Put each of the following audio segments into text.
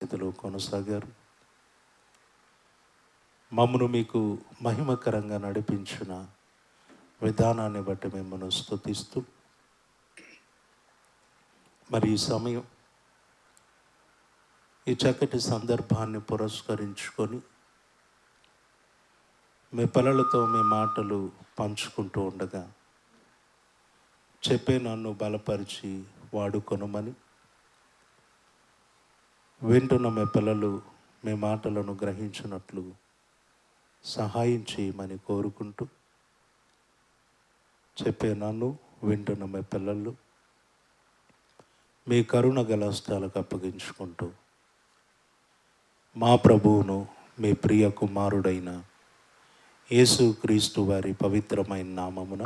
స్థితిలో కొనసాగారు. మమ్మను మీకు మహిమకరంగా నడిపించిన విధానాన్ని బట్టి మిమ్మల్ని స్తుతిస్తూ, మరి ఈ సమయం ఈ చక్కటి సందర్భాన్ని పురస్కరించుకొని మీ పిల్లలతో మీ మాటలు పంచుకుంటూ ఉండగా చెప్పే నన్ను బలపరిచి వాడుకొనమని, వింటున్న మీ పిల్లలు మీ మాటలను గ్రహించినట్లు సహాయం చేయమని కోరుకుంటూ, చెప్పే నన్ను వింటున్న మీ పిల్లలు మీ కరుణ గల హస్తాలకు అప్పగించుకుంటూ, మా ప్రభువును మీ ప్రియ కుమారుడైన యేసుక్రీస్తు వారి పవిత్రమైన నామమున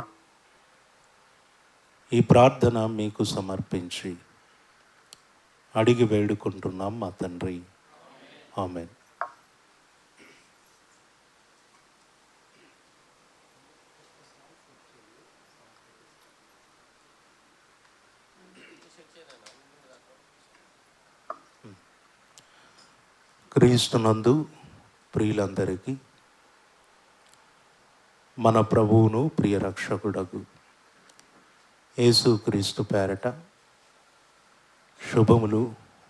ఈ ప్రార్థన మీకు సమర్పించి అడిగి వేడుకుంటున్నాం మా తండ్రి. ఆమేన్. క్రీస్తునందు ప్రియులందరికీ మన ప్రభువును ప్రియ రక్షకుడగు యేసుక్రీస్తు పేరట శుభములు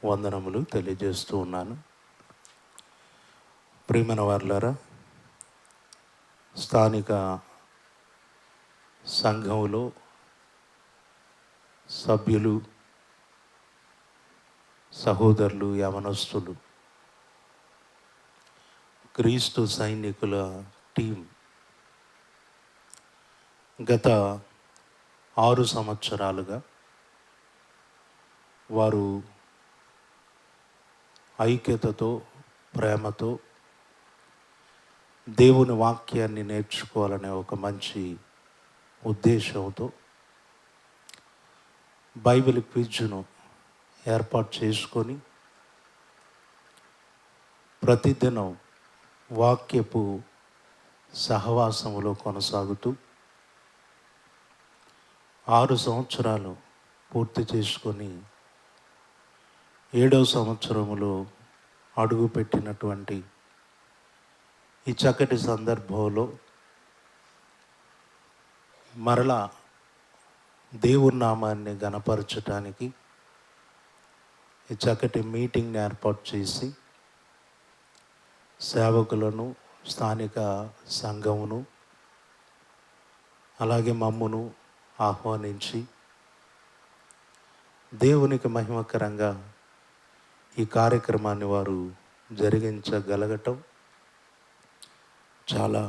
వందనములు తెలియజేస్తూ ఉన్నాను. ప్రియమైన వారులారా, స్థానిక సంఘంలో సభ్యులు, సహోదరులు, యవనస్తులు, క్రీస్తు సైనికుల టీం గత 6 సంవత్సరాలుగా వారు ఐక్యతతో, ప్రేమతో దేవుని వాక్యాన్ని నేర్చుకోవాలనే ఒక మంచి ఉద్దేశంతో బైబిల్ క్విజ్ను ఏర్పాటు చేసుకొని ప్రతిదినం వాక్యపు సహవాసములో కొనసాగుతూ 6 సంవత్సరాలు పూర్తి చేసుకొని 7వ సంవత్సరములో అడుగుపెట్టినటువంటి ఈ చక్కటి సందర్భంలో మరలా దేవుని నామాన్ని ఘనపరచటానికి ఈ చక్కటి మీటింగ్ని ఏర్పాటు చేసి సేవకులను, స్థానిక సంఘమును, అలాగే మమ్మును ఆహ్వానించి దేవునికి మహిమకరంగా ఈ కార్యక్రమాన్ని వారు జరిగించగలగటం చాలా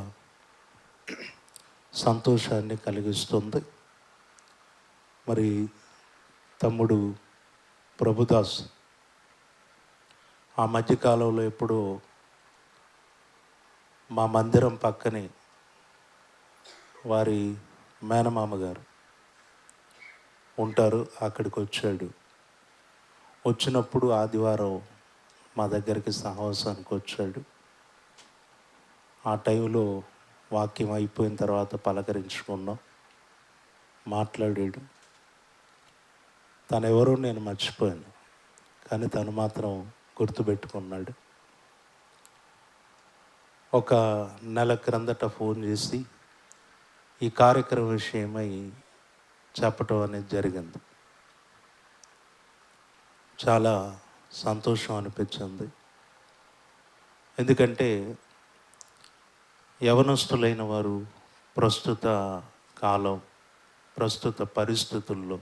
సంతోషాన్ని కలిగిస్తుంది. మరి తమ్ముడు ప్రభుదాస్ ఆ మధ్యకాలంలో ఎప్పుడో మా మందిరం పక్కనే వారి మేనమామ గారు ఉంటారు, అక్కడికి వచ్చాడు. వచ్చినప్పుడు ఆదివారం మా దగ్గరికి సహవాసానికి వచ్చాడు. ఆ టైంలో వాక్యం అయిపోయిన తర్వాత పలకరించుకున్నాం, మాట్లాడాడు. తను ఎవరో నేను మర్చిపోయాను, కానీ తను మాత్రం గుర్తుపెట్టుకున్నాడు. ఒక నెల క్రిందట ఫోన్ చేసి ఈ కార్యక్రమం విషయమై చెప్పటం అనేది జరిగింది. చాలా సంతోషం అనిపించింది. ఎందుకంటే యవనస్తులైన వారు ప్రస్తుత కాలం, ప్రస్తుత పరిస్థితుల్లో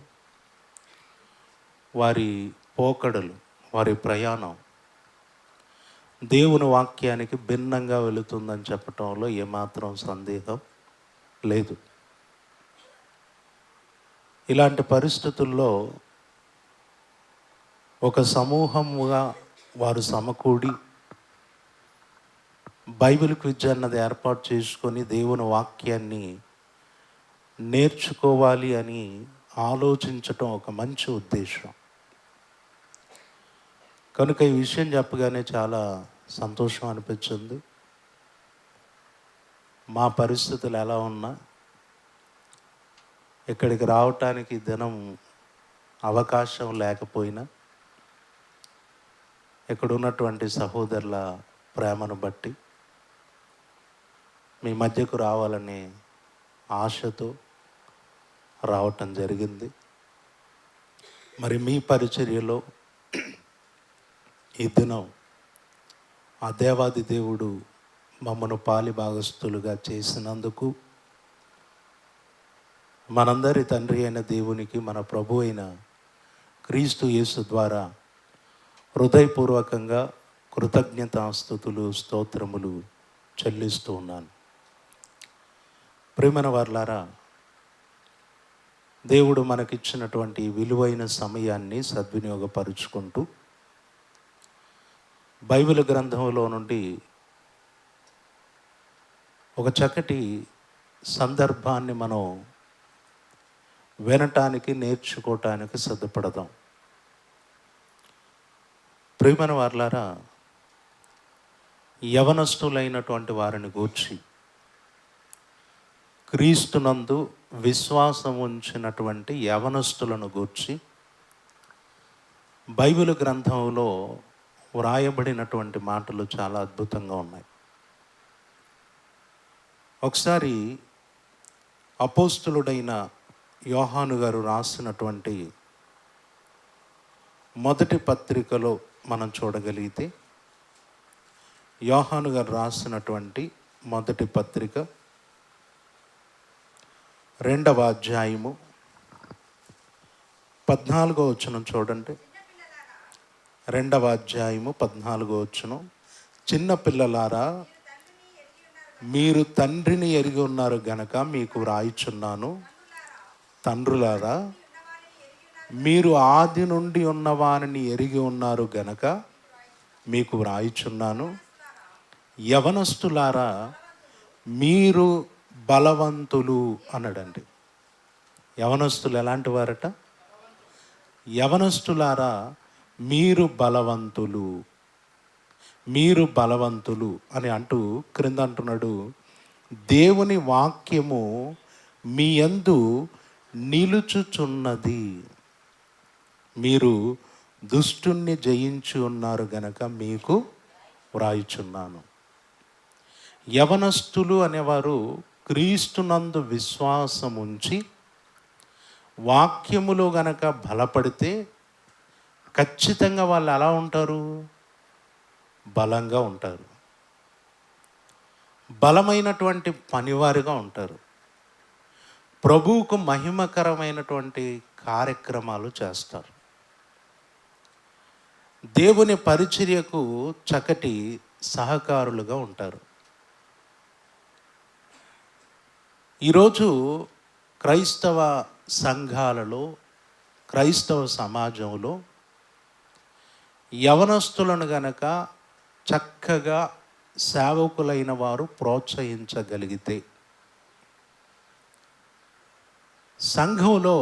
వారి పోకడలు, వారి ప్రయాణం దేవుని వాక్యానికి భిన్నంగా వెళుతుందని చెప్పటంలో ఏమాత్రం సందేహం లేదు. ఇలాంటి పరిస్థితుల్లో ఒక సమూహముగా వారు సమకూడి బైబిల్ క్విజ్ అన్నది ఏర్పాటు చేసుకొని దేవుని వాక్యాన్ని నేర్చుకోవాలి అని ఆలోచించటం ఒక మంచి ఉద్దేశం. కనుక ఈ విషయం చెప్పగానే చాలా సంతోషం అనిపించింది. మా పరిస్థితులు ఎలా ఉన్నా ఇక్కడికి రావటానికి దినం అవకాశం లేకపోయినా ఇక్కడ ఉన్నటువంటి సహోదరుల ప్రేమను బట్టి మీ మధ్యకు రావాలనే ఆశతో రావటం జరిగింది. మరి మీ పరిచర్యలో ఈ దినం ఆ దేవాది దేవుడు మమ్మను పాలి భాగస్థులుగా చేసినందుకు మనందరి తండ్రి అయిన దేవునికి, మన ప్రభు అయిన క్రీస్తు యేసు ద్వారా హృదయపూర్వకంగా కృతజ్ఞతాస్తుతులు, స్తోత్రములు చెల్లిస్తూ ఉన్నాను. ప్రియమైన వారలారా, దేవుడు మనకిచ్చినటువంటి విలువైన సమయాన్ని సద్వినియోగపరుచుకుంటూ బైబిల్ గ్రంథంలో నుండి ఒక చక్కటి సందర్భాన్ని మనం వినటానికి, నేర్చుకోవటానికి సిద్ధపడదాం. ప్రియమైన వారలారా, యవనస్తులైనటువంటి వారిని గూర్చి, క్రీస్తునందు విశ్వాసం ఉంచినటువంటి యవనస్తులను గూర్చి బైబిల్ గ్రంథంలో వ్రాయబడినటువంటి మాటలు చాలా అద్భుతంగా ఉన్నాయి. ఒకసారి అపోస్తులుడైన యోహాను గారు రాసినటువంటి మొదటి పత్రికలో మనం చూడగలిగితే, యోహాను గారు రాసినటువంటి మొదటి పత్రిక 2వ అధ్యాయము 14వ వచనం చూడండి. 2వ అధ్యాయము 14వ వచనం, చిన్న పిల్లలారా, మీరు తండ్రిని ఎరిగి ఉన్నారు గనక మీకు వ్రాయుచున్నాను. తండ్రులారా, మీరు ఆది నుండి ఉన్నవారిని ఎరిగి ఉన్నారు గనక మీకు వ్రాయుచున్నాను. యవనస్తులారా, మీరు బలవంతులు అన్నాడండి. యవనస్తులు ఎలాంటి వారట? యవనస్తులారా, మీరు బలవంతులు, మీరు బలవంతులు అని అంటూ క్రింద అంటున్నాడు, దేవుని వాక్యము మీ యందు నిలుచుచున్నది, మీరు దుష్టుణ్ణి జయించి ఉన్నారు గనక మీకు వ్రాయుచున్నాను. యవనస్తులు అనేవారు క్రీస్తునందు విశ్వాసం ఉంచి వాక్యములో గనక బలపడితే ఖచ్చితంగా వాళ్ళు ఎలా ఉంటారు? బలంగా ఉంటారు, బలమైనటువంటి పనివారిగా ఉంటారు, ప్రభువుకు మహిమకరమైనటువంటి కార్యక్రమాలు చేస్తారు, దేవుని పరిచర్యకు చక్కటి సహకారులుగా ఉంటారు. ఈరోజు క్రైస్తవ సంఘాలలో, క్రైస్తవ సమాజంలో యవనస్తులను గనక చక్కగా సేవకులైన వారు ప్రోత్సహించగలిగితే, సంఘంలో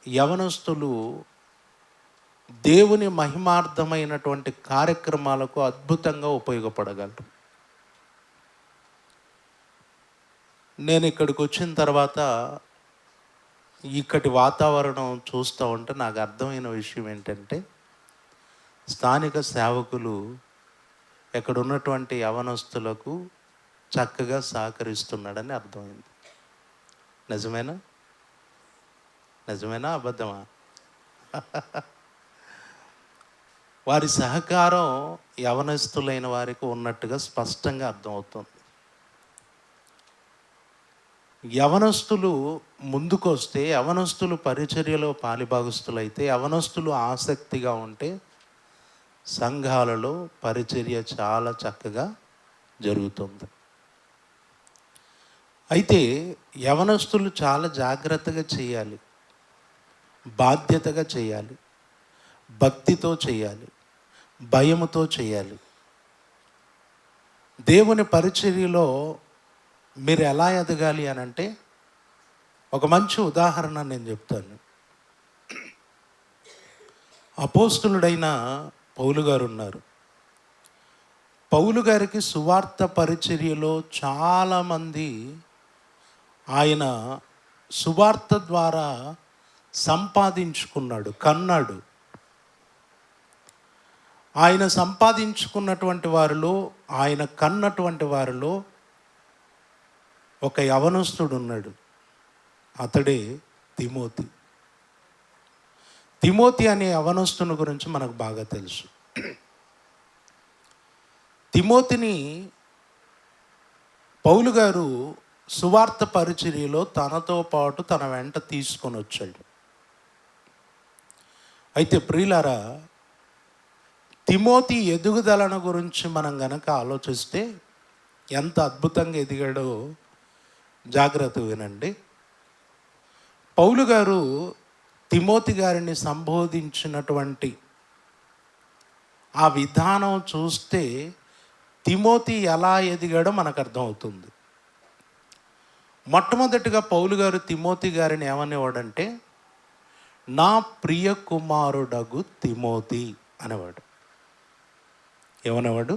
యవనస్తులు దేవుని మహిమార్థమైనటువంటి కార్యక్రమాలకు అద్భుతంగా ఉపయోగపడగలరు. నేను ఇక్కడికి వచ్చిన తర్వాత ఇక్కడి వాతావరణం చూస్తూ ఉంటే నాకు అర్థమైన విషయం ఏంటంటే, స్థానిక సేవకులు ఇక్కడ ఉన్నటువంటి యవనస్తులకు చక్కగా సహకరిస్తున్నాడని అర్థమైంది. నిజమేనా? నిజమేనా అబద్ధమా? వారి సహకారం యవనస్తులైన వారికి ఉన్నట్టుగా స్పష్టంగా అర్థమవుతుంది. యవనస్తులు ముందుకొస్తే, యవనస్తులు పరిచర్యలో పాలిభాగస్తులైతే, యవనస్తులు ఆసక్తిగా ఉంటే సంఘాలలో పరిచర్య చాలా చక్కగా జరుగుతుంది. అయితే యవనస్తులు చాలా జాగ్రత్తగా చేయాలి, బాధ్యతగా చేయాలి, భక్తితో చేయాలి, భయముతో చేయాలి. దేవుని పరిచర్యలో మీరు ఎలా ఎదగాలి అని అంటే, ఒక మంచి ఉదాహరణ నేను చెప్తాను. అపోస్తులుడైన పౌలు గారు ఉన్నారు. పౌలు గారికి సువార్త పరిచర్యలో చాలామంది ఆయన సువార్త ద్వారా సంపాదించుకున్నాడు, కన్నాడు. ఆయన సంపాదించుకున్నటువంటి వారిలో, ఆయన కన్నటువంటి వారిలో ఒక యవనస్తుడు ఉన్నాడు. అతడే తిమోతి. తిమోతి అనే యవనస్తుని గురించి మనకు బాగా తెలుసు. తిమోతిని పౌలు గారు సువార్త పరిచర్యలో తనతో పాటు తన వెంట తీసుకొని వచ్చాడు. అయితే ప్రియులారా, తిమోతి ఎదుగుదలను గురించి మనం గనక ఆలోచిస్తే ఎంత అద్భుతంగా ఎదిగాడో జాగ్రత్త వినండి. పౌలు గారు తిమోతి గారిని సంబోధించినటువంటి ఆ విధానం చూస్తే తిమోతి ఎలా ఎదిగాడో మనకు అర్థమవుతుంది. మొట్టమొదటిగా పౌలు గారు తిమోతి గారిని ఏమనేవాడంటే, నా ప్రియ కుమారుడగు తిమోతి అనేవాడు. ఏమనేవాడు?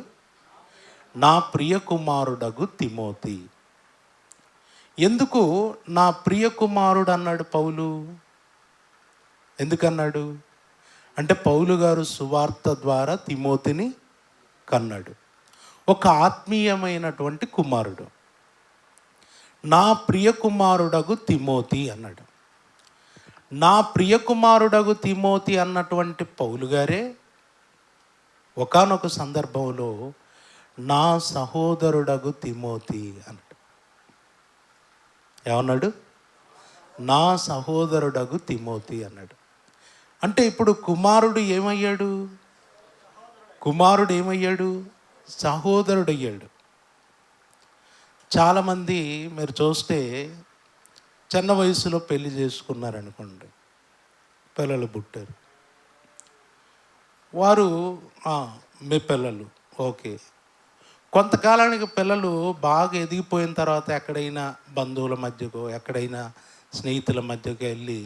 నా ప్రియ కుమారుడగు తిమోతి. ఎందుకు నా ప్రియ కుమారుడు అన్నాడు పౌలు? ఎందుకన్నాడు అంటే, పౌలు గారు సువార్త ద్వారా తిమోతిని కన్నాడు. ఒక ఆత్మీయమైనటువంటి కుమారుడు. నా ప్రియ కుమారుడగు తిమోతి అన్నాడు. నా ప్రియ కుమారుడగు తిమోతి అన్నటువంటి పౌలు గారే ఒకానొక సందర్భంలో నా సహోదరుడగు తిమోతి అన్నాడు. ఏమన్నాడు? నా సహోదరుడగు తిమోతి అన్నాడు. అంటే ఇప్పుడు కుమారుడు ఏమయ్యాడు? కుమారుడు ఏమయ్యాడు? సహోదరుడు అయ్యాడు. చాలామంది మీరు చూస్తే చిన్న వయసులో పెళ్లి చేసుకున్నారనుకోండి, పిల్లలు పుట్టారు. వారు మీ పిల్లలు ఓకే, కొంతకాలానికి పిల్లలు బాగా ఎదిగిపోయిన తర్వాత ఎక్కడైనా బంధువుల మధ్యకో ఎక్కడైనా స్నేహితుల మధ్యకు వెళ్ళి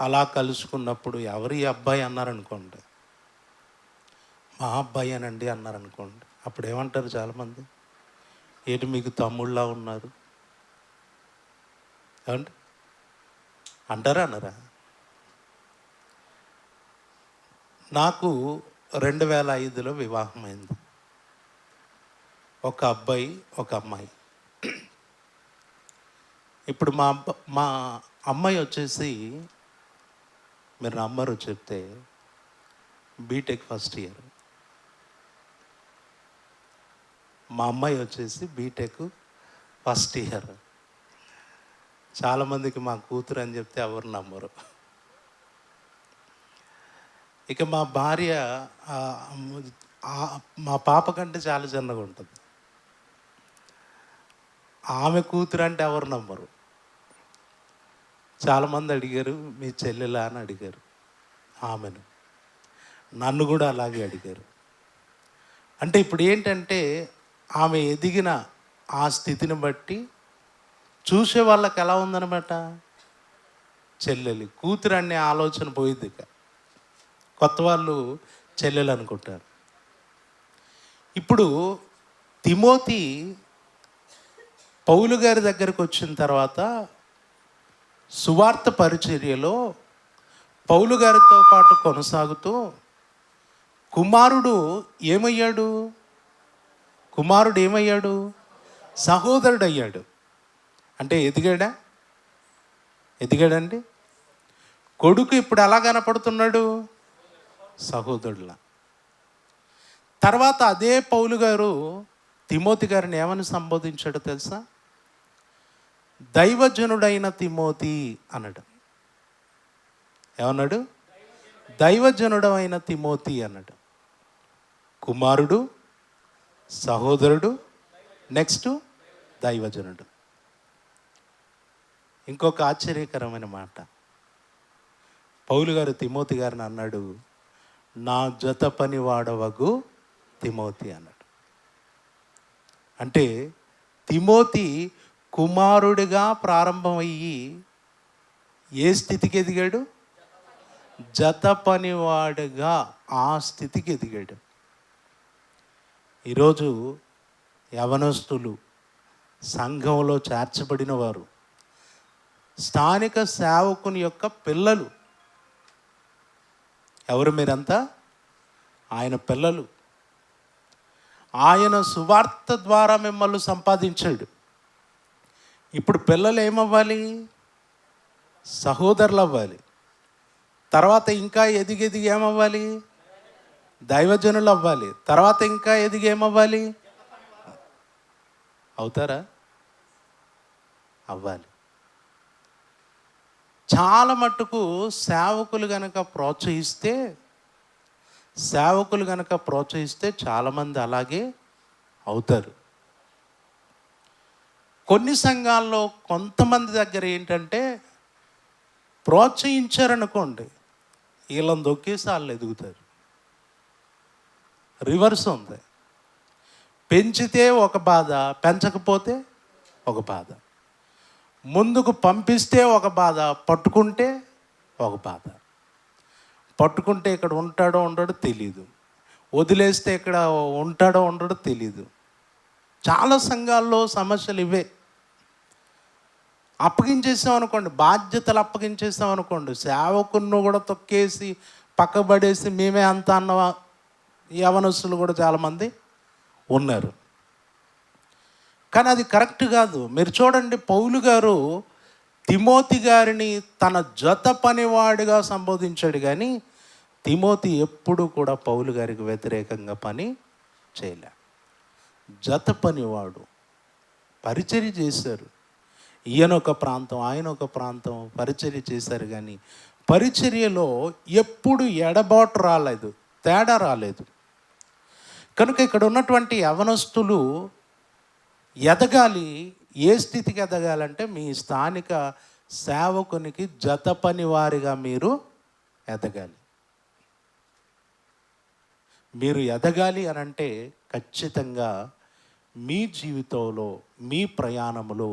అలా కలుసుకున్నప్పుడు ఎవరు ఈ అబ్బాయి అన్నారనుకోండి, మా అబ్బాయి అనండి అన్నారనుకోండి, అప్పుడు ఏమంటారు చాలామంది? ఏంటి మీకు తమ్ముళ్ళలా ఉన్నారు ఏమండి అంటారా అన్నారా? నాకు 2005లో వివాహమైంది. ఒక అబ్బాయి ఒక అమ్మాయి. ఇప్పుడు మా అమ్మాయి వచ్చేసి, మీరు నమ్మరు చెప్తే, బీటెక్ ఫస్ట్ ఇయర్. మా అమ్మాయి వచ్చేసి బీటెక్ ఫస్ట్ ఇయర్. చాలామందికి మా కూతురు అని చెప్తే ఎవరు నమ్మరు. ఇక మా భార్య మా పాప కంటే చాలా చిన్నగా ఉంటుంది. ఆమె కూతురు అంటే ఎవరు నమ్మరు. చాలామంది అడిగారు, మీ చెల్లెలా అని అడిగారు ఆమెను. నన్ను కూడా అలాగే అడిగారు. అంటే ఇప్పుడు ఏంటంటే, ఆమె ఎదిగిన ఆ స్థితిని బట్టి చూసే వాళ్ళకి ఎలా ఉందన్నమాట, చెల్లెలి కూతురు అనే ఆలోచన పోయింది. ఇక కొత్త వాళ్ళు చెల్లెలు అనుకుంటారు. ఇప్పుడు తిమోతి పౌలు గారి దగ్గరకు వచ్చిన తర్వాత సువార్త పరిచర్యలో పౌలు గారితో పాటు కొనసాగుతూ కుమారుడు ఏమయ్యాడు? కుమారుడు ఏమయ్యాడు? సహోదరుడు అయ్యాడు. అంటే ఎదిగాడా? ఎదిగాడండి. కొడుకు ఇప్పుడు ఎలా కనపడుతున్నాడు? సహోదరులా. తర్వాత అదే పౌలు గారు తిమోతి గారిని ఏమని సంబోధించాడో తెలుసా? దైవజనుడైన తిమోతి అన్నాడు. ఏమన్నాడు? దైవజనుడైన తిమోతి అన్నాడు. కుమారుడు, సహోదరుడు, నెక్స్ట్ దైవజనుడు. ఇంకొక ఆశ్చర్యకరమైన మాట, పౌలు గారు తిమోతి గారిని అన్నాడు, నా జత పని వాడవగు తిమోతి అన్నాడు. అంటే తిమోతి కుమారుడిగా ప్రారంభమయ్యి ఏ స్థితికి ఎదిగాడు? జత పనివాడుగా ఆ స్థితికి ఎదిగాడు. ఈరోజు యవనస్తులు, సంఘంలో చేర్చబడిన వారు, స్థానిక సేవకుని యొక్క పిల్లలు, ఎవరు మీరంతా? ఆయన పిల్లలు. ఆయన సువార్త ద్వారా మిమ్మల్ని సంపాదించాడు. ఇప్పుడు పిల్లలు ఏమవ్వాలి? సహోదరులు అవ్వాలి. తర్వాత ఇంకా ఎదిగి ఏమవ్వాలి? దైవజనులు అవ్వాలి. తర్వాత ఇంకా ఎదిగి ఏమవ్వాలి? అవుతారా? అవ్వాలి. చాలా మట్టుకు సేవకులు గనక ప్రోత్సహిస్తే చాలామంది అలాగే అవుతారు. కొన్ని సంఘాల్లో కొంతమంది దగ్గర ఏంటంటే ప్రోత్సహించారనుకోండి, వీళ్ళని దొక్కేసి వాళ్ళు ఎదుగుతారు. రివర్స్ ఉంది. పెంచితే ఒక బాధ, పెంచకపోతే ఒక బాధ. ముందుకు పంపిస్తే ఒక బాధ, పట్టుకుంటే ఒక బాధ. పట్టుకుంటే ఇక్కడ ఉంటాడో ఉండడో తెలీదు, వదిలేస్తే ఇక్కడ ఉంటాడో ఉండడో తెలీదు. చాలా సంఘాల్లో సమస్యలు ఇవే. అప్పగించేసామనుకోండి, బాధ్యతలు అప్పగించేసామనుకోండి, సేవకులను కూడా తొక్కేసి పక్కబడేసి మేమే అంత అన్న యవనస్తులు కూడా చాలామంది ఉన్నారు. కానీ అది కరెక్ట్ కాదు. మీరు చూడండి, పౌలు గారు తిమోతి గారిని తన జత పనివాడిగా సంబోధించాడు, కానీ తిమోతి ఎప్పుడు కూడా పౌలు గారికి వ్యతిరేకంగా పని చేయలే. జత పనివాడు, పరిచర్య చేశారు. ఈయన ఒక ప్రాంతం, ఆయన ఒక ప్రాంతం పరిచర్య చేశారు, కానీ పరిచర్యలో ఎప్పుడు ఎడబాటు రాలేదు, తేడా రాలేదు. కనుక ఇక్కడ ఉన్నటువంటి యవనస్తులు ఎదగాలి. ఏ స్థితికి ఎదగాలంటే మీ స్థానిక సేవకునికి జత పని వారిగా మీరు ఎదగాలి. మీరు ఎదగాలి అని అంటే ఖచ్చితంగా మీ జీవితంలో, మీ ప్రయాణంలో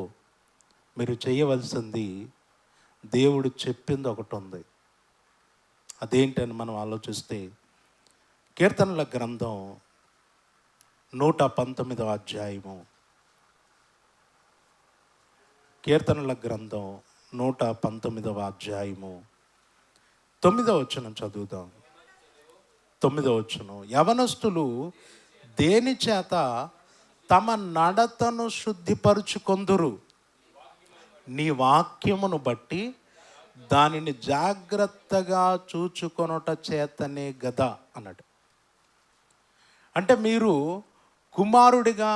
మీరు చేయవలసింది, దేవుడు చెప్పింది ఒకటి ఉంది. అదేంటని మనం ఆలోచిస్తే, కీర్తనల గ్రంథం 119వ అధ్యాయము, కీర్తనల గ్రంథం 119వ అధ్యాయము 9వ వచనం చదువుదాం. 9వ వచనం, యవనస్తులు దేని చేత తమ నడతను శుద్ధిపరుచుకొందురు? నీ వాక్యమును బట్టి దానిని జాగ్రత్తగా చూచుకొనుట చేతనే గదా అన్నాడు. అంటే మీరు కుమారుడిగా,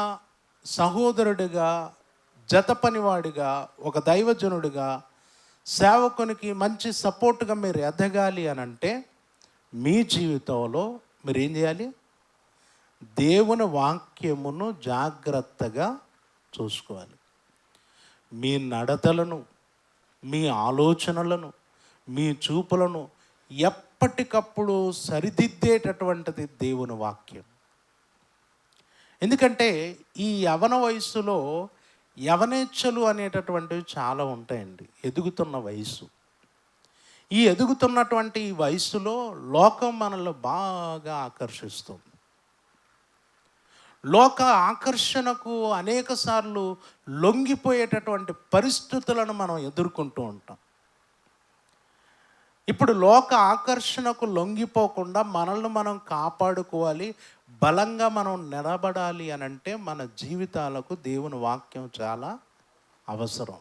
సహోదరుడిగా, జత పనివాడిగా, ఒక దైవజనుడిగా, సేవకునికి మంచి సపోర్ట్గా మీరు ఎదగాలి అని అంటే మీ జీవితంలో మీరు ఏం చేయాలి? దేవుని వాక్యమును జాగ్రత్తగా చూసుకోవాలి. మీ నడతలను, మీ ఆలోచనలను, మీ చూపులను ఎప్పటికప్పుడు సరిదిద్దేటటువంటిది దేవుని వాక్యం. ఎందుకంటే ఈ యవన వయస్సులో యవనేచ్ఛలు అనేటటువంటివి చాలా ఉంటాయండి. ఎదుగుతున్న వయసు. ఈ ఎదుగుతున్నటువంటి ఈ వయసులో లోకం మనల్ని బాగా ఆకర్షిస్తుంది. లోక ఆకర్షణకు అనేక సార్లు లొంగిపోయేటటువంటి పరిస్థితులను మనం ఎదుర్కొంటూ ఉంటాం. ఇప్పుడు లోక ఆకర్షణకు లొంగిపోకుండా మనల్ని మనం కాపాడుకోవాలి, బలంగా మనం నిలబడాలి అని అంటే మన జీవితాలకు దేవుని వాక్యం చాలా అవసరం.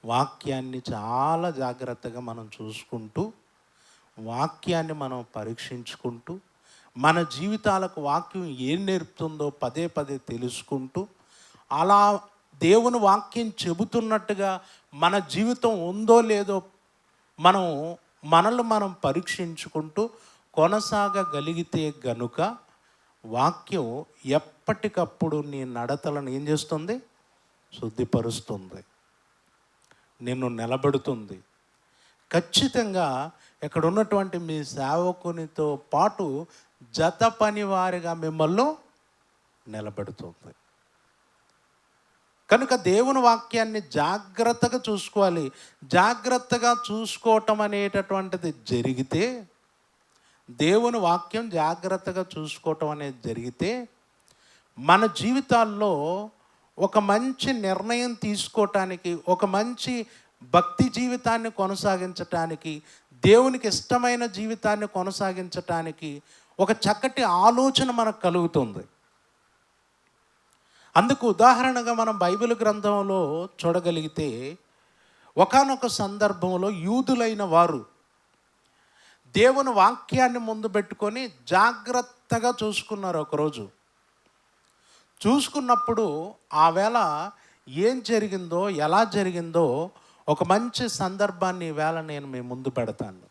వాక్యాన్ని చాలా జాగ్రత్తగా మనం చూసుకుంటూ, వాక్యాన్ని మనం పరీక్షించుకుంటూ, మన జీవితాలకు వాక్యం ఏం నేర్పుతుందో పదే పదే తెలుసుకుంటూ, అలా దేవుని వాక్యం చెబుతున్నట్టుగా మన జీవితం ఉందో లేదో మనల్ని మనం పరీక్షించుకుంటూ కొనసాగగలిగితే గనుక వాక్యం ఎప్పటికప్పుడు నీ నడతలను ఏం చేస్తుంది? శుద్ధిపరుస్తుంది, నిన్ను నిలబెడుతుంది. ఖచ్చితంగా ఇక్కడ ఉన్నటువంటి మీ సేవకునితో పాటు జత పనివారిగా మిమ్మల్ని నిలబెడుతుంది. కనుక దేవుని వాక్యాన్ని జాగ్రత్తగా చూసుకోవాలి. జాగ్రత్తగా చూసుకోవటం అనేటటువంటిది జరిగితే, దేవుని వాక్యం జాగ్రత్తగా చూసుకోవటం అనేది జరిగితే, మన జీవితాల్లో ఒక మంచి నిర్ణయం తీసుకోవటానికి, ఒక మంచి భక్తి జీవితాన్ని కొనసాగించటానికి, దేవునికి ఇష్టమైన జీవితాన్ని కొనసాగించటానికి ఒక చక్కటి ఆలోచన మనకు కలుగుతుంది. అందుకు ఉదాహరణగా మనం బైబిల్ గ్రంథంలో చూడగలిగితే, ఒకానొక సందర్భంలో యూదులైన వారు దేవుని వాక్యాన్ని ముందు పెట్టుకొని జాగ్రత్తగా చూసుకున్నారు. ఒకరోజు చూసుకున్నప్పుడు ఆ వేళ ఏం జరిగిందో, ఎలా జరిగిందో ఒక మంచి సందర్భాన్ని ఈవేళ నేను మీ ముందు పెడతాను.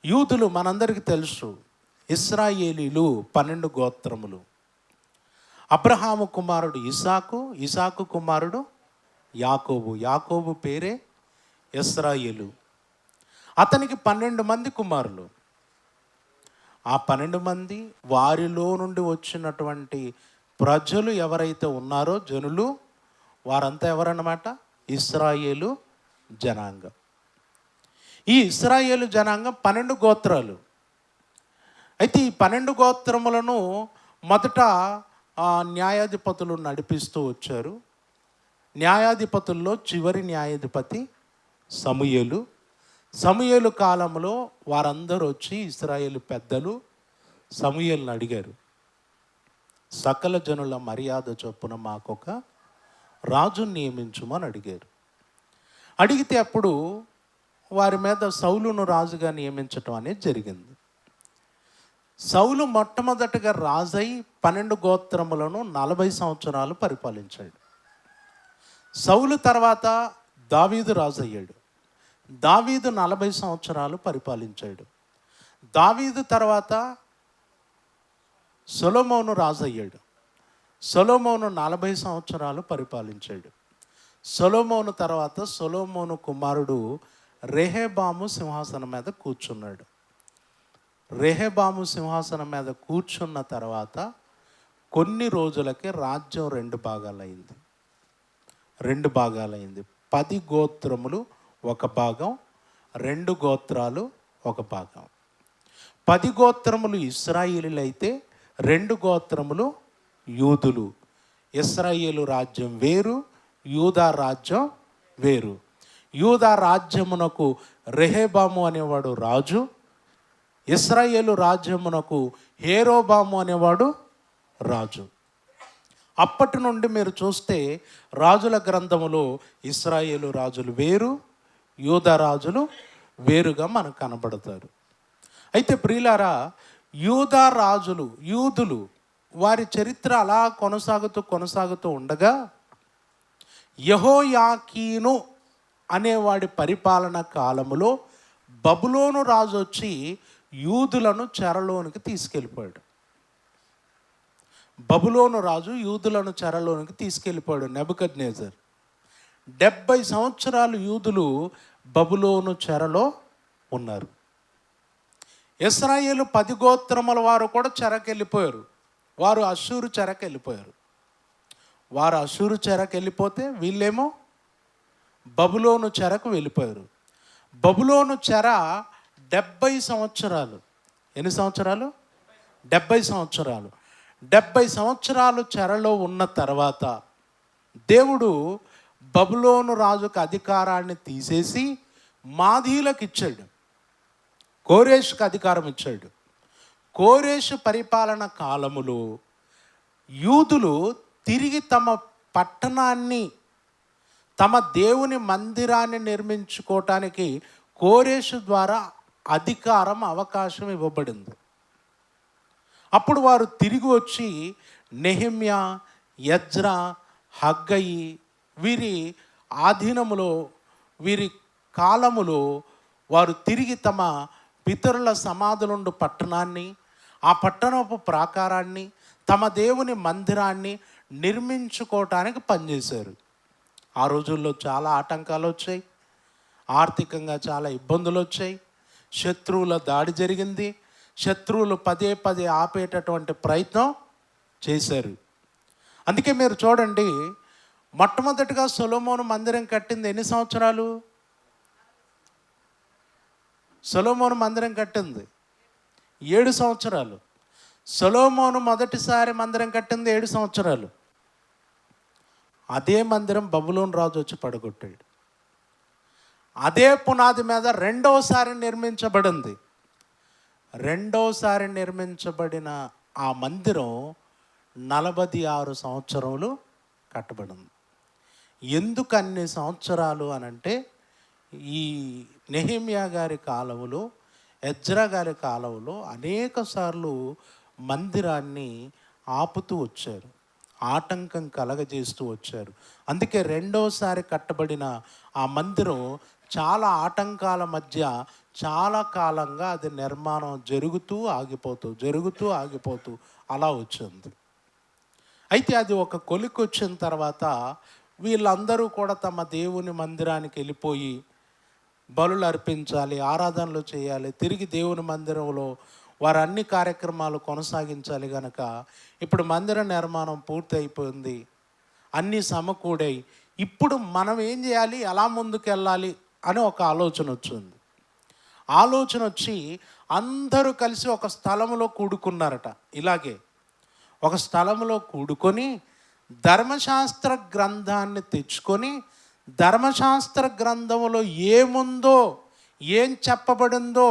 యూదులు మనందరికీ తెలుసు, ఇశ్రాయేలీలు 12 గోత్రములు. అబ్రహాము కుమారుడు ఇసాకు, ఇసాకు కుమారుడు యాకోబు, యాకోబు పేరే ఇశ్రాయేలు. అతనికి 12 మంది కుమారులు. ఆ 12 మంది, వారిలో నుండి వచ్చినటువంటి ప్రజలు ఎవరైతే ఉన్నారో, జనులు, వారంతా ఎవరన్నమాట? ఇశ్రాయేలు జనాంగం. ఈ ఇశ్రాయేలు జనాంగం 12 గోత్రాలు. అయితే ఈ 12 గోత్రములను మొదట న్యాయాధిపతులు నడిపిస్తూ వచ్చారు. న్యాయాధిపతుల్లో చివరి న్యాయాధిపతి సమూయేలు. సమూయేలు కాలంలో వారందరూ వచ్చి ఇశ్రాయేలు పెద్దలు సమూయేలును అడిగారు, సకల జనుల మర్యాద చొప్పున మాకొక రాజును నియమించుమని అడిగారు. అడిగితే అప్పుడు వారి మీద సౌలును రాజుగా నియమించటం అనేది జరిగింది. సౌలు మొట్టమొదటిగా రాజై 12 గోత్రములను 40 సంవత్సరాలు పరిపాలించాడు. సౌలు తర్వాత దావీదు రాజు అయ్యాడు. దావీదు 40 సంవత్సరాలు పరిపాలించాడు. దావీదు తర్వాత సొలొమోను రాజు అయ్యాడు. సొలొమోను 40 సంవత్సరాలు పరిపాలించాడు. సొలొమోను తర్వాత సొలొమోను కుమారుడు రెహబాము సింహాసనం మీద కూర్చున్నాడు. రెహబాము సింహాసనం మీద కూర్చున్న తర్వాత కొన్ని రోజులకే రాజ్యం 2 భాగాలైంది. 2 భాగాలైంది. 10 గోత్రములు ఒక భాగం, 2 గోత్రాలు ఒక భాగం. 10 గోత్రములు ఇశ్రాయేలీలు అయితే 2 గోత్రములు యూదులు. ఇశ్రాయేలు రాజ్యం వేరు, యూదా రాజ్యం వేరు. యూదా రాజ్యమునకు రెహబాము అనేవాడు రాజు. ఇశ్రాయేలు రాజ్యమునకు హేరోబాము అనేవాడు రాజు. అప్పటి నుండి మీరు చూస్తే రాజుల గ్రంథములో ఇశ్రాయేలు రాజులు వేరు, యూదా రాజులు వేరుగా మనకు కనబడతారు. అయితే ప్రియులారా, యూదా రాజులు, యూదులు, వారి చరిత్ర అలా కొనసాగుతూ ఉండగా యెహోయాకీను అనేవాడి పరిపాలన కాలములో బబులోను రాజు వచ్చి యూదులను చెరలోనికి తీసుకెళ్ళిపోయాడు. బబులోను రాజు యూదులను చెరలోనికి తీసుకెళ్ళిపోయాడు, నెబుకద్నెజర్. 70 సంవత్సరాలు యూదులు బబులోను చెరలో ఉన్నారు. ఇశ్రాయేలు 10 గోత్రముల వారు కూడా చెరకెళ్ళిపోయారు. వారు అష్షూరు చెరకెళ్ళిపోయారు. వారు అష్షూరు చెరకెళ్ళిపోతే వీళ్ళేమో బబులోను చెరకు వెళ్ళిపోయారు. బబులోను చెర 70 సంవత్సరాలు. ఎన్ని సంవత్సరాలు? 70 సంవత్సరాలు. 70 సంవత్సరాలు చెరలో ఉన్న తర్వాత దేవుడు బబులోను రాజుకు అధికారాన్ని తీసేసి మాదీలకు ఇచ్చాడు. కోరేషుకు అధికారం ఇచ్చాడు. కోరేషు పరిపాలన కాలములో యూదులు తిరిగి తమ పట్టణాన్ని, తమ దేవుని మందిరాన్ని నిర్మించుకోవటానికి కోరేషు ద్వారా అధికారం, అవకాశం ఇవ్వబడింది. అప్పుడు వారు తిరిగి వచ్చి నెహెమ్యా, ఎజ్రా, హగ్గయి వీరి ఆధీనములో, వీరి కాలములో వారు తిరిగి తమ పితరుల సమాధులుండు పట్టణాన్ని, ఆ పట్టణపు ప్రాకారాన్ని, తమ దేవుని మందిరాన్ని నిర్మించుకోవటానికి పనిచేశారు. ఆ రోజుల్లో చాలా ఆటంకాలు వచ్చాయి, ఆర్థికంగా చాలా ఇబ్బందులు వచ్చాయి, శత్రువుల దాడి జరిగింది. శత్రువులు పదే పదే ఆపేటటువంటి ప్రయత్నం చేశారు. అందుకే మీరు చూడండి, మొట్టమొదటిగా సొలొమోను మందిరం కట్టింది ఎన్ని సంవత్సరాలు? సొలొమోను మందిరం కట్టింది 7 సంవత్సరాలు. సొలొమోను మొదటిసారి మందిరం కట్టింది 7 సంవత్సరాలు. అదే మందిరం బబులోను రాజు వచ్చి పడగొట్టాడు. అదే పునాది మీద రెండోసారి నిర్మించబడింది. రెండోసారి నిర్మించబడిన ఆ మందిరం 46 సంవత్సరములు కట్టబడింది. ఎందుకు అన్ని సంవత్సరాలు అనంటే, ఈ నెహెమ్యా గారి కాలంలో, ఎజ్రా గారి కాలంలో అనేక సార్లు మందిరాన్ని ఆపుతూ వచ్చారు, ఆటంకం కలగజేస్తూ వచ్చారు. అందుకే రెండోసారి కట్టబడిన ఆ మందిరం చాలా ఆటంకాల మధ్య చాలా కాలంగా అది నిర్మాణం జరుగుతూ ఆగిపోతూ అలా వచ్చింది. అయితే అది ఒక కొలికి వచ్చిన తర్వాత వీళ్ళందరూ కూడా తమ దేవుని మందిరానికి వెళ్ళిపోయి బలులు అర్పించాలి, ఆరాధనలు చేయాలి, తిరిగి దేవుని మందిరంలో వారు అన్ని కార్యక్రమాలు కొనసాగించాలి. కనుక ఇప్పుడు మందిర నిర్మాణం పూర్తి అయిపోయింది, అన్నీ సమకూడాయి. ఇప్పుడు మనం ఏం చేయాలి, ఎలా ముందుకెళ్ళాలి అని ఒక ఆలోచన వచ్చింది. ఆలోచన వచ్చి అందరూ కలిసి ఒక స్థలంలో కూడుకున్నారట. ఇలాగే ఒక స్థలంలో కూడుకొని ధర్మశాస్త్ర గ్రంథాన్ని తెచ్చుకొని, ధర్మశాస్త్ర గ్రంథంలో ఏముందో, ఏం చెప్పబడిందో,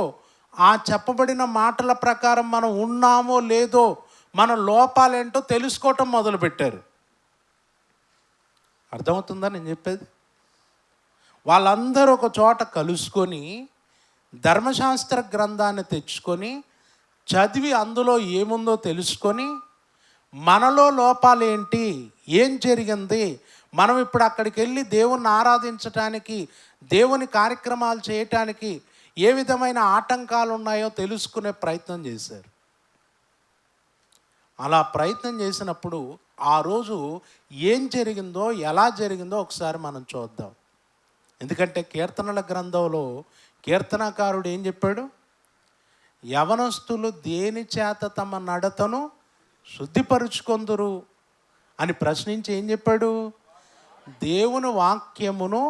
ఆ చెప్పబడిన మాటల ప్రకారం మనం ఉన్నామో లేదో, మన లోపాలేంటో తెలుసుకోవటం మొదలుపెట్టారు. అర్థమవుతుందా నేను చెప్పేది? వాళ్ళందరూ ఒక చోట కలుసుకొని ధర్మశాస్త్ర గ్రంథాన్ని తెచ్చుకొని చదివి అందులో ఏముందో తెలుసుకొని, మనలో లోపాలు ఏంటి, ఏం జరిగింది, మనం ఇప్పుడు అక్కడికి వెళ్ళి దేవుణ్ణి ఆరాధించటానికి, దేవుని కార్యక్రమాలు చేయటానికి ఏ విధమైన ఆటంకాలు ఉన్నాయో తెలుసుకునే ప్రయత్నం చేశారు. అలా ప్రయత్నం చేసినప్పుడు ఆ రోజు ఏం జరిగిందో, ఎలా జరిగిందో ఒకసారి మనం చూద్దాం. ఎందుకంటే కీర్తనల గ్రంథంలో కీర్తనకారుడు ఏం చెప్పాడు? యవనస్తులు దేని చేత తమ నడతను శుద్ధిపరుచుకొందురు అని ప్రశ్నించి ఏం చెప్పాడు? దేవుని వాక్యమును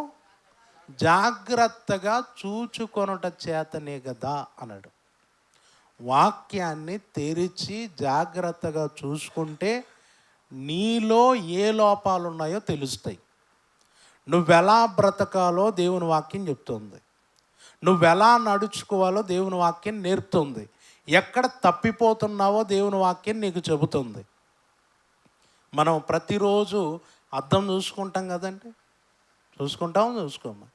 జాగ్రత్తగా చూచుకొనుట చేతనే కదా అన్నాడు. వాక్యాన్ని తెరిచి జాగ్రత్తగా చూసుకుంటే నీలో ఏ లోపాలు ఉన్నాయో తెలుస్తాయి. నువ్వెలా బ్రతకాలో దేవుని వాక్యం చెప్తుంది, నువ్వెలా నడుచుకోవాలో దేవుని వాక్యం నేర్పుతుంది, ఎక్కడ తప్పిపోతున్నావో దేవుని వాక్యం నీకు చెబుతుంది. మనం ప్రతిరోజు అద్దం చూసుకుంటాం కదండి, చూసుకోమా?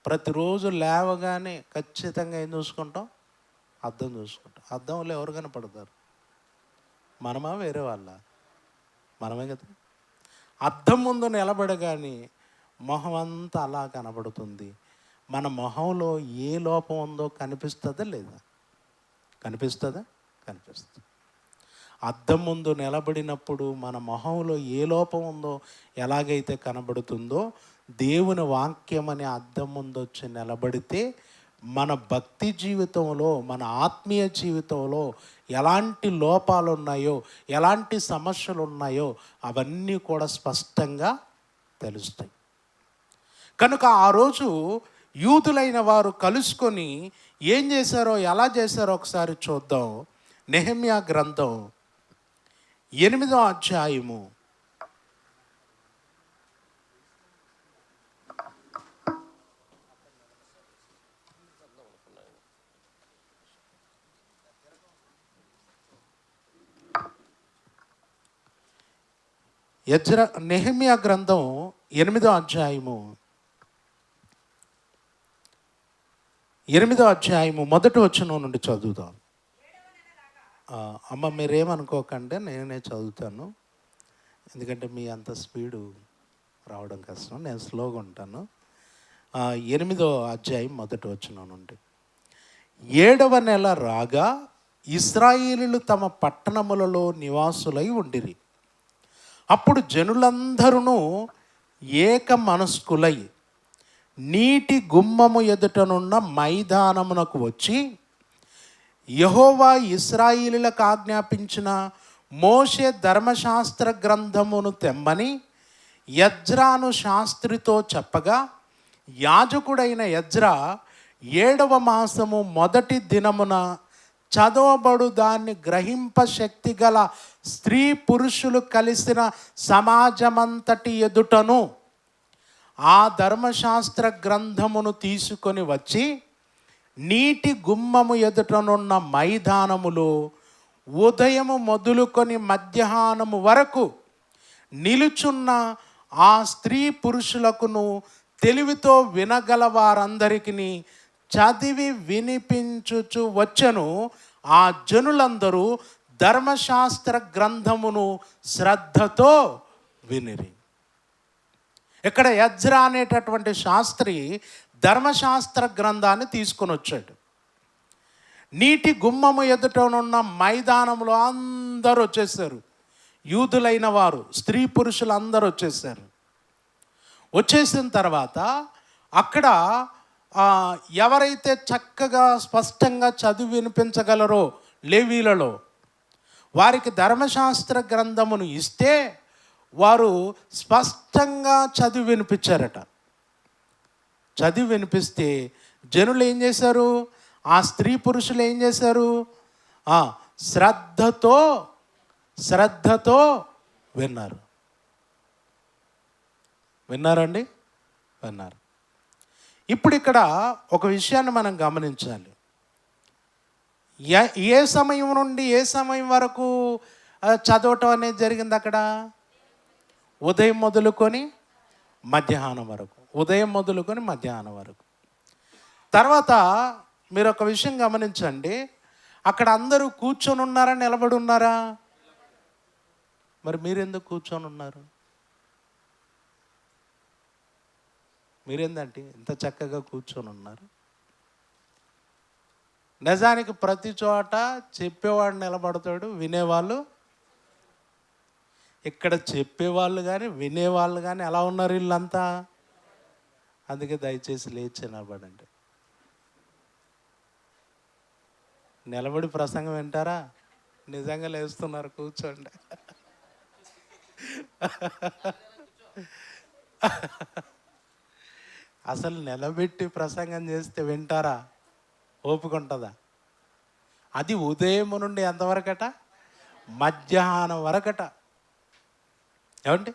ప్రతిరోజు లేవగానే ఖచ్చితంగా ఏం చూసుకుంటాం? అద్దం చూసుకుంటాం. అద్దంలో ఎవరు కనపడతారు? మనమా, వేరే వాళ్ళ? మనమే కదా. అద్దం ముందు నిలబడగానే మొహం అంతా అలా కనబడుతుంది. మన మొహంలో ఏ లోపం ఉందో కనిపిస్తుందా లేదా? కనిపిస్తుంది. అద్దం ముందు నిలబడినప్పుడు మన మొహంలో ఏ లోపం ఉందో ఎలాగైతే కనబడుతుందో, దేవుని వాక్యం అనే అద్దం ముందు వచ్చి నిలబడితే మన భక్తి జీవితంలో, మన ఆత్మీయ జీవితంలో ఎలాంటి లోపాలు ఉన్నాయో, ఎలాంటి సమస్యలు ఉన్నాయో అవన్నీ కూడా స్పష్టంగా తెలుస్తాయి. కనుక ఆ రోజు యూదులైన వారు కలుసుకొని ఏం చేశారో, ఎలా చేశారో ఒకసారి చూద్దాం. నెహెమ్యా గ్రంథం 8వ అధ్యాయము 8వ అధ్యాయము మొదటి వచనం నుండి చదువుదాం. అమ్మ మీరేమనుకోకండి, నేనే చదువుతాను, ఎందుకంటే మీ అంత స్పీడు రావడం కష్టం, నేను స్లోగా ఉంటాను. 8వ అధ్యాయం మొదటి వచనం నుండి. 7వ నెల రాగా ఇశ్రాయేలీయులు తమ పట్టణములలో నివాసులై ఉండిరి. అప్పుడు జనులందరూ ఏక మనస్కులై నీటి గుమ్మము ఎదుటనున్న మైదానమునకు వచ్చి, యెహోవా ఇశ్రాయేలీయులకు ఆజ్ఞాపించిన మోషే ధర్మశాస్త్ర గ్రంథమును తెమ్మని ఎజ్రాను శాస్త్రితో చెప్పగా, యాజకుడైన ఎజ్రా 7వ మాసము మొదటి దినమున చదవబడు దాన్ని గ్రహింప శక్తి గల స్త్రీ పురుషులు కలిసిన సమాజమంతటి ఎదుటను ఆ ధర్మశాస్త్ర గ్రంథమును తీసుకొని వచ్చి నీటి గుమ్మము ఎదుటనున్న మైదానములో ఉదయము మొదలుకొని మధ్యాహ్నము వరకు నిలుచున్న ఆ స్త్రీ పురుషులకును తెలివితో వినగల వారందరికీ చదివి వినిపించుచు వచ్చెను. ఆ జనులందరూ ధర్మశాస్త్ర గ్రంథమును శ్రద్ధతో వినిరి. ఇక్కడ ఎజ్రా అనేటటువంటి శాస్త్రి ధర్మశాస్త్ర గ్రంథాన్ని తీసుకొని వచ్చాడు. నీటి గుమ్మము ఎదుటనున్న మైదానంలో అందరూ వచ్చేసారు. యూదులైన వారు, స్త్రీ పురుషులు అందరూ వచ్చేసారు. వచ్చేసిన తర్వాత అక్కడ ఎవరైతే చక్కగా స్పష్టంగా చదివి వినిపించగలరో లేవీలలో వారికి ధర్మశాస్త్ర గ్రంథమును ఇస్తే వారు స్పష్టంగా చదివి వినిపించారట. చదివి వినిపిస్తే జనులు ఏం చేశారు? ఆ స్త్రీ పురుషులు ఏం చేశారు? శ్రద్ధతో విన్నారు. విన్నారండి? విన్నారు. ఇప్పుడు ఇక్కడ ఒక విషయాన్ని మనం గమనించాలి. ఏ సమయం నుండి ఏ సమయం వరకు చదవటం అనేది జరిగింది అక్కడ? ఉదయం మొదలుకొని మధ్యాహ్నం వరకు. ఉదయం మొదలుకొని మధ్యాహ్నం వరకు. తర్వాత మీరు ఒక విషయం గమనించండి, అక్కడ అందరూ కూర్చొని ఉన్నారా, నిలబడి ఉన్నారా? మరి మీరెందుకు కూర్చొని ఉన్నారు? మీరేందంటే ఇంత చక్కగా కూర్చొని ఉన్నారు? నిజానికి ప్రతి చోట చెప్పేవాడు నిలబడతాడు, వినేవాళ్ళు. ఇక్కడ చెప్పేవాళ్ళు కానీ వినేవాళ్ళు కానీ ఎలా ఉన్నారు వీళ్ళంతా? అందుకే దయచేసి లేచి నిలబడండి. నిలబడి ప్రసంగం వింటారా? నిజంగా లేస్తున్నారు, కూర్చోండి. అసలు నిలబెట్టి ప్రసంగం చేస్తే వింటారా? ఓపిక ఉంటుందా? అది ఉదయం నుండి ఎంతవరకట? మధ్యాహ్నం వరకట. ఏమండి?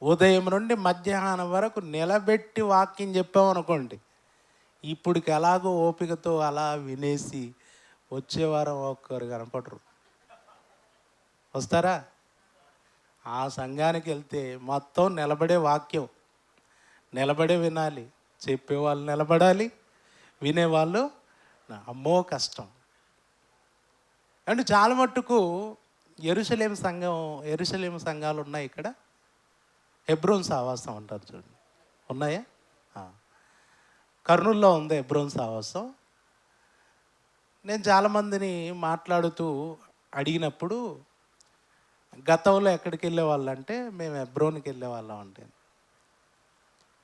ఉదయం నుండి మధ్యాహ్నం వరకు నిలబెట్టి వాక్యం చెప్పామనుకోండి, ఇప్పటికి ఎలాగో ఓపికతో అలా వినేసి వచ్చేవారం ఒక్కరు కనపడరు. వస్తారా? ఆ సంఘానికి వెళ్తే మొత్తం నిలబడే వాక్యం, నిలబడే వినాలి. చెప్పేవాళ్ళు నిలబడాలి, వినేవాళ్ళు అమ్మో కష్టం. అంటే చాలా మట్టుకు యెరూషలేము సంఘాలు ఉన్నాయి ఇక్కడ. హెబ్రోన్ సహవాసం అంటారు చూడండి, ఉన్నాయా? కర్నూలులో ఉంది హెబ్రోన్ సహవాసం. నేను చాలామందిని మాట్లాడుతూ అడిగినప్పుడు గతంలో ఎక్కడికి వెళ్ళేవాళ్ళు అంటే మేము హెబ్రోన్కి వెళ్ళేవాళ్ళం అంటే,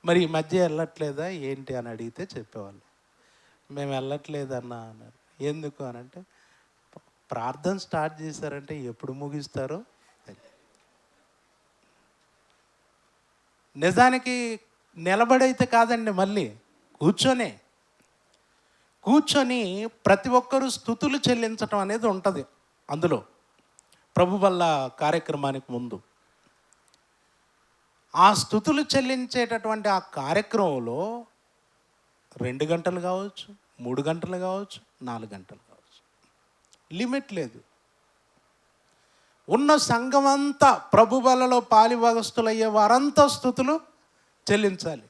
మరి ఈ మధ్య వెళ్ళట్లేదా ఏంటి అని అడిగితే చెప్పేవాళ్ళు మేము వెళ్ళట్లేదన్నా అన్నారు. ఎందుకు అని అంటే, ప్రార్థన స్టార్ట్ చేశారంటే ఎప్పుడు ముగిస్తారో. నిజానికి నిలబడైతే కాదండి, మళ్ళీ కూర్చొని ప్రతి ఒక్కరూ స్తుతులు చెల్లించటం అనేది ఉంటుంది. అందులో ప్రభు వల్ల కార్యక్రమానికి ముందు ఆ స్తుతులు చెల్లించేటటువంటి ఆ కార్యక్రమంలో 2 గంటలు కావచ్చు, 3 గంటలు కావచ్చు, 4 గంటలు కావచ్చు, లిమిట్ లేదు. ఉన్న సంఘమంతా ప్రభు వలలో పాలిభాగస్తులయ్యే వారంతా స్తుతులు చెల్లించాలి.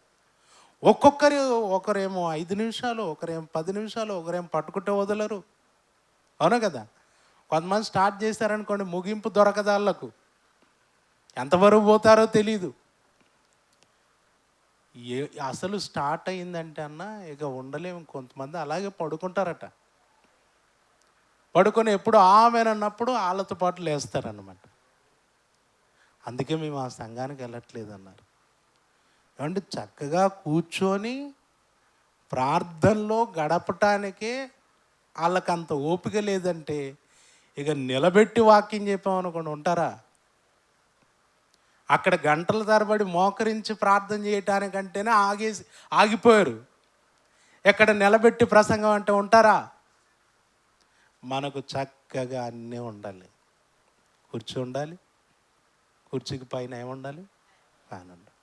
ఒకరేమో 5 నిమిషాలు, ఒకరేమో 10 నిమిషాలు, ఒకరేమో పట్టుకుంటే వదలరు. అవును కదా? కొంతమంది స్టార్ట్ చేశారనుకోండి, ముగింపు దొరకదాళ్ళకు ఎంతవరకు పోతారో తెలీదు. అసలు స్టార్ట్ అయిందంటే ఇక ఉండలేము. కొంతమంది అలాగే పడుకుంటారట. పడుకొని ఎప్పుడు ఆమెనన్నప్పుడు వాళ్ళతో పాటు లేస్తారన్నమాట. అందుకే మేము ఆ సంఘానికి వెళ్ళట్లేదు అన్నారు. ఏమంటే చక్కగా కూర్చొని ప్రార్థనలో గడపటానికే వాళ్ళకి అంత ఓపిక లేదంటే ఇక నిలబెట్టి వాక్యం చెప్పామనుకోండి, ఉంటారా? అక్కడ గంటల తరబడి మోకరించి ప్రార్థన చేయటానికంటేనే ఆగిపోయారు. ఎక్కడ నిలబెట్టి ప్రసంగం అంటే ఉంటారా? మనకు చక్కగా అన్నీ ఉండాలి. కుర్చీ ఉండాలి, కుర్చీకి పైన ఏముండాలి? ఫ్యాన్ ఉండాలి.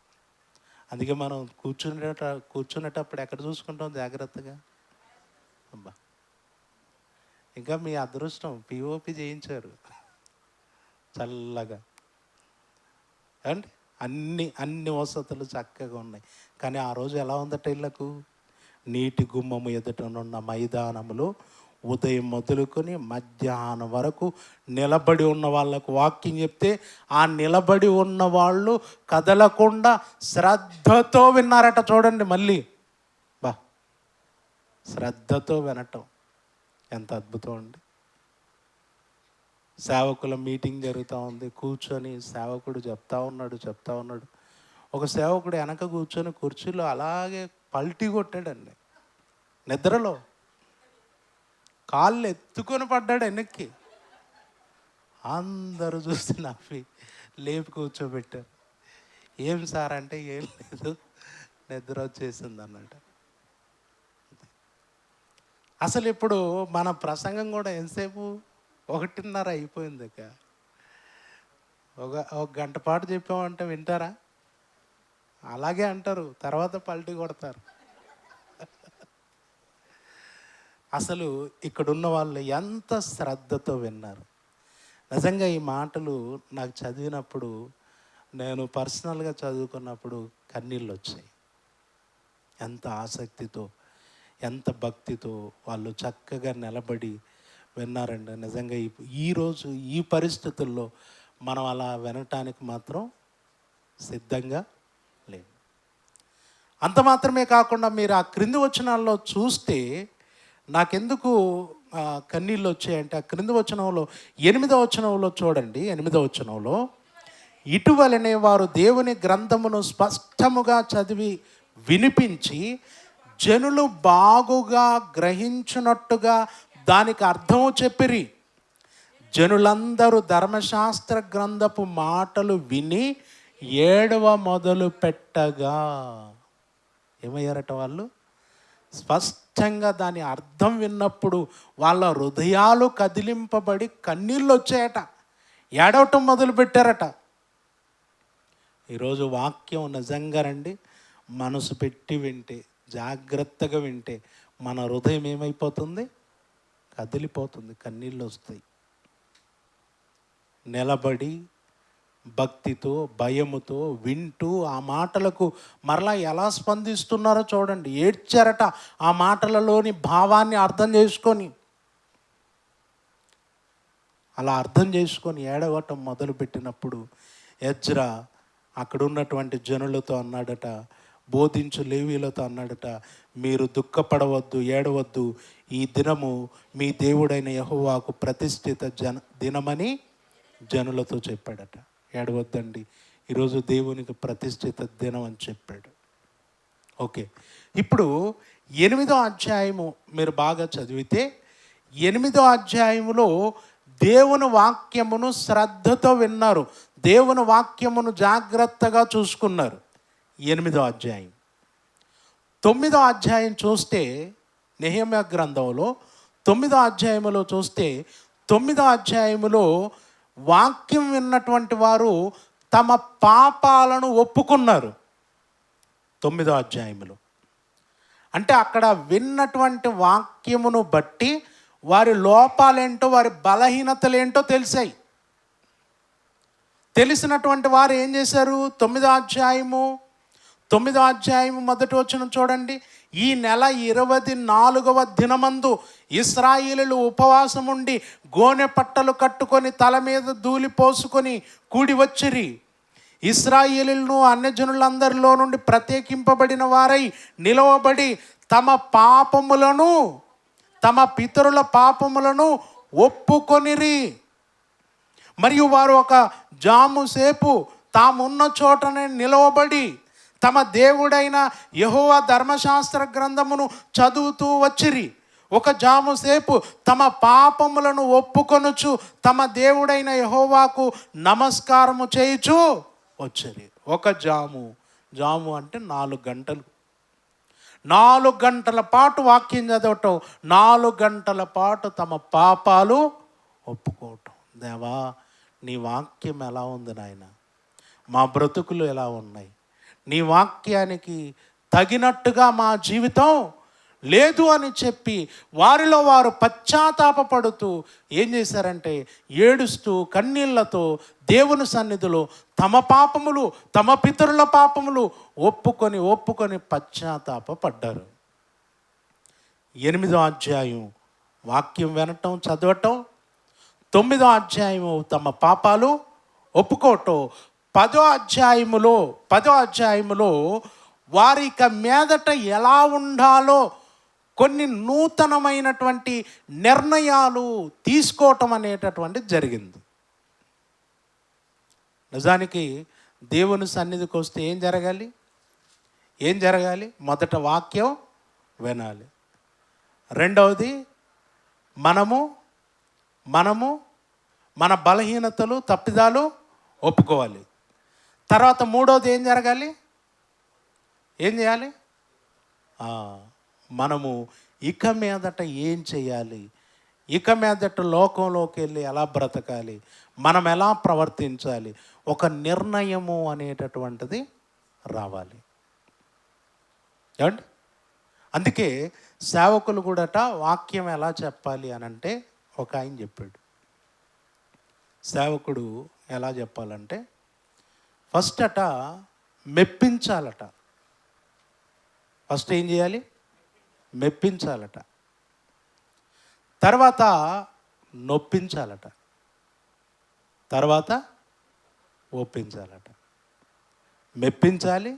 అందుకే మనం కూర్చునేటప్పుడు ఎక్కడ చూసుకుంటాం జాగ్రత్తగా. అబ్బా, ఇంకా మీ అదృష్టం పిఓపి చేయించారు చల్లగా అండి. అన్ని వసతులు చక్కగా ఉన్నాయి. కానీ ఆ రోజు ఎలా ఉందట ఇళ్ళకు? నీటి గుమ్మము ఎదుటనున్న మైదానములో ఉదయం మొదలుకొని మధ్యాహ్నం వరకు నిలబడి ఉన్న వాళ్ళకు వాక్యం చెప్తే ఆ నిలబడి ఉన్న వాళ్ళు కదలకుండా శ్రద్ధతో విన్నారట. చూడండి మళ్ళీ, బా, శ్రద్ధతో వినటం ఎంత అద్భుతం అండి. సేవకుల మీటింగ్ జరుగుతూ ఉంది, కూర్చొని సేవకుడు చెప్తా ఉన్నాడు. ఒక సేవకుడు వెనక కూర్చొని కుర్చీలో అలాగే పల్టీ కొట్టాడండి నిద్రలో. కాళ్ళు ఎత్తుకొని పడ్డాడు వెనక్కి. అందరూ చూసి నవ్వి లేపి కూర్చోబెట్టారు. ఏం సార్ అంటే, ఏం లేదు, నిద్ర వచ్చేసింది అన్నట్టు. అసలు ఇప్పుడు మన ప్రసంగం కూడా ఎంతసేపు? 1:30 అయిపోయింది. ఒక గంట పాటు చెప్పామంటే వింటారా? అలాగే అంటారు, తర్వాత పల్టీ కొడతారు. అసలు ఇక్కడున్న వాళ్ళు ఎంత శ్రద్ధతో విన్నారు. నిజంగా ఈ మాటలు నాకు చదివినప్పుడు, నేను పర్సనల్గా చదువుకున్నప్పుడు కన్నీళ్ళు వచ్చాయి. ఎంత ఆసక్తితో, ఎంత భక్తితో వాళ్ళు చక్కగా నిలబడి విన్నారండి. నిజంగా ఈరోజు ఈ పరిస్థితుల్లో మనం అలా వినటానికి మాత్రం సిద్ధంగా లేము. అంత మాత్రమే కాకుండా మీరు ఆ క్రింది వచనాల్లో చూస్తే నాకెందుకు కన్నీళ్ళు వచ్చాయంటే, ఆ క్రింది వచనంలో 8వ వచనంలో చూడండి. 8వ వచనంలో, ఇటువలనే వారు దేవుని గ్రంథమును స్పష్టముగా చదివి వినిపించి జనులు బాగుగా గ్రహించున్నట్టుగా దానికి అర్థము చెప్పిరి. జనులందరూ ధర్మశాస్త్ర గ్రంథపు మాటలు విని ఏడవ మొదలు పెట్టగా, ఏమయ్యారట వాళ్ళు? స్పష్టంగా దాని అర్థం విన్నప్పుడు వాళ్ళ హృదయాలు కదిలింపబడి కన్నీళ్ళు వచ్చాయట, ఏడవటం మొదలు పెట్టారట. ఈరోజు వాక్యం నిజంగా రండి, మనసు పెట్టి వింటే, జాగ్రత్తగా వింటే మన హృదయం ఏమైపోతుంది? కదిలిపోతుంది, కన్నీళ్ళు వస్తాయి. నిలబడి భక్తితో, భయముతో వింటూ ఆ మాటలకు మరలా ఎలా స్పందిస్తున్నారో చూడండి. ఏడ్చారట ఆ మాటలలోని భావాన్ని అర్థం చేసుకొని. అలా అర్థం చేసుకొని ఏడవటం మొదలుపెట్టినప్పుడు ఎజ్రా అక్కడ ఉన్నటువంటి జనులతో అన్నాడట, బోధించు లేవీలతో అన్నాడట, మీరు దుఃఖపడవద్దు, ఏడవద్దు, ఈ దినము మీ దేవుడైన యెహోవాకు ప్రతిష్ఠిత దినమని జనులతో చెప్పాడట. ఏడవద్దండి, ఈరోజు దేవునికి ప్రతిష్ఠిత దినం అని చెప్పాడు. ఓకే, ఇప్పుడు 8వ అధ్యాయము మీరు బాగా చదివితే 8వ అధ్యాయములో దేవుని వాక్యమును శ్రద్ధతో విన్నారు, దేవుని వాక్యమును జాగ్రత్తగా చూసుకున్నారు. 8వ అధ్యాయం. 9వ అధ్యాయం చూస్తే, నెహెమ్యా గ్రంథంలో 9వ అధ్యాయములో చూస్తే, 9వ అధ్యాయములో వాక్యం విన్నటువంటి వారు తమ పాపాలను ఒప్పుకున్నారు. 9వ అధ్యాయములో అంటే అక్కడ విన్నటువంటి వాక్యమును బట్టి వారి లోపాలేంటో, వారి బలహీనతలేంటో తెలిసాయి. తెలిసినటువంటి వారు ఏం చేశారు? 9వ అధ్యాయము మొదటి వచనం చూడండి. ఈ నెల 24వ దినమందు ఇశ్రాయేలీయులు ఉపవాసం ఉండి గోనె పట్టలు కట్టుకొని తల మీద ధూళి పోసుకొని కూడి వచ్చిరి. ఇశ్రాయేలీయులను అన్యజనులందరిలో నుండి ప్రత్యేకింపబడిన వారై నిలవబడి తమ పాపములను, తమ పితరుల పాపములను ఒప్పుకొనిరి. మరియు వారు ఒక జాము సేపు తామున్న చోటనే నిలవబడి తమ దేవుడైన యెహోవా ధర్మశాస్త్ర గ్రంథమును చదువుతూ వచ్చిరి. ఒక జాము సేపు తమ పాపములను ఒప్పుకొనుచు తమ దేవుడైన యెహోవాకు నమస్కారము చేయుచు వచ్చిరి. ఒక జాము అంటే 4 గంటలు. 4 గంటల పాటు వాక్యం చదవటం, 4 గంటల పాటు తమ పాపాలు ఒప్పుకోవటం. దేవా, నీ వాక్యం ఎలా ఉంది నాయన? మా బ్రతుకులు ఎలా ఉన్నాయి? నీ వాక్యానికి తగినట్టుగా మా జీవితం లేదు అని చెప్పి వారిలో వారు పశ్చాత్తాపపడుతూ ఏం చేశారంటే ఏడుస్తూ కన్నీళ్లతో దేవుని సన్నిధిలో తమ పాపములు, తమ పితరుల పాపములు ఒప్పుకొని పశ్చాత్తాపపడ్డారు. 8వ అధ్యాయం వాక్యం వినటం, చదవటం. 9వ అధ్యాయము తమ పాపాలు ఒప్పుకోవటం. 10వ అధ్యాయములో వారిక మీదట ఎలా ఉండాలో కొన్ని నూతనమైనటువంటి నిర్ణయాలు తీసుకోవటం అనేటటువంటిది జరిగింది. నిజానికి దేవుని సన్నిధికి వస్తే ఏం జరగాలి? మొదట వాక్యం వినాలి. రెండవది మనము మన బలహీనతలు, తప్పిదాలు ఒప్పుకోవాలి. తర్వాత మూడవది ఏం చేయాలి? మనము ఇక మీదట ఏం చేయాలి, ఇక మీదట లోకంలోకి వెళ్ళి ఎలా బ్రతకాలి, మనం ఎలా ప్రవర్తించాలి, ఒక నిర్ణయము అనేటటువంటిది రావాలి. ఏమండి? అందుకే సేవకులు కూడాట వాక్యం ఎలా చెప్పాలి అని అంటే ఒక ఆయన చెప్పాడు. సేవకుడు ఎలా చెప్పాలంటే ఫస్ట్ మెప్పించాలట. ఫస్ట్ ఏం చేయాలి? మెప్పించాలట. తర్వాత నొప్పించాలట. తర్వాత ఒప్పించాలట. మెప్పించాలి,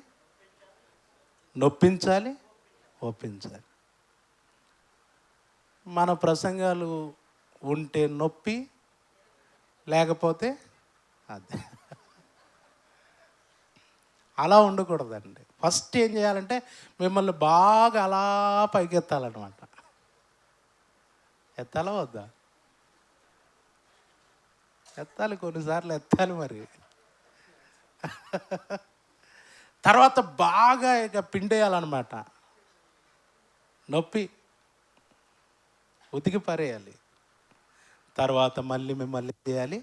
నొప్పించాలి, ఒప్పించాలి. మన ప్రసంగాలు ఉంటే నొప్పి, లేకపోతే అదే. అలా ఉండకూడదండి. ఫస్ట్ ఏం చేయాలంటే మిమ్మల్ని బాగా అలా పైకెత్తాలన్నమాట. ఎత్తాలా వద్దా? ఎత్తాలి, కొన్నిసార్లు ఎత్తాలి మరి. తర్వాత బాగా ఇక పిండేయాలన్నమాట. నొప్పి ఉతికి పరేయాలి. తర్వాత మళ్ళీ మిమ్మల్ని చేయాలి.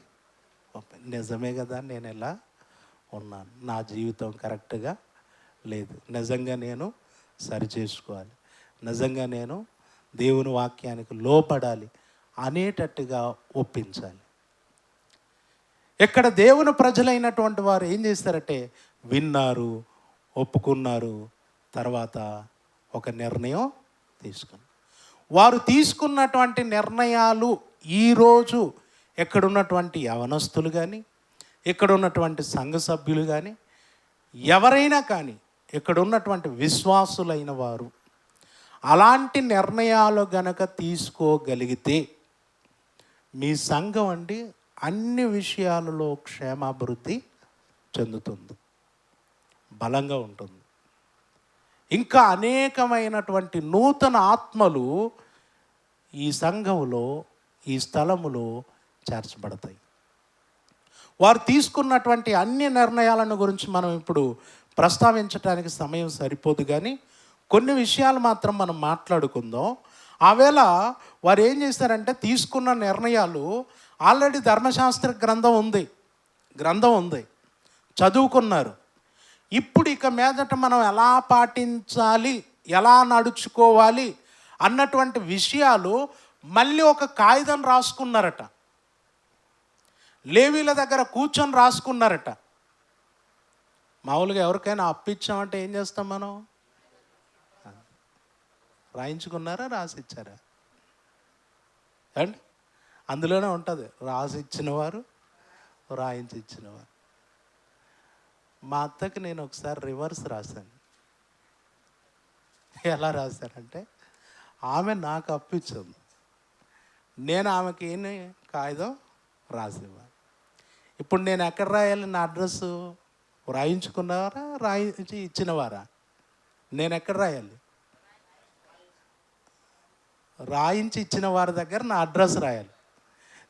నిజమే కదా, నేను ఎలా ఉన్నాను, నా జీవితం కరెక్ట్గా లేదు, నిజంగా నేను సరి చేసుకోవాలి, నిజంగా నేను దేవుని వాక్యానికి లోపడాలి అనేటట్టుగా ఒప్పించాలి. ఇక్కడ దేవుని ప్రజలైనటువంటి వారు ఏం చేస్తారంటే విన్నారు, ఒప్పుకున్నారు, తర్వాత ఒక నిర్ణయం తీసుకున్నారు. వారు తీసుకున్నటువంటి నిర్ణయాలు ఈరోజు ఎక్కడున్నటువంటి యవనస్తులు కానీ, ఇక్కడ ఉన్నటువంటి సంఘ సభ్యులు కానీ, ఎవరైనా కానీ, ఇక్కడ ఉన్నటువంటి విశ్వాసులైన వారు అలాంటి నిర్ణయాలు గనక తీసుకోగలిగితే మీ సంఘం అన్ని విషయాలలో క్షేమాభివృద్ధి చెందుతుంది, బలంగా ఉంటుంది. ఇంకా అనేకమైనటువంటి నూతన ఆత్మలు ఈ సంఘంలో, ఈ స్థలములో చేర్చబడతాయి. వారు తీసుకున్నటువంటి అన్ని నిర్ణయాలను గురించి మనం ఇప్పుడు ప్రస్తావించడానికి సమయం సరిపోదు, కానీ కొన్ని విషయాలు మాత్రం మనం మాట్లాడుకుందాం. ఆవేళ వారు ఏం చేశారంటే తీసుకున్న నిర్ణయాలు ఆల్రెడీ ధర్మశాస్త్ర గ్రంథం ఉంది, చదువుకున్నారు. ఇప్పుడు ఇక మీదట మనం ఎలా పాటించాలి, ఎలా నడుచుకోవాలి అన్నటువంటి విషయాలు మళ్ళీ ఒక కాగితం రాసుకున్నారట. లేవీల దగ్గర కూర్చొని రాసుకున్నారట. మామూలుగా ఎవరికైనా అప్పిచ్చామంటే ఏం చేస్తాం మనం? రాయించుకున్నారా, రాసిచ్చారా? అండి అందులోనే ఉంటుంది, రాసిచ్చినవారు, రాయించి ఇచ్చినవారు. మా అత్తకి నేను ఒకసారి రివర్స్ రాశాను. ఎలా రాశానంటే ఆమె నాకు అప్పిచ్చింది, నేను ఆమెకి కాగితం రాసివ్వాలి. ఇప్పుడు నేను ఎక్కడ రాయాలి? నా అడ్రస్సు రాయించుకున్నవారా, రాయించి ఇచ్చినవారా? నేను ఎక్కడ రాయాలి? రాయించి ఇచ్చిన వారి దగ్గర నా అడ్రస్ రాయాలి.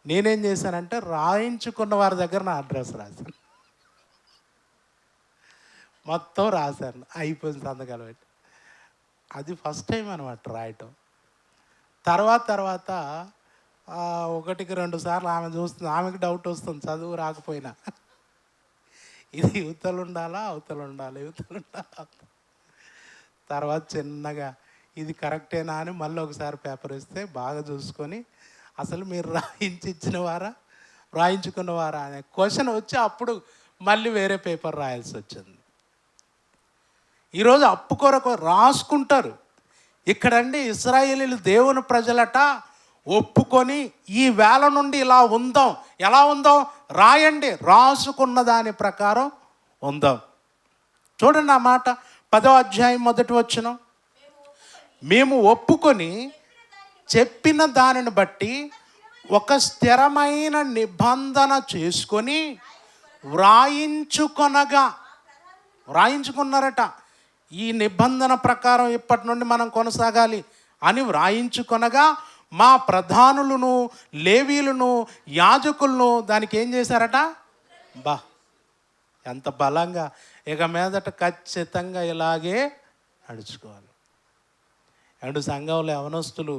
నేనేం చేశానంటే రాయించుకున్న వారి దగ్గర నా అడ్రస్ రాశాను. మొత్తం రాశాను, అయిపోయింది సంతకాలు పెట్టి. అది ఫస్ట్ టైం అనమాట రాయటం. తర్వాత 1-2 సార్లు ఆమె చూస్తుంది, ఆమెకు డౌట్ వస్తుంది చదువు రాకపోయినా. ఇది యువతలు ఉండాలా, అవతలు ఉండాలి, యువతలు ఉండాలా. తర్వాత చిన్నగా ఇది కరెక్టేనా అని మళ్ళీ ఒకసారి పేపర్ ఇస్తే బాగా చూసుకొని అసలు మీరు రాయించుకున్నవారా అనే క్వశ్చన్ వచ్చి అప్పుడు మళ్ళీ వేరే పేపర్ రాయాల్సి వచ్చింది. ఈరోజు అప్పు కొరకు రాసుకుంటారు. ఇక్కడండి ఇశ్రాయేలీలు దేవుని ప్రజలట ఒప్పుకొని ఈ వేళ నుండి ఇలా ఉందాం, ఎలా ఉందాం రాయండి, రాసుకున్న దాని ప్రకారం ఉందాం. చూడండి ఆ మాట 10వ అధ్యాయం 1వ వచనం. మేము ఒప్పుకొని చెప్పిన దానిని బట్టి ఒక స్థిరమైన నిబంధన చేసుకొని వ్రాయించుకున్నారట. ఈ నిబంధన ప్రకారం ఇప్పటి నుండి మనం కొనసాగాలి అని వ్రాయించుకొనగా మా ప్రధానులను, లేవీలను, యాజకులను దానికి ఏం చేశారట? ఎంత బలంగా ఇక మీదట ఖచ్చితంగా ఇలాగే నడుచుకోవాలి. 2 సంఘంలో యవనస్తులు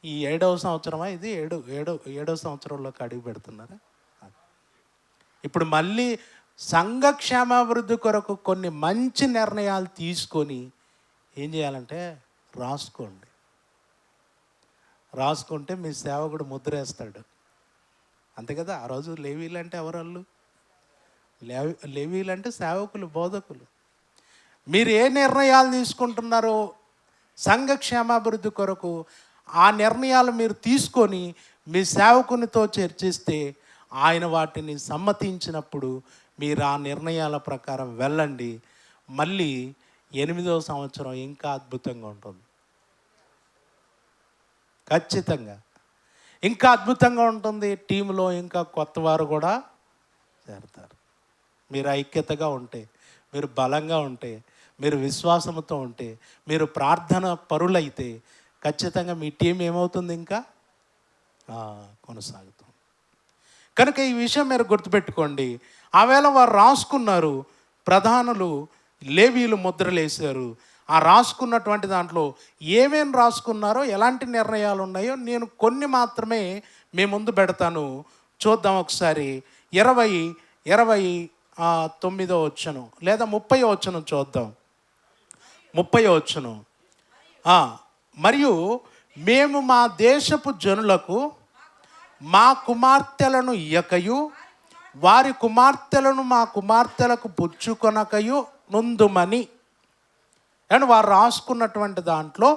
ఈ 7వ సంవత్సరమా, ఇది 7వ సంవత్సరంలోకి అడుగు పెడుతున్నారా? ఇప్పుడు మళ్ళీ సంఘ క్షేమాభివృద్ధి కొరకు కొన్ని మంచి నిర్ణయాలు తీసుకొని ఏం చేయాలంటే రాసుకుంటే మీ సేవకుడు ముద్ర వేస్తాడు. అంతే కదా. ఆ రోజు లేవీలు అంటే ఎవరు? లేవీలు అంటే సేవకులు, బోధకులు. మీరు ఏ నిర్ణయాలు తీసుకుంటున్నారో సంఘ క్షేమాభివృద్ధి కొరకు ఆ నిర్ణయాలు మీరు తీసుకొని మీ సేవకునితో చర్చిస్తే ఆయన వాటిని సమ్మతించినప్పుడు మీరు ఆ నిర్ణయాల ప్రకారం వెళ్ళండి. మళ్ళీ 8వ సంవత్సరం ఇంకా అద్భుతంగా ఉంటుంది. ఖచ్చితంగా ఇంకా అద్భుతంగా ఉంటుంది. టీంలో ఇంకా కొత్త వారు కూడా చేరతారు. మీరు ఐక్యతగా ఉంటే, మీరు బలంగా ఉంటే, మీరు విశ్వాసంతో ఉంటే, మీరు ప్రార్థన పరులైతే ఖచ్చితంగా మీ టీం ఏమవుతుంది? ఇంకా కొనసాగుతుంది. కనుక ఈ విషయం మీరు గుర్తుపెట్టుకోండి. ఆవేళ వారు రాసుకున్నారు, ప్రధానులు లేవీలు ముద్రలేశారు. ఆ రాసుకున్నటువంటి దాంట్లో ఏమేం రాసుకున్నారో, ఎలాంటి నిర్ణయాలు ఉన్నాయో నేను కొన్ని మాత్రమే మీ ముందు పెడతాను. చూద్దాం ఒకసారి. 29వ వచనం లేదా 30వ వచనం చూద్దాం. 30వ వచనం. మరియు మేము మా దేశపు జనులకు మా కుమార్తెలను ఇయ్యకయు, వారి కుమార్తెలను మా కుమార్తెలకు పుచ్చుకొనకయు నుందుమని. అండ్ వారు రాసుకున్నటువంటి దాంట్లో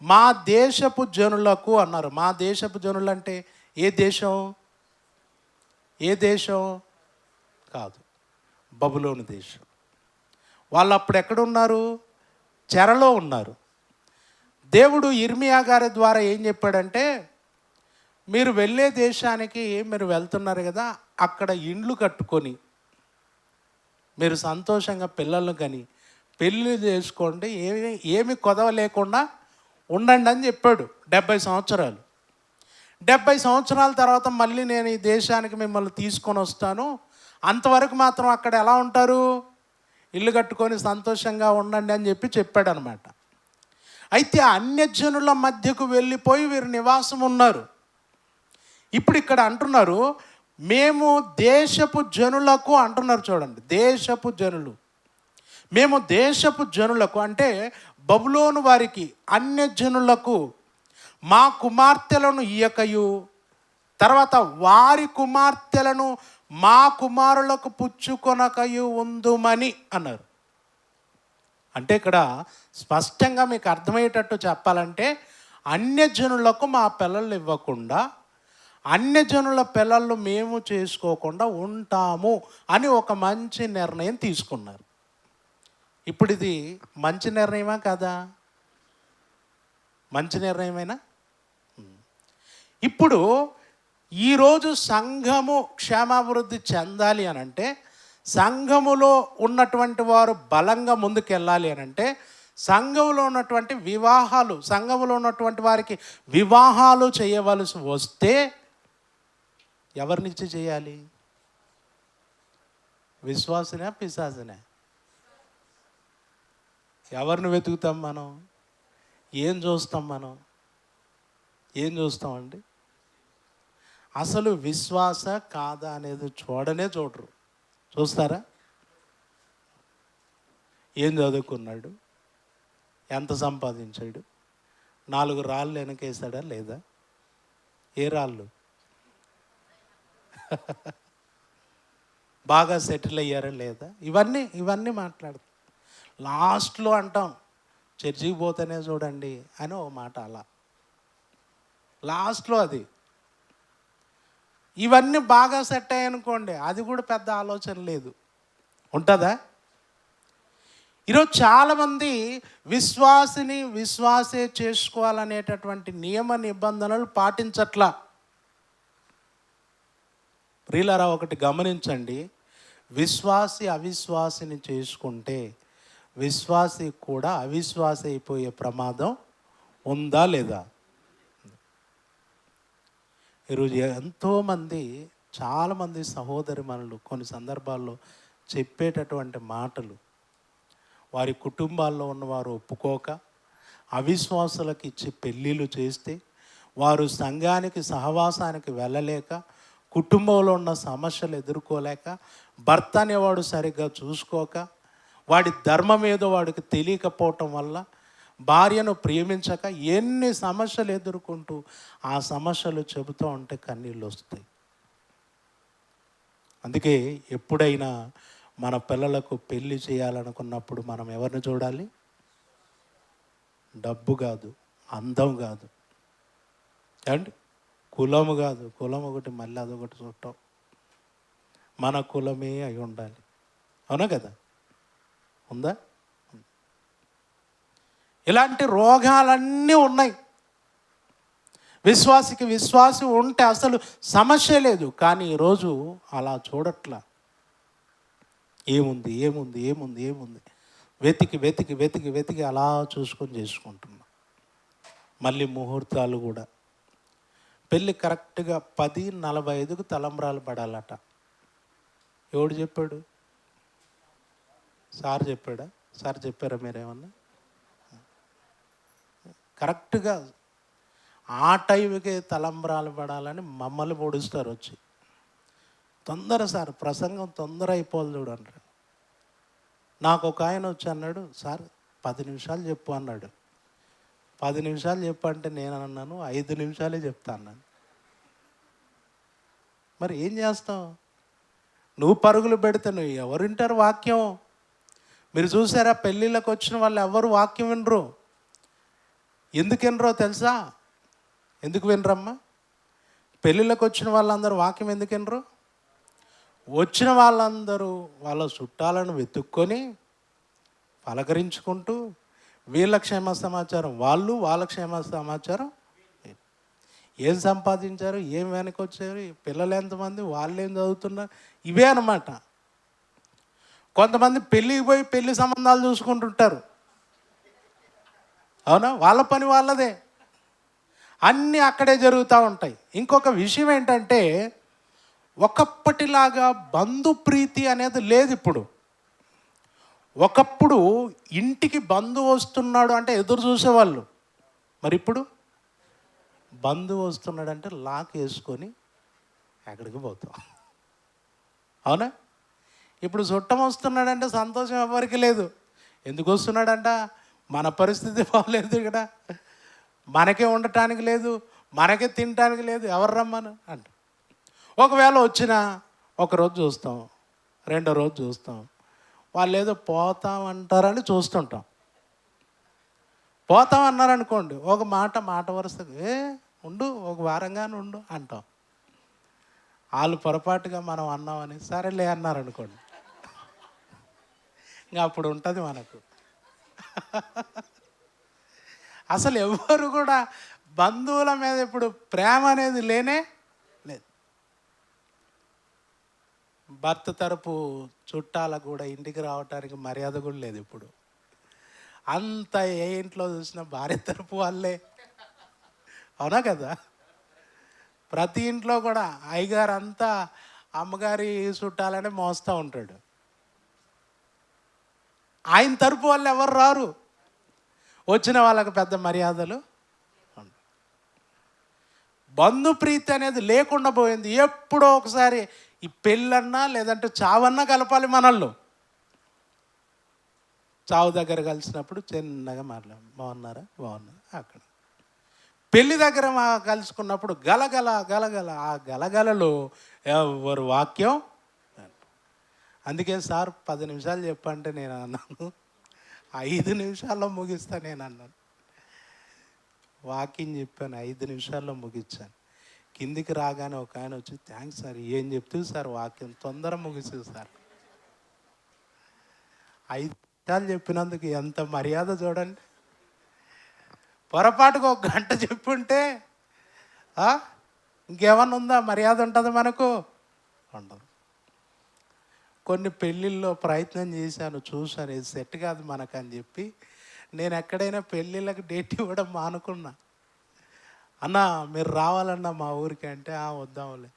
మా దేశపు జనులకు అన్నారు. మా దేశపు జనులు అంటే ఏ దేశం? కాదు, బబులోను దేశం. వాళ్ళు అప్పుడు ఎక్కడున్నారు? చెరలో ఉన్నారు. దేవుడు ఇర్మియా గారి ద్వారా ఏం చెప్పాడంటే, మీరు వెళ్ళే దేశానికి మీరు వెళ్తున్నారు కదా, అక్కడ ఇండ్లు కట్టుకొని మీరు సంతోషంగా పిల్లలను కని పెళ్ళి చేసుకోండి, ఏమి కొదవ లేకుండా ఉండండి అని చెప్పాడు. 70 సంవత్సరాలు. 70 సంవత్సరాల తర్వాత మళ్ళీ నేను ఈ దేశానికి మిమ్మల్ని తీసుకొని వస్తాను, అంతవరకు మాత్రం అక్కడ ఎలా ఉంటారు? ఇల్లు కట్టుకొని సంతోషంగా ఉండండి అని చెప్పాడు అనమాట. అయితే అన్యజనుల మధ్యకు వెళ్ళిపోయి వీరు నివాసం ఉన్నారు. ఇప్పుడు ఇక్కడ అంటున్నారు మేము దేశపు జనులకు అంటున్నారు. చూడండి, దేశపు జనులు. మేము దేశపు జనులకు అంటే బబులోను వారికి, అన్యజనులకు మా కుమార్తెలను ఇయ్యకయు, తర్వాత వారి కుమార్తెలను మా కుమారులకు పుచ్చుకొనకయు ఉందుమని అన్నారు. అంటే ఇక్కడ స్పష్టంగా మీకు అర్థమయ్యేటట్టు చెప్పాలంటే, అన్యజనులకు మా పిల్లలు ఇవ్వకుండా, అన్యజనుల పిల్లలు మేము చేసుకోకుండా ఉంటాము అని ఒక మంచి నిర్ణయం తీసుకున్నారు. ఇప్పుడు ఇది మంచి నిర్ణయమా కాదా? మంచి నిర్ణయమేనా? ఇప్పుడు ఈరోజు సంఘము క్షేమాభివృద్ధి చెందాలి అని అంటే, సంఘములో ఉన్నటువంటి వారు బలంగా ముందుకెళ్ళాలి అని అంటే, సంఘంలో ఉన్నటువంటి వివాహాలు, సంఘంలో ఉన్నటువంటి వారికి వివాహాలు చేయవలసి వస్తే ఎవరినిచ్చి చేయాలి? విశ్వాసనే, పిశాచనే? ఎవరిని వెతుకుతాం మనం? ఏం చూస్తామండి? అసలు విశ్వాస కాదా అనేది చూడరు. చూస్తారా? ఏం చదువుకున్నాడు, ఎంత సంపాదించాడు, 4 రాళ్ళు వెనకేసాడా లేదా, ఏ రాళ్ళు, బాగా సెటిల్ అయ్యారా లేదా, ఇవన్నీ మాట్లాడతాం. లాస్ట్లో అంటాం చర్చికి పోతేనే చూడండి అని ఒక మాట, అలా లాస్ట్లో అది. ఇవన్నీ బాగా సెట్ అయ్యాయనుకోండి, అది కూడా పెద్ద ఆలోచన లేదు, ఉంటుందా? ఈరోజు చాలామంది విశ్వాసే చేసుకోవాలనేటటువంటి నియమ నిబంధనలు పాటించట్లా. ప్రియులారా, ఒకటి గమనించండి, విశ్వాసి అవిశ్వాసిని చేసుకుంటే విశ్వాసి కూడా అవిశ్వాసి అయిపోయే ప్రమాదం ఉందా లేదా? ఈరోజు ఎంతోమంది, చాలామంది సహోదరిమణులు కొన్ని సందర్భాల్లో చెప్పేటటువంటి మాటలు వారి కుటుంబాల్లో ఉన్నవారు ఒప్పుకోక అవిశ్వాసులకు ఇచ్చి పెళ్ళిళ్ళు చేస్తే, వారు సంఘానికి సహవాసానికి వెళ్ళలేక, కుటుంబంలో ఉన్న సమస్యలు ఎదుర్కోలేక, భర్త అనేవాడు సరిగ్గా చూసుకోక, వాడి ధర్మం ఏదో వాడికి తెలియకపోవటం వల్ల, భార్యను ప్రేమించక ఎన్ని సమస్యలు ఎదుర్కొంటూ ఆ సమస్యలు చెబుతూ ఉంటే కన్నీళ్ళు వస్తాయి. అందుకే ఎప్పుడైనా మన పిల్లలకు పెళ్ళి చేయాలనుకున్నప్పుడు మనం ఎవరిని చూడాలి? డబ్బు కాదు, అందం కాదు అండి, కులము కాదు. కులం ఒకటి, మళ్ళీ అదొకటి చూడటం. మన కులమే అయి ఉండాలి, అవునా కదా? ఉందా? ఇలాంటి రోగాలన్నీ ఉన్నాయి. విశ్వాసి ఉంటే అసలు సమస్య లేదు. కానీ ఈరోజు అలా చూడట్లా. ఏముంది వెతికి అలా చూసుకొని చేసుకుంటున్నాం. మళ్ళీ ముహూర్తాలు కూడా, పెళ్ళి కరెక్ట్గా 10:45కు తలంబ్రాలు పడాలట. ఎవడు చెప్పాడు? సార్ చెప్పాడా? సార్ చెప్పారా మీరేమన్నా? కరెక్ట్గా ఆ టైంకి తలంబ్రాలు పడాలని మమ్మల్ని పొడుస్తారు వచ్చి. తొందర సార్, ప్రసంగం తొందర అయిపోవాలి చూడండి. నాకు ఒక ఆయన వచ్చి అన్నాడు, సార్ 10 నిమిషాలు చెప్పు అన్నాడు. 10 నిమిషాలు చెప్పు అంటే నేను అన్నాను 5 నిమిషాలే చెప్తా అన్నాను. మరి ఏం చేస్తావు? నువ్వు పరుగులు పెడితే నువ్వు ఎవరు వింటారు వాక్యం? మీరు చూసారా, పెళ్ళిళ్ళకి వచ్చిన వాళ్ళు ఎవరు వాక్యం వినరు. ఎందుకు వినరో తెలుసా? ఎందుకు వినరమ్మా? పెళ్ళిళ్ళకి వచ్చిన వాళ్ళందరూ వాక్యం ఎందుకు వినరు? వచ్చిన వాళ్ళందరూ వాళ్ళ చుట్టాలను వెతుక్కొని పలకరించుకుంటూ వీళ్ళ క్షేమ సమాచారం వాళ్ళు, వాళ్ళ క్షేమ సమాచారం, ఏం సంపాదించారు, ఏం వెనకొచ్చారు, పిల్లలు ఎంతమంది, వాళ్ళు ఏం చదువుతున్నారు, ఇవే అన్నమాట. కొంతమంది పెళ్ళికి పోయి పెళ్లి సంబంధాలు చూసుకుంటుంటారు, అవునా? వాళ్ళ పని వాళ్ళదే, అన్నీ అక్కడే జరుగుతూ ఉంటాయి. ఇంకొక విషయం ఏంటంటే, ఒకప్పటిలాగా బంధుప్రీతి అనేది లేదు ఇప్పుడు. ఒకప్పుడు ఇంటికి బంధువు వస్తున్నాడు అంటే ఎదురు చూసేవాళ్ళు. మరి ఇప్పుడు బంధువు వస్తున్నాడంటే లాక్ వేసుకొని ఎక్కడికి పోతాం, అవునా? ఇప్పుడు చుట్టం వస్తున్నాడంటే సంతోషం ఎవరికి లేదు. ఎందుకు వస్తున్నాడంట? మన పరిస్థితి బాగలేదు ఇక్కడ, మనకే ఉండటానికి లేదు, మనకే తినటానికి లేదు, ఎవరు రమ్మను అంట. ఒకవేళ వచ్చినా ఒకరోజు చూస్తాం, రెండో రోజు చూస్తాం, వాళ్ళు ఏదో పోతామంటారని చూస్తుంటాం. పోతామన్నారనుకోండి, ఒక మాట వరుసగా ఉండు, ఒక వారంగానే ఉండు అంటాం. వాళ్ళు పొరపాటుగా మనం అన్నామని సరేలే అన్నారనుకోండి, ఇంకా అప్పుడు ఉంటుంది మనకు. అసలు ఎవరు కూడా బంధువుల మీద ఇప్పుడు ప్రేమ అనేది లేనే లేదు. భర్త తరపు చుట్టాలకు కూడా ఇంటికి రావటానికి మర్యాద కూడా లేదు ఇప్పుడు. అంత ఏ ఇంట్లో చూసినా భార్య తరపు వాళ్ళే, అవునా కదా? ప్రతి ఇంట్లో కూడా అయ్యగారు అంతా అమ్మగారి చుట్టాలనే మోస్తూ ఉంటాడు. ఆయన తరపు వాళ్ళు ఎవరు రారు, వచ్చిన వాళ్ళకి పెద్ద మర్యాదలు. బంధుప్రీతి అనేది లేకుండా పోయింది. ఎప్పుడో ఒకసారి ఈ పెళ్ళన్నా లేదంటే చావన్నా కలపాలి మనల్లో. చావు దగ్గర కలిసినప్పుడు చిన్నగా మాట్లాడు, బాగున్నారా, బాగున్నారు. అక్కడ పెళ్లి దగ్గర కలుసుకున్నప్పుడు గలగల గలగల, ఆ గలగలలో ఎవరు వాక్యం. అందుకే సార్ 10 నిమిషాలు చెప్పంటే నేను అన్నాను 5 నిమిషాల్లో ముగిస్తా నేను అన్నాను. వాకింగ్ చెప్పాను, 5 నిమిషాల్లో ముగించాను. కిందికి రాగానే ఒక ఆయన వచ్చి, థ్యాంక్స్ సార్, ఏం చెప్తుంది సార్, వాక్యం తొందర ముగిస్తుంది సార్. 5 నిమిషాలు చెప్పినందుకు ఎంత మర్యాద చూడండి. పొరపాటుగా 1 గంట చెప్పుంటే ఇంకేమన్నా ఉందా, మర్యాద ఉంటుంది మనకు? ఉండదు. కొన్ని పెళ్ళిళ్ళలో ప్రయత్నం చేశాను, చూశాను, ఇది సెట్ కాదు మనకని చెప్పి నేను ఎక్కడైనా పెళ్ళిళ్ళకి డేట్ ఇవ్వడం మానుకున్నా. అన్న మీరు రావాలన్నా మా ఊరికి అంటే వద్దాంలే.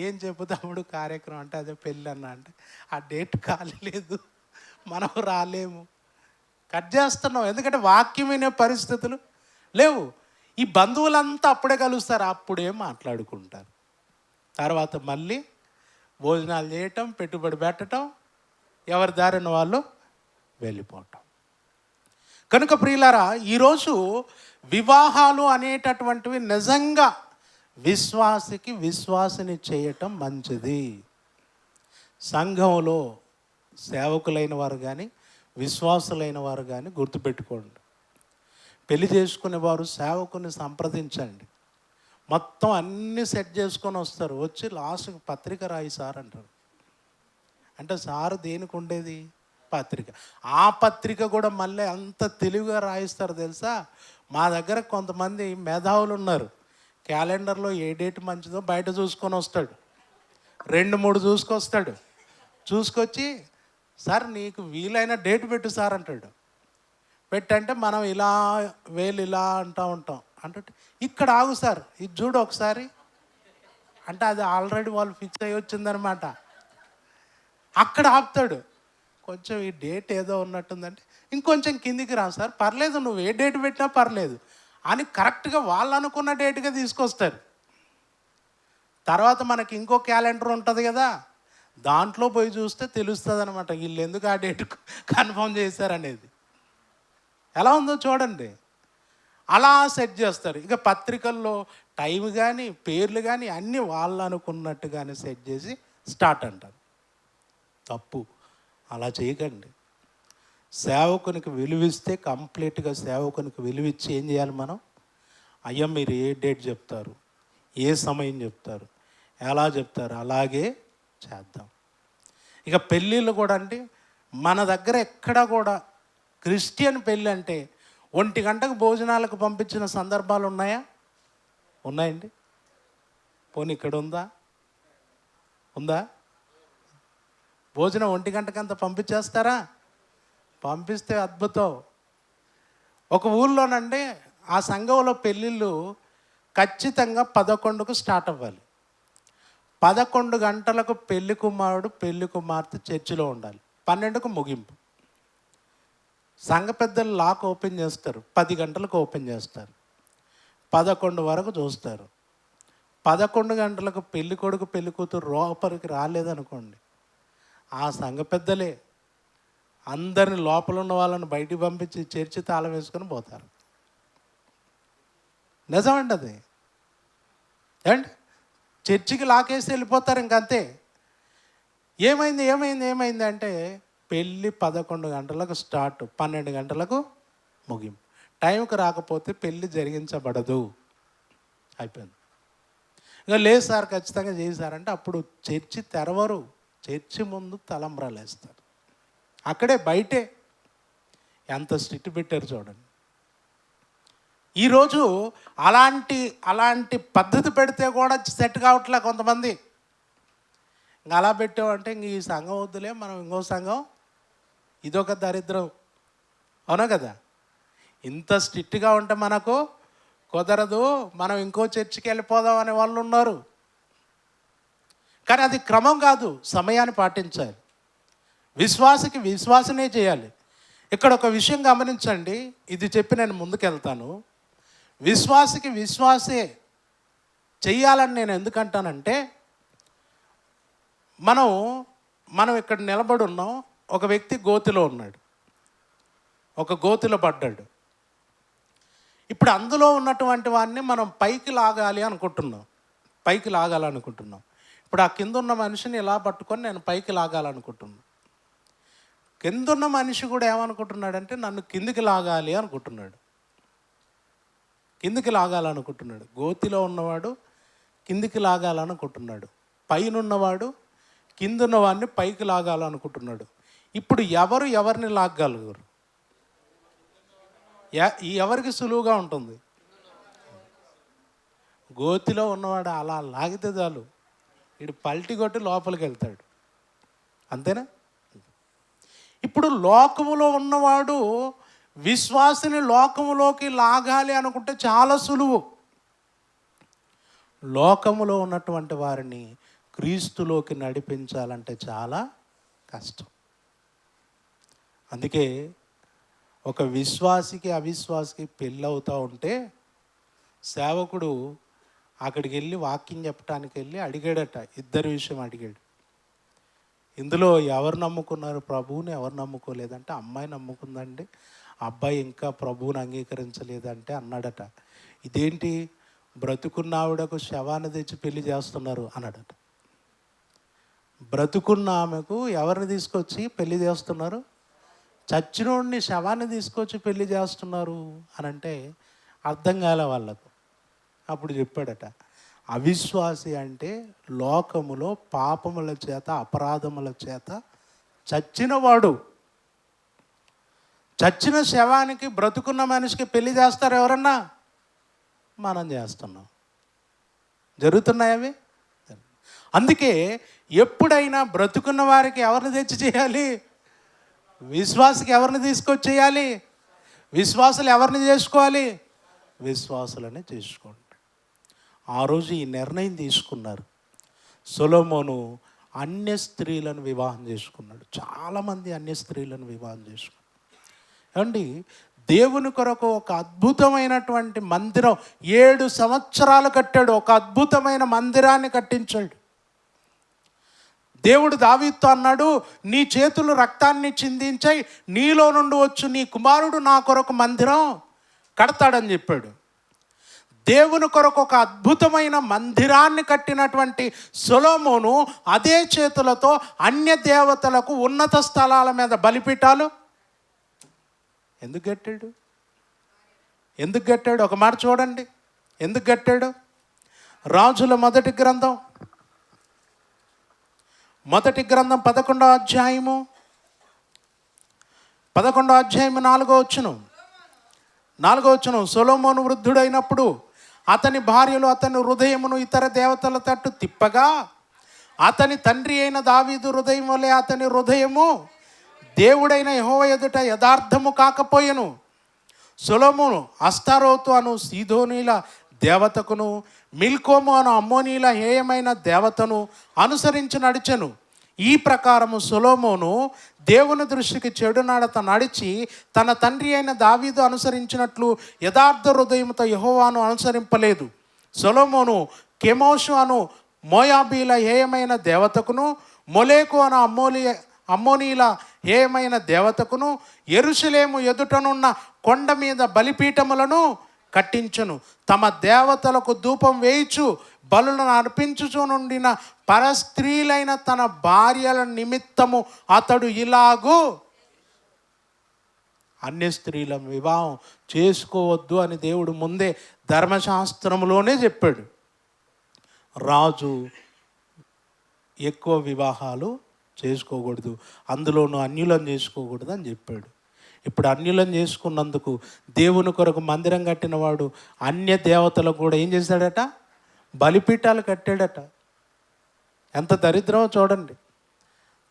ఏం చెప్పుతాముడు కార్యక్రమం అంటే అదే పెళ్ళి అన్న అంటే ఆ డేట్ కాలేదు, మనం రాలేము, కట్ చేస్తున్నాం. ఎందుకంటే వాక్యం వినే పరిస్థితులు లేవు. ఈ బంధువులంతా అప్పుడే కలుస్తారు, అప్పుడే మాట్లాడుకుంటారు. తర్వాత మళ్ళీ భోజనాలు చేయటం, పెట్టుబడి పెట్టడం, ఎవరి దారిన వాళ్ళు వెళ్ళిపోవటం. కనుక ప్రియులారా, ఈరోజు వివాహాలు అనేటటువంటివి నిజంగా విశ్వాసికి విశ్వాసిని చేయటం మంచిది. సంఘంలో సేవకులైన వారు కానీ విశ్వాసులైన వారు కానీ గుర్తుపెట్టుకోండి, పెళ్లి చేసుకునే వారు సేవకుని సంప్రదించండి. మొత్తం అన్నీ సెట్ చేసుకొని వస్తారు, వచ్చి లాస్ట్కి పత్రిక రాయి సార్ అంటారు. అంటే సారు దేనికి ఉండేది? పత్రిక. ఆ పత్రిక కూడా మళ్ళీ అంత తెలివిగా రాయిస్తారు తెలుసా. మా దగ్గర కొంతమంది మేధావులు ఉన్నారు, క్యాలెండర్లో ఏ డేట్ మంచిదో బయట చూసుకొని వస్తాడు, 2-3 చూసుకొస్తాడు. చూసుకొచ్చి సార్ నీకు వీలైన డేట్ పెట్టు సార్ అంటాడు. పెట్టంటే మనం ఇలా వేలు ఇలా అంటూ ఉంటాం. అంటే ఇక్కడ ఆగు సార్, ఇది చూడు ఒకసారి అంటే అది ఆల్రెడీ వాళ్ళు ఫిక్స్ అయ్యి వచ్చిందనమాట. అక్కడ ఆపుతాడు. కొంచెం ఈ డేట్ ఏదో ఉన్నట్టుందంటే ఇంకొంచెం కిందికి రా సార్, పర్లేదు నువ్వు ఏ డేట్ పెట్టినా పర్లేదు అని కరెక్ట్గా వాళ్ళు అనుకున్న డేట్గా తీసుకొస్తారు. తర్వాత మనకి ఇంకో క్యాలెండర్ ఉంటుంది కదా, దాంట్లో పోయి చూస్తే తెలుస్తుంది అనమాట వీళ్ళు ఎందుకు ఆ డేట్ కన్ఫర్మ్ చేశారనేది. ఎలా ఉందో చూడండి. అలా సెట్ చేస్తారు. ఇక పత్రికల్లో టైం కానీ పేర్లు కానీ అన్నీ వాళ్ళు అనుకున్నట్టుగానే సెట్ చేసి స్టార్ట్ అంటారు. తప్పు, అలా చేయకండి. సేవకునికి విలువిస్తే కంప్లీట్గా సేవకునికి విలువిచ్చి ఏం చేయాలి మనం? అయ్యా మీరు ఏ డేట్ చెప్తారు, ఏ సమయం చెప్తారు, ఎలా చెప్తారు అలాగే చేద్దాం. ఇక పెళ్ళిళ్ళు కూడా అండి, మన దగ్గర ఎక్కడ కూడా క్రిస్టియన్ పెళ్ళి అంటే 1 గంటకు భోజనాలకు పంపించిన సందర్భాలు ఉన్నాయా? ఉన్నాయండి. పోనీ ఇక్కడ ఉందా? భోజనం 1 గంటకంతా పంపించేస్తారా? పంపిస్తే అద్భుతం. ఒక ఊళ్ళోనండి ఆ సంఘంలో పెళ్ళిళ్ళు ఖచ్చితంగా 11కు స్టార్ట్ అవ్వాలి. 11 గంటలకు పెళ్లి కుమారుడు పెళ్లి కుమార్తె చర్చిలో ఉండాలి, 12కు ముగింపు. సంఘ పెద్దలు లాక్ ఓపెన్ చేస్తారు, 10 గంటలకు ఓపెన్ చేస్తారు, 11 వరకు చూస్తారు. 11 గంటలకు పెళ్లి కొడుకు పెళ్లి కూతురు లోపలికి రాలేదనుకోండి, ఆ సంఘ పెద్దలే అందరిని లోపల ఉన్న వాళ్ళని బయటికి పంపించి చర్చి తాళం వేసుకొని పోతారు. నిజమండి అది. ఏంటి చర్చికి లాకేసి వెళ్ళిపోతారు ఇంకంతే. ఏమైంది అంటే పెళ్ళి 11 గంటలకు స్టార్ట్, 12 గంటలకు ముగింపు. టైంకి రాకపోతే పెళ్ళి జరిగించబడదు, అయిపోయింది. ఇంకా లేదు సార్ ఖచ్చితంగా చేశారంటే అప్పుడు చర్చి తెరవరు, చర్చి ముందు తలంబ్రాలు వేస్తారు. అక్కడే బయటే ఎంత స్ట్రిక్ట్ పెట్టారు చూడండి. ఈరోజు అలాంటి పద్ధతి పెడితే కూడా సెట్ కావట్లే కొంతమంది. ఇంకా అలా పెట్టామంటే ఇంక ఈ సంఘం వద్దులే, మనం ఇంకో సంఘం, ఇదొక దరిద్రం. అవునా కదా? ఇంత స్ట్రిక్ట్గా ఉంటే మనకు కుదరదు, మనం ఇంకో చర్చికి వెళ్ళిపోదాం అనే వాళ్ళు ఉన్నారు. కానీ అది క్రమం కాదు, సమయాన్ని పాటించాలి. విశ్వాసకి విశ్వాసనే చేయాలి. ఇక్కడ ఒక విషయం గమనించండి, ఇది చెప్పి నేను ముందుకెళ్తాను. విశ్వాసకి విశ్వాసే చెయ్యాలని నేను ఎందుకంటానంటే, మనం ఇక్కడ నిలబడి ఉన్నాం, ఒక వ్యక్తి గోతిలో ఉన్నాడు. ఒక గోతిలో పడ్డాడు. ఇప్పుడు అందులో ఉన్నటువంటి వాడిని మనం పైకి లాగాలనుకుంటున్నాం. ఇప్పుడు ఆ కింద ఉన్న మనిషిని ఇలా పట్టుకొని నేను పైకి లాగాలనుకుంటున్నాను. కింద ఉన్న మనిషి కూడా ఏమనుకుంటున్నాడంటే నన్ను కిందికి లాగాలి అనుకుంటున్నాడు. గోతిలో ఉన్నవాడు కిందికి లాగాలనుకుంటున్నాడు. పైన ఉన్నవాడు కిందున్న వాడిని పైకి లాగాలనుకుంటున్నాడు. ఇప్పుడు ఎవరిని లాగగలరు? ఎవరికి సులువుగా ఉంటుంది? గోతిలో ఉన్నవాడు అలా లాగితే చాలు, వీడు పల్టి కొట్టి లోపలికి వెళ్తాడు. అంతేనా? ఇప్పుడు లోకములో ఉన్నవాడు విశ్వాసిని లోకములోకి లాగాలి అనుకుంటే చాలా సులువు. లోకములో ఉన్నటువంటి వారిని క్రీస్తులోకి నడిపించాలంటే చాలా కష్టం. అందుకే ఒక విశ్వాసికి అవిశ్వాసికి పెళ్ళి అవుతూ ఉంటే సేవకుడు అక్కడికి వెళ్ళి వాక్యం చెప్పడానికి వెళ్ళి అడిగాడట. ఇద్దరి విషయం అడిగాడు. ఇందులో ఎవరు నమ్ముకున్నారు ప్రభువుని, ఎవరు నమ్ముకోలేదంటే అమ్మాయి నమ్ముకుందండి, అబ్బాయి ఇంకా ప్రభువుని అంగీకరించలేదంటే అన్నాడట. ఇదేంటి బ్రతుకున్న ఆవిడకు శవాన్ని తెచ్చి పెళ్లి చేస్తున్నారు అన్నాడట. బ్రతుకున్న ఆమెకు ఎవరిని తీసుకొచ్చి పెళ్లి చేస్తున్నారు? చచ్చినోడిని శవాన్ని తీసుకొచ్చి పెళ్లి చేస్తున్నారు అని అంటే అర్థం కాలే వాళ్ళకు. అప్పుడు చెప్పాడట, అవిశ్వాసి అంటే లోకములో పాపముల చేత అపరాధముల చేత చచ్చినవాడు. చచ్చిన శవానికి బ్రతుకున్న మనిషికి పెళ్లి చేస్తారు ఎవరన్నా? మనం చేస్తున్నాం. జరుగుతున్నాయి అవి. అందుకే ఎప్పుడైనా బ్రతుకున్న వారికి ఎవరిని తెచ్చి చేయాలి? విశ్వాసికి ఎవరిని తీసుకొచ్చి చేయాలి? విశ్వాసులు ఎవరిని చేసుకోవాలి? విశ్వాసులని చేసుకోండి. ఆ రోజు ఈ నిర్ణయం తీసుకున్నారు. సొలొమోను అన్య స్త్రీలను వివాహం చేసుకున్నాడు. చాలామంది అన్య స్త్రీలను వివాహం చేసుకున్నాడు. ఏమండి, దేవుని కొరకు ఒక అద్భుతమైనటువంటి మందిరం 7 సంవత్సరాలు కట్టాడు. ఒక అద్భుతమైన మందిరాన్ని కట్టించాడు. దేవుడు దావీదుతో అన్నాడు, నీ చేతులు రక్తాన్ని చిందించాయి, నీలో నుండి వచ్చు నీ కుమారుడు నా కొరకు మందిరం కడతాడని చెప్పాడు. దేవుని కొరకు ఒక అద్భుతమైన మందిరాన్ని కట్టినటువంటి సొలొమోను అదే చేతులతో అన్య దేవతలకు ఉన్నత స్థలాల మీద బలిపీఠాలు ఎందుకు కట్టాడు? ఒక మాట చూడండి, ఎందుకు కట్టాడు? రాజుల మొదటి గ్రంథం 11వ అధ్యాయము 4వ వచనం. సొలొమోను వృద్ధుడైనప్పుడు అతని భార్యలు అతని హృదయమును ఇతర దేవతల తట్టు తిప్పగా అతని తండ్రి అయిన దావీదు హృదయం వలె అతని హృదయము దేవుడైన యెహోవా ఎదుట యథార్థము కాకపోయెను. సొలొమోను అస్తారోతు అను సీదోనీల దేవతకును మిల్కోము అను అమ్మోనీల హేయమైన దేవతను అనుసరించి నడిచెను. ఈ ప్రకారము సొలొమోను దేవుని దృష్టికి చెడు నడత నడిచి తన తండ్రి అయిన దావీదు అనుసరించినట్లు యథార్థ హృదయంతో యెహోవాను అనుసరింపలేదు. సొలొమోను కెమోషు అను మోయాబీల హేయమైన దేవతకును మొలేకు అను అమ్మోనీల హేయమైన దేవతకును యెరూషలేము ఎదుటనున్న కొండ మీద బలిపీఠములను కట్టించును. తమ దేవతలకు ధూపం వేయిచు బలులను అర్పించుచు నుండిన పరస్త్రీలైన తన భార్యల నిమిత్తము అతడు ఇలాగూ అన్య స్త్రీల వివాహం చేసుకోవద్దు అని దేవుడు ముందే ధర్మశాస్త్రంలోనే చెప్పాడు. రాజు ఎక్కువ వివాహాలు చేసుకోకూడదు, అందులోనూ అన్యులను చేసుకోకూడదు అని చెప్పాడు. ఇప్పుడు అన్యులను చేసుకున్నందుకు దేవుని కొరకు మందిరం కట్టినవాడు అన్య దేవతలకు కూడా ఏం చేశాడట? బలిపీఠాలు కట్టాడట. ఎంత దరిద్రమో చూడండి.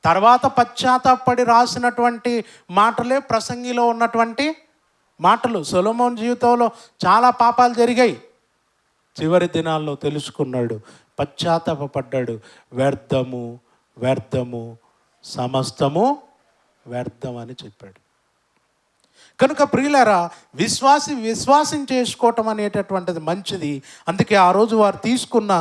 తర్వాత పశ్చాత్తాపడి రాసినటువంటి మాటలే ప్రసంగిలో ఉన్నటువంటి మాటలు. సొలొమోను జీవితంలో చాలా పాపాలు జరిగాయి. చివరి దినాల్లో తెలుసుకున్నాడు, పశ్చాత్తాపడ్డాడు. వ్యర్థము సమస్తము వ్యర్థం అని చెప్పాడు. కనుక ప్రియులారా, విశ్వాసం చేసుకోవటం అనేటటువంటిది మంచిది. అందుకే ఆ రోజు వారు తీసుకున్న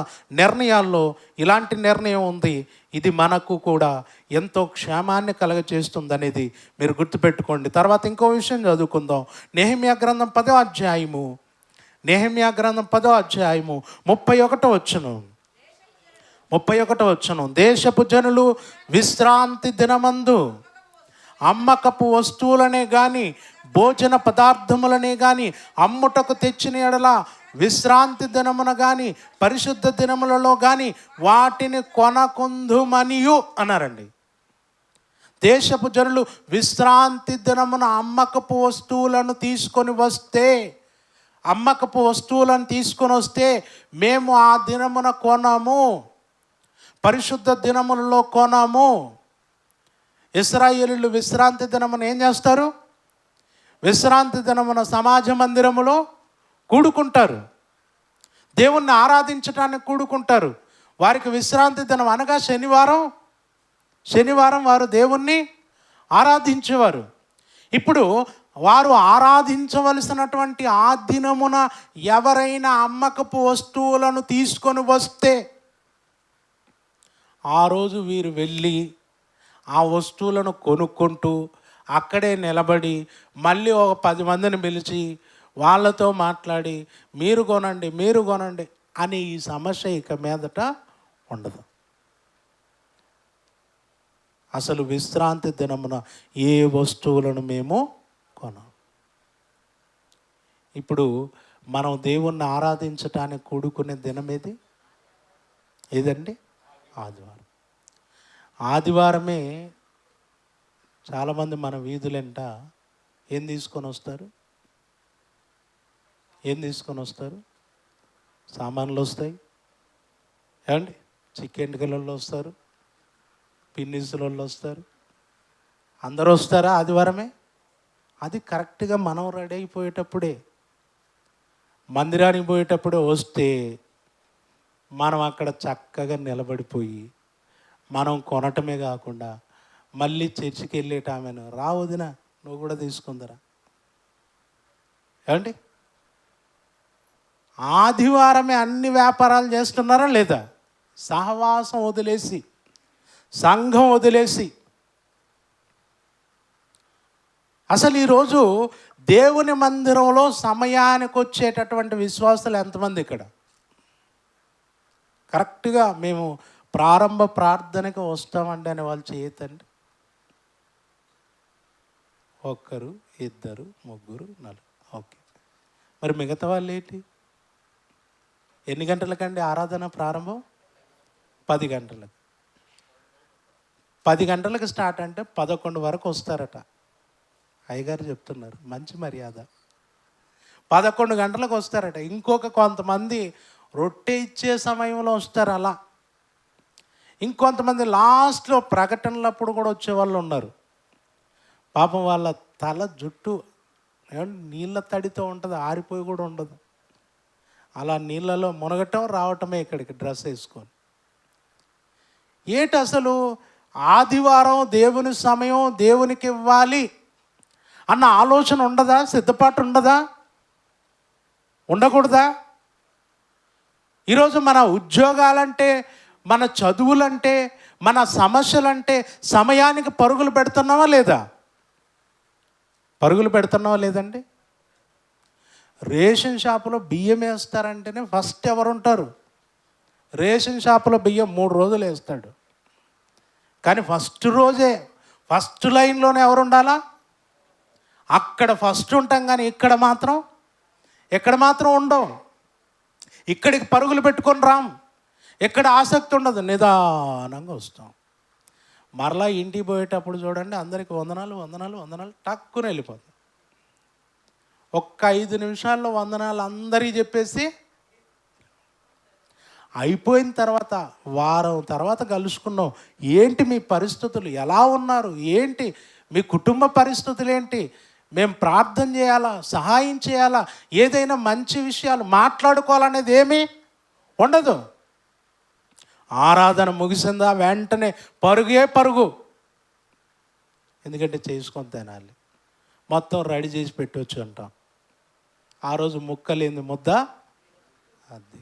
నిర్ణయాల్లో ఇలాంటి నిర్ణయం ఉంది. ఇది మనకు కూడా ఎంతో క్షేమాన్ని కలగచేస్తుంది అనేది మీరు గుర్తుపెట్టుకోండి. తర్వాత ఇంకో విషయం చదువుకుందాం. నెహెమ్యా గ్రంథం 10వ అధ్యాయము 31వ వచనం. దేశపు జనులు విశ్రాంతి దినమందు అమ్మకపు వస్తువులనే కానీ భోజన పదార్థములనే కానీ అమ్ముటకు తెచ్చిన ఎడల విశ్రాంతి దినమున కానీ పరిశుద్ధ దినములలో కానీ వాటిని కొనకుందుమనియు అన్నారండి. దేశపు జనులు విశ్రాంతి దినమున అమ్మకపు వస్తువులను తీసుకొని వస్తే మేము ఆ దినమున కొనము, పరిశుద్ధ దినములలో కొనము. ఇశ్రాయేలీయులు విశ్రాంతి దినమున ఏం చేస్తారు? విశ్రాంతి దినమున సమాజ మందిరములో కూడుకుంటారు, దేవుణ్ణి ఆరాధించడానికి కూడుకుంటారు. వారికి విశ్రాంతి దినం అనగా శనివారం వారు దేవుణ్ణి ఆరాధించేవారు. ఇప్పుడు వారు ఆరాధించవలసినటువంటి ఆ దినమున ఎవరైనా అమ్మకపు వస్తువులను తీసుకొని వస్తే ఆ రోజు వీరు వెళ్ళి ఆ వస్తువులను కొనుక్కుంటూ అక్కడే నిలబడి మళ్ళీ ఒక 10 మందిని పిలిచి వాళ్ళతో మాట్లాడి మీరు కొనండి అని ఈ సమస్య ఇక మీదట ఉండదు. అసలు విశ్రాంతి దినమున ఏ వస్తువులను మేము కొనం. ఇప్పుడు మనం దేవుణ్ణి ఆరాధించటానికి కూడుకునే దినం ఏదండి? ఆదివారమే చాలామంది మన వీధులెంట ఏం తీసుకొని వస్తారు? సామాన్లు వస్తాయి ఏమండి, చికెన్ గిన్నెలు వస్తారు, పిన్నిసులు వస్తారు, అందరూ వస్తారా ఆదివారమే? అది కరెక్ట్గా మనం రెడీ అయిపోయేటప్పుడే, మందిరానికి పోయేటప్పుడే వస్తే మనం అక్కడ చక్కగా నిలబడిపోయి మనం కొనటమే కాకుండా మళ్ళీ చర్చికి వెళ్ళేట ఆమెను రా వదినా నువ్వు కూడా తీసుకుందరా ఏమండి? ఆదివారమే అన్ని వ్యాపారాలు చేస్తున్నారా లేదా? సహవాసం వదిలేసి, సంఘం వదిలేసి. అసలు ఈరోజు దేవుని మందిరంలో సమయానికి వచ్చేటటువంటి విశ్వాసులు ఎంతమంది ఇక్కడ? కరెక్ట్గా మేము ప్రారంభ ప్రార్థనకు వస్తామండి అనే వాళ్ళు చేయతండి. 1, 2, 3, 4. ఓకే, మరి మిగతా వాళ్ళు ఏంటి? ఎన్ని గంటలకండి ఆరాధన ప్రారంభం? 10 గంటలకు. 10 గంటలకు స్టార్ట్ అంటే 11 వరకు వస్తారట. అయ్యగారు చెప్తున్నారు, మంచి మర్యాద. 11 గంటలకు వస్తారట. ఇంకొక కొంతమంది రొట్టె ఇచ్చే సమయంలో వస్తారు అలా. ఇంకొంతమంది లాస్ట్లో ప్రకటనలప్పుడు కూడా వచ్చేవాళ్ళు ఉన్నారు. పాపం వాళ్ళ తల జుట్టు నీళ్ళ తడితో ఉంటుంది, ఆరిపోయి కూడా ఉండదు. అలా నీళ్ళలో మునగటం రావటమే ఇక్కడికి డ్రెస్ వేసుకొని. ఏంటి అసలు ఆదివారం దేవుని సమయం దేవునికి ఇవ్వాలి అన్న ఆలోచన ఉండదా? సిద్ధపాటు ఉండదా? ఉండకూడదా? ఈరోజు మన ఉద్యోగాలంటే, మన చదువులంటే, మన సమస్యలంటే సమయానికి పరుగులు పెడుతున్నావా లేదా? పరుగులు పెడుతున్నావా లేదండి? రేషన్ షాపులో బియ్యం వేస్తారంటేనే ఫస్ట్ ఎవరుంటారు? రేషన్ షాపులో బియ్యం 3 రోజులు వేస్తాడు, కానీ ఫస్ట్ రోజే ఫస్ట్ లైన్లోనే ఎవరు ఉండాలా? అక్కడ ఫస్ట్ ఉంటాం, కానీ ఇక్కడ మాత్రం ఉండవు. ఇక్కడికి పరుగులు పెట్టుకొని రాం, ఎక్కడ ఆసక్తి ఉండదు, నిదానంగా వస్తాం. మరలా ఇంటికి పోయేటప్పుడు చూడండి, అందరికి వందనాలు టక్కున వెళ్ళిపోతాం. ఒక్క 5 నిమిషాల్లో వందనాలు అందరికీ చెప్పేసి అయిపోయిన తర్వాత వారం తర్వాత కలుసుకున్నాం. ఏంటి మీ పరిస్థితులు, ఎలా ఉన్నారు, ఏంటి మీ కుటుంబ పరిస్థితులు ఏంటి, మేము ప్రార్థన చేయాలా, సహాయం చేయాలా, ఏదైనా మంచి విషయాలు మాట్లాడుకోవాలనేది ఏమీ ఉండదు. ఆరాధన ముగిసిందా వెంటనే పరుగు. ఎందుకంటే చేసుకొని తినాలి. మొత్తం రెడీ చేసి పెట్టవచ్చు అంటాం. ఆ రోజు ముక్కలేంది ముద్ద అది.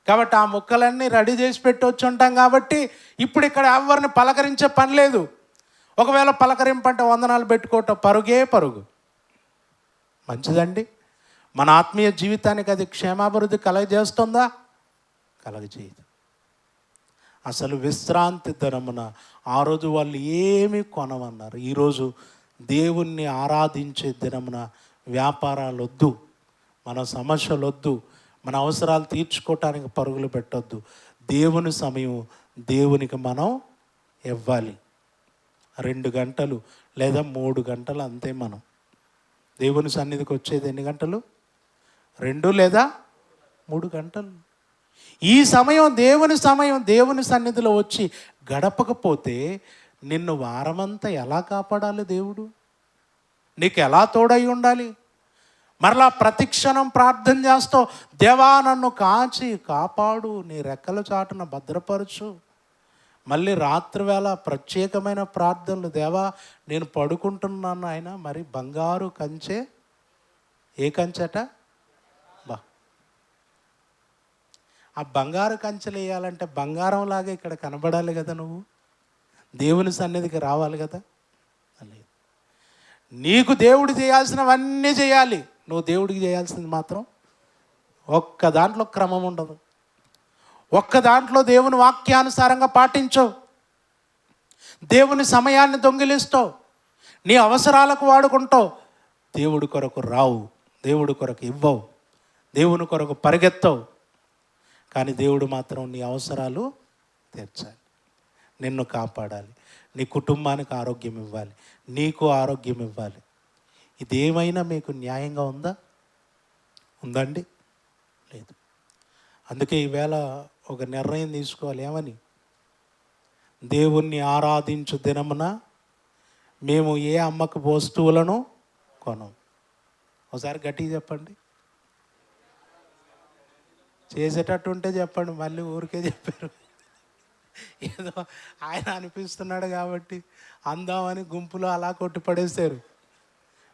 కాబట్టి ఆ ముక్కలన్నీ రెడీ చేసి పెట్టవచ్చు అంటాం. కాబట్టి ఇప్పుడు ఇక్కడ ఎవరిని పలకరించే పని లేదు. ఒకవేళ పలకరింపంటే వందనాలు పెట్టుకోవటం పరుగే పరుగు. మంచిదండి. మన ఆత్మీయ జీవితానికి అది క్షేమాభివృద్ధి కలగజేస్తుందా? కలగజేయదు. అసలు విశ్రాంతి దినమున ఆ రోజు వాళ్ళు ఏమీ కొనమన్నారు. ఈరోజు దేవుణ్ణి ఆరాధించే దినమున వ్యాపారాలు వద్దు, మన సమస్యలు వద్దు, మన అవసరాలు తీర్చుకోవటానికి పరుగులు పెట్టొద్దు. దేవుని సమయం దేవునికి మనం ఇవ్వాలి. 2 గంటలు లేదా 3 గంటలు అంతే. మనం దేవుని సన్నిధికి వచ్చేది ఎన్ని గంటలు? 2 లేదా 3 గంటలు. ఈ సమయం దేవుని సమయం. దేవుని సన్నిధిలో వచ్చి గడపకపోతే నిన్ను వారమంతా ఎలా కాపాడాలి దేవుడు? నీకు ఎలా తోడై ఉండాలి? మరలా ప్రతిక్షణం ప్రార్థన చేస్తావు, దేవా నన్ను కాచి కాపాడు, నీ రెక్కల చాటున భద్రపరచు. మళ్ళీ రాత్రివేళ ప్రత్యేకమైన ప్రార్థనలు, దేవా నేను పడుకుంటున్నాను ఆయన, మరి బంగారు కంచె. ఏ కంచెట? ఆ బంగారు కంచెలు వేయాలంటే బంగారంలాగా ఇక్కడ కనబడాలి కదా. నువ్వు దేవుని సన్నిధికి రావాలి కదా. నీకు దేవుడు చేయాల్సినవన్నీ చేయాలి. నువ్వు దేవుడికి చేయాల్సింది మాత్రం ఒక్క దాంట్లో క్రమం ఉండదు. ఒక్క దాంట్లో దేవుని వాక్యానుసారంగా పాటించవు. దేవుని సమయాన్ని దొంగిలిస్తావు, నీ అవసరాలకు వాడుకుంటావు. దేవుడి కొరకు రావు, దేవుడి కొరకు ఇవ్వవు, దేవుని కొరకు పరిగెత్తవు. కానీ దేవుడు మాత్రం నీ అవసరాలు తీర్చాలి, నిన్ను కాపాడాలి, నీ కుటుంబానికి ఆరోగ్యం ఇవ్వాలి, నీకు ఆరోగ్యం ఇవ్వాలి. ఇదేమైనా మీకు న్యాయంగా ఉందా? ఉందండి? లేదు. అందుకే ఈవేళ ఒక నిర్ణయం తీసుకోవాలి. ఏమని? దేవుణ్ణి ఆరాధించు దినమున మేము ఏ అమ్మకు వస్తువులను కొనం. ఒకసారి గట్టిగా చెప్పండి. చేసేటట్టు ఉంటే చెప్పండి, మళ్ళీ ఊరికే చెప్పారు. ఏదో ఆయన అనిపిస్తున్నాడు కాబట్టి అందామని గుంపులో అలా కొట్టిపడేశారు.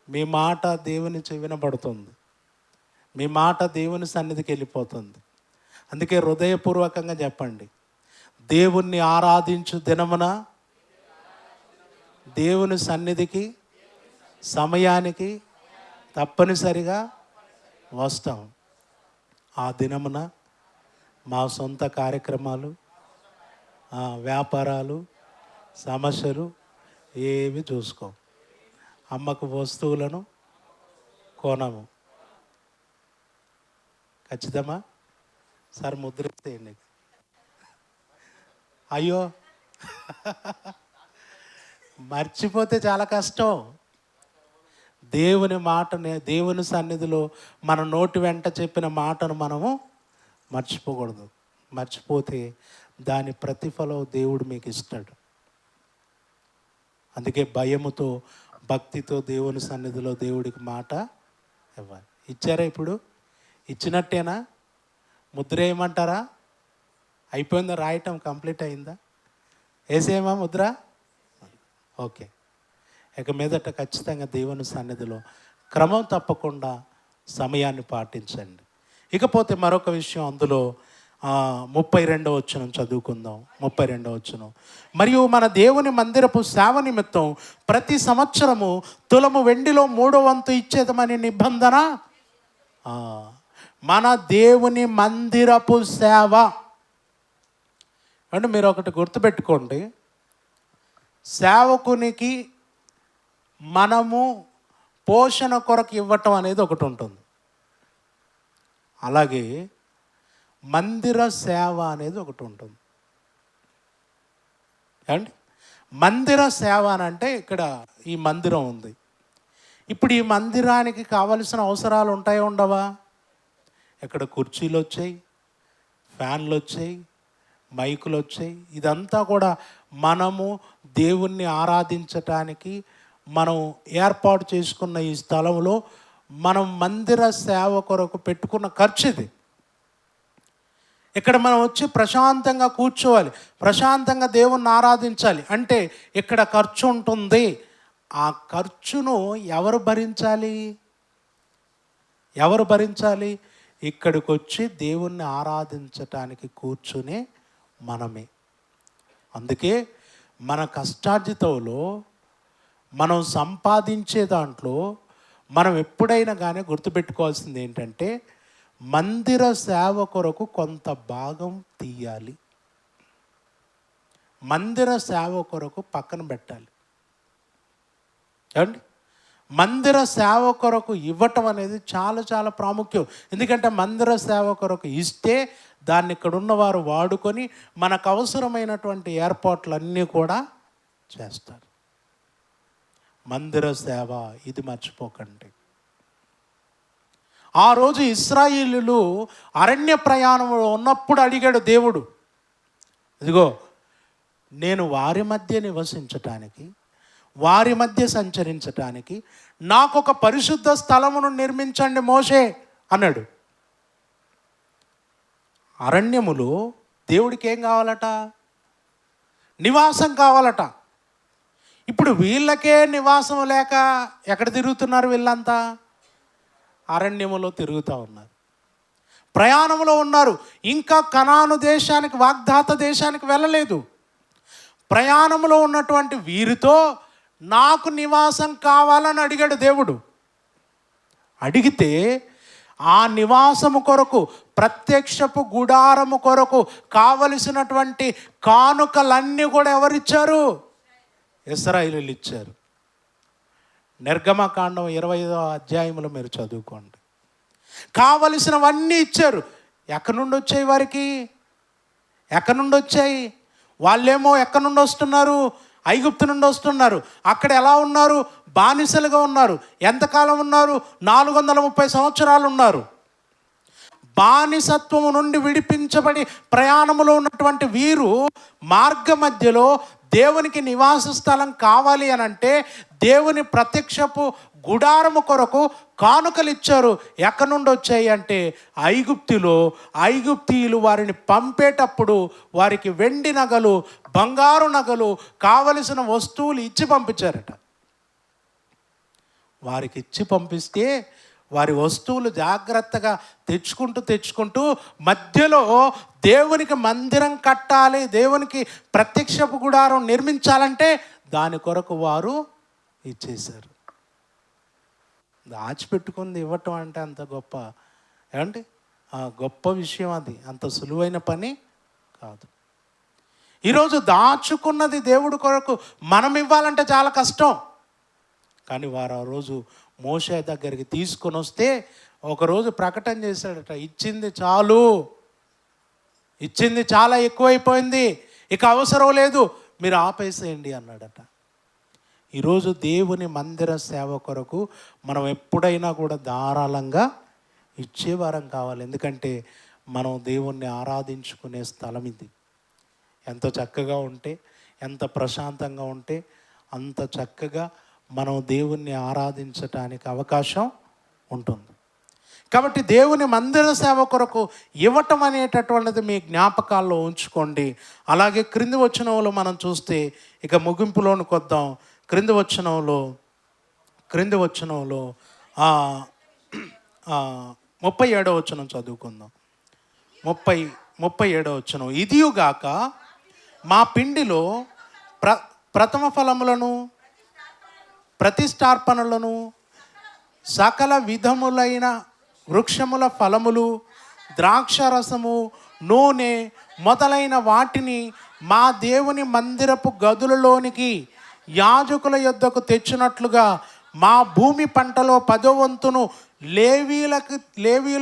మీ మాట దేవుని వినబడుతుంది, మీ మాట దేవుని సన్నిధికి వెళ్ళిపోతుంది. అందుకే హృదయపూర్వకంగా చెప్పండి, దేవుణ్ణి ఆరాధించు దినమున దేవుని సన్నిధికి సమయానికి తప్పనిసరిగా వస్తాం. ఆ దినమున మా సొంత కార్యక్రమాలు, వ్యాపారాలు, సమస్యలు ఏవి చూసుకో. అమ్మకు వస్తువులను కొనము. ఖచ్చితమా? సార్ ముద్ర చేయండి. అయ్యో మర్చిపోతే చాలా కష్టం. దేవుని మాటని, దేవుని సన్నిధిలో మన నోటి వెంట చెప్పిన మాటను మనము మర్చిపోకూడదు. మర్చిపోతే దాని ప్రతిఫలం దేవుడు మీకు ఇస్తాడు. అందుకే భయముతో, భక్తితో దేవుని సన్నిధిలో దేవుడికి మాట ఇవ్వాలి. ఇచ్చారా? ఇప్పుడు ఇచ్చినట్టేనా? ముద్ర వేయమంటారా? అయిపోయిందా? రాయటం కంప్లీట్ అయిందా? వేసేమా ముద్ర? ఓకే. ఇక మీదట ఖచ్చితంగా దేవుని సన్నిధిలో క్రమం తప్పకుండా సమయాన్ని పాటించండి. ఇకపోతే మరొక విషయం, అందులో 32వ వచనం చదువుకుందాం. 32వ వచనం. మరియు మన దేవుని మందిరపు సేవ నిమిత్తం ప్రతి సంవత్సరము తులము వెండిలో 3వ వంతు ఇచ్చేదమని నిబంధన. మన దేవుని మందిరపు సేవ అంటే మీరు ఒకటి గుర్తుపెట్టుకోండి, సేవకునికి మనము పోషణ కొరకు ఇవ్వటం అనేది ఒకటి ఉంటుంది. అలాగే మందిర సేవ అనేది ఒకటి ఉంటుంది. ఏమండి? మందిర సేవ అని అంటే ఇక్కడ ఈ మందిరం ఉంది. ఇప్పుడు ఈ మందిరానికి కావలసిన అవసరాలు ఉంటాయో ఉండవా? ఇక్కడ కుర్చీలు వచ్చాయి, ఫ్యాన్లు వచ్చాయి, మైకులు వచ్చాయి. ఇదంతా కూడా మనము దేవుణ్ణి ఆరాధించటానికి మనం ఏర్పాటు చేసుకున్న ఈ స్థలంలో మనం మందిర సేవ కొరకు పెట్టుకున్న ఖర్చు ఇది. ఇక్కడ మనం వచ్చి ప్రశాంతంగా కూర్చోవాలి, ప్రశాంతంగా దేవుణ్ణి ఆరాధించాలి అంటే ఇక్కడ ఖర్చు ఉంటుంది. ఆ ఖర్చును ఎవరు భరించాలి? ఎవరు భరించాలి? ఇక్కడికి వచ్చి దేవుణ్ణి ఆరాధించటానికి కూర్చునే మనమే. అందుకే మన కష్టార్జితంలో, మనం సంపాదించే దాంట్లో మనం ఎప్పుడైనా కానీ గుర్తుపెట్టుకోవాల్సింది ఏంటంటే, మందిర సేవ కొరకు కొంత భాగం తీయాలి. మందిర సేవ కొరకు పక్కన పెట్టాలి. ఏమండి? మందిర సేవ కొరకు ఇవ్వటం అనేది చాలా చాలా ప్రాముఖ్యం. ఎందుకంటే మందిర సేవ కొరకు ఇస్తే దాన్ని ఇక్కడ ఉన్నవారు వాడుకొని మనకు అవసరమైనటువంటి ఏర్పాట్లన్నీ కూడా చేస్తారు. మందిర సేవ ఇది మర్చిపోకండి. ఆ రోజు ఇశ్రాయేలీయులు అరణ్య ప్రయాణంలో ఉన్నప్పుడు అడిగాడు దేవుడు, ఇదిగో నేను వారి మధ్య నివసించటానికి, వారి మధ్య సంచరించటానికి నాకు ఒక పరిశుద్ధ స్థలమును నిర్మించండి మోషే అన్నాడు. అరణ్యములో దేవుడికి ఏం కావాలట? నివాసం కావాలట. ఇప్పుడు వీళ్ళకే నివాసం లేక ఎక్కడ తిరుగుతున్నారు? వీళ్ళంతా అరణ్యములో తిరుగుతూ ఉన్నారు, ప్రయాణంలో ఉన్నారు. ఇంకా కనాను దేశానికి, వాగ్దాత దేశానికి వెళ్ళలేదు. ప్రయాణంలో ఉన్నటువంటి వీరితో నాకు నివాసం కావాలని అడిగాడు దేవుడు. అడిగితే ఆ నివాసము కొరకు, ప్రత్యక్షపు గుడారము కొరకు కావలసినటువంటి కానుకలన్నీ కూడా ఎవరిచ్చారు? ఇశ్రాయేలీయులు ఇచ్చారు. నిర్గమకాండం 25వ అధ్యాయంలో మీరు చదువుకోండి. కావలసినవన్నీ ఇచ్చారు. ఎక్కడి నుండి వచ్చాయి వారికి? ఎక్కడి నుండి వచ్చాయి? వాళ్ళేమో ఎక్కడి నుండి వస్తున్నారు? ఐగుప్తు నుండి వస్తున్నారు. అక్కడ ఎలా ఉన్నారు? బానిసలుగా ఉన్నారు. ఎంతకాలం ఉన్నారు? 430 సంవత్సరాలు ఉన్నారు. బానిసత్వము నుండి విడిపించబడి ప్రయాణంలో ఉన్నటువంటి వీరు మార్గ మధ్యలో దేవునికి నివాస స్థలం కావాలి అని అంటే దేవుని ప్రత్యక్షపు గుడారము కొరకు కానుకలు ఇచ్చారు. ఎక్కడి నుండి వచ్చాయి అంటే ఐగుప్తీయులు వారిని పంపేటప్పుడు వారికి వెండి నగలు, బంగారు నగలు, కావలసిన వస్తువులు ఇచ్చి పంపించారట. వారికి ఇచ్చి పంపిస్తే వారి వస్తువులు జాగ్రత్తగా తెచ్చుకుంటూ మధ్యలో దేవునికి మందిరం కట్టాలి, దేవునికి ప్రత్యక్షపు గుడారం నిర్మించాలంటే దాని కొరకు వారు ఇచ్చేశారు. దాచిపెట్టుకుంది ఇవ్వటం అంటే అంత గొప్ప, ఏమంటే గొప్ప విషయం. అది అంత సులువైన పని కాదు. ఈరోజు దాచుకున్నది దేవుడి కొరకు మనం ఇవ్వాలంటే చాలా కష్టం. కానీ వారు ఆ రోజు మోషే దగ్గరికి తీసుకొని వస్తే ఒకరోజు ప్రకటన చేశాడట, ఇచ్చింది చాలా ఎక్కువైపోయింది, ఇక అవసరం లేదు, మీరు ఆపేసేయండి అన్నాడట. ఈరోజు దేవుని మందిర సేవ కొరకు మనం ఎప్పుడైనా కూడా ధారాళంగా ఇచ్చేవారం కావాలి. ఎందుకంటే మనం దేవుణ్ణి ఆరాధించుకునే స్థలం ఇది. ఎంత చక్కగా ఉంటే, ఎంత ప్రశాంతంగా ఉంటే అంత చక్కగా మనం దేవుణ్ణి ఆరాధించటానికి అవకాశం ఉంటుంది. కాబట్టి దేవుని మందిర సేవ కొరకు ఇవ్వటం అనేటటువంటిది మీ జ్ఞాపకాల్లో ఉంచుకోండి. అలాగే క్రింది వచనంలో మనం చూస్తే, ఇక ముగింపులోనికి వద్దాం. క్రింది వచనంలో 37వ వచనం చదువుకుందాం. 37వ వచనం. ఇదియుగాక మా పిండిలో ప్రథమ ఫలములను, ప్రతిష్టార్పణలను, సకల విధములైన వృక్షముల ఫలములు, ద్రాక్షరసము, నూనె మొదలైన వాటిని మా దేవుని మందిరపు గదులలోనికి యాజకుల యొద్దకు తెచ్చినట్లుగా మా భూమి పంటలో 10వ వంతును లేవీల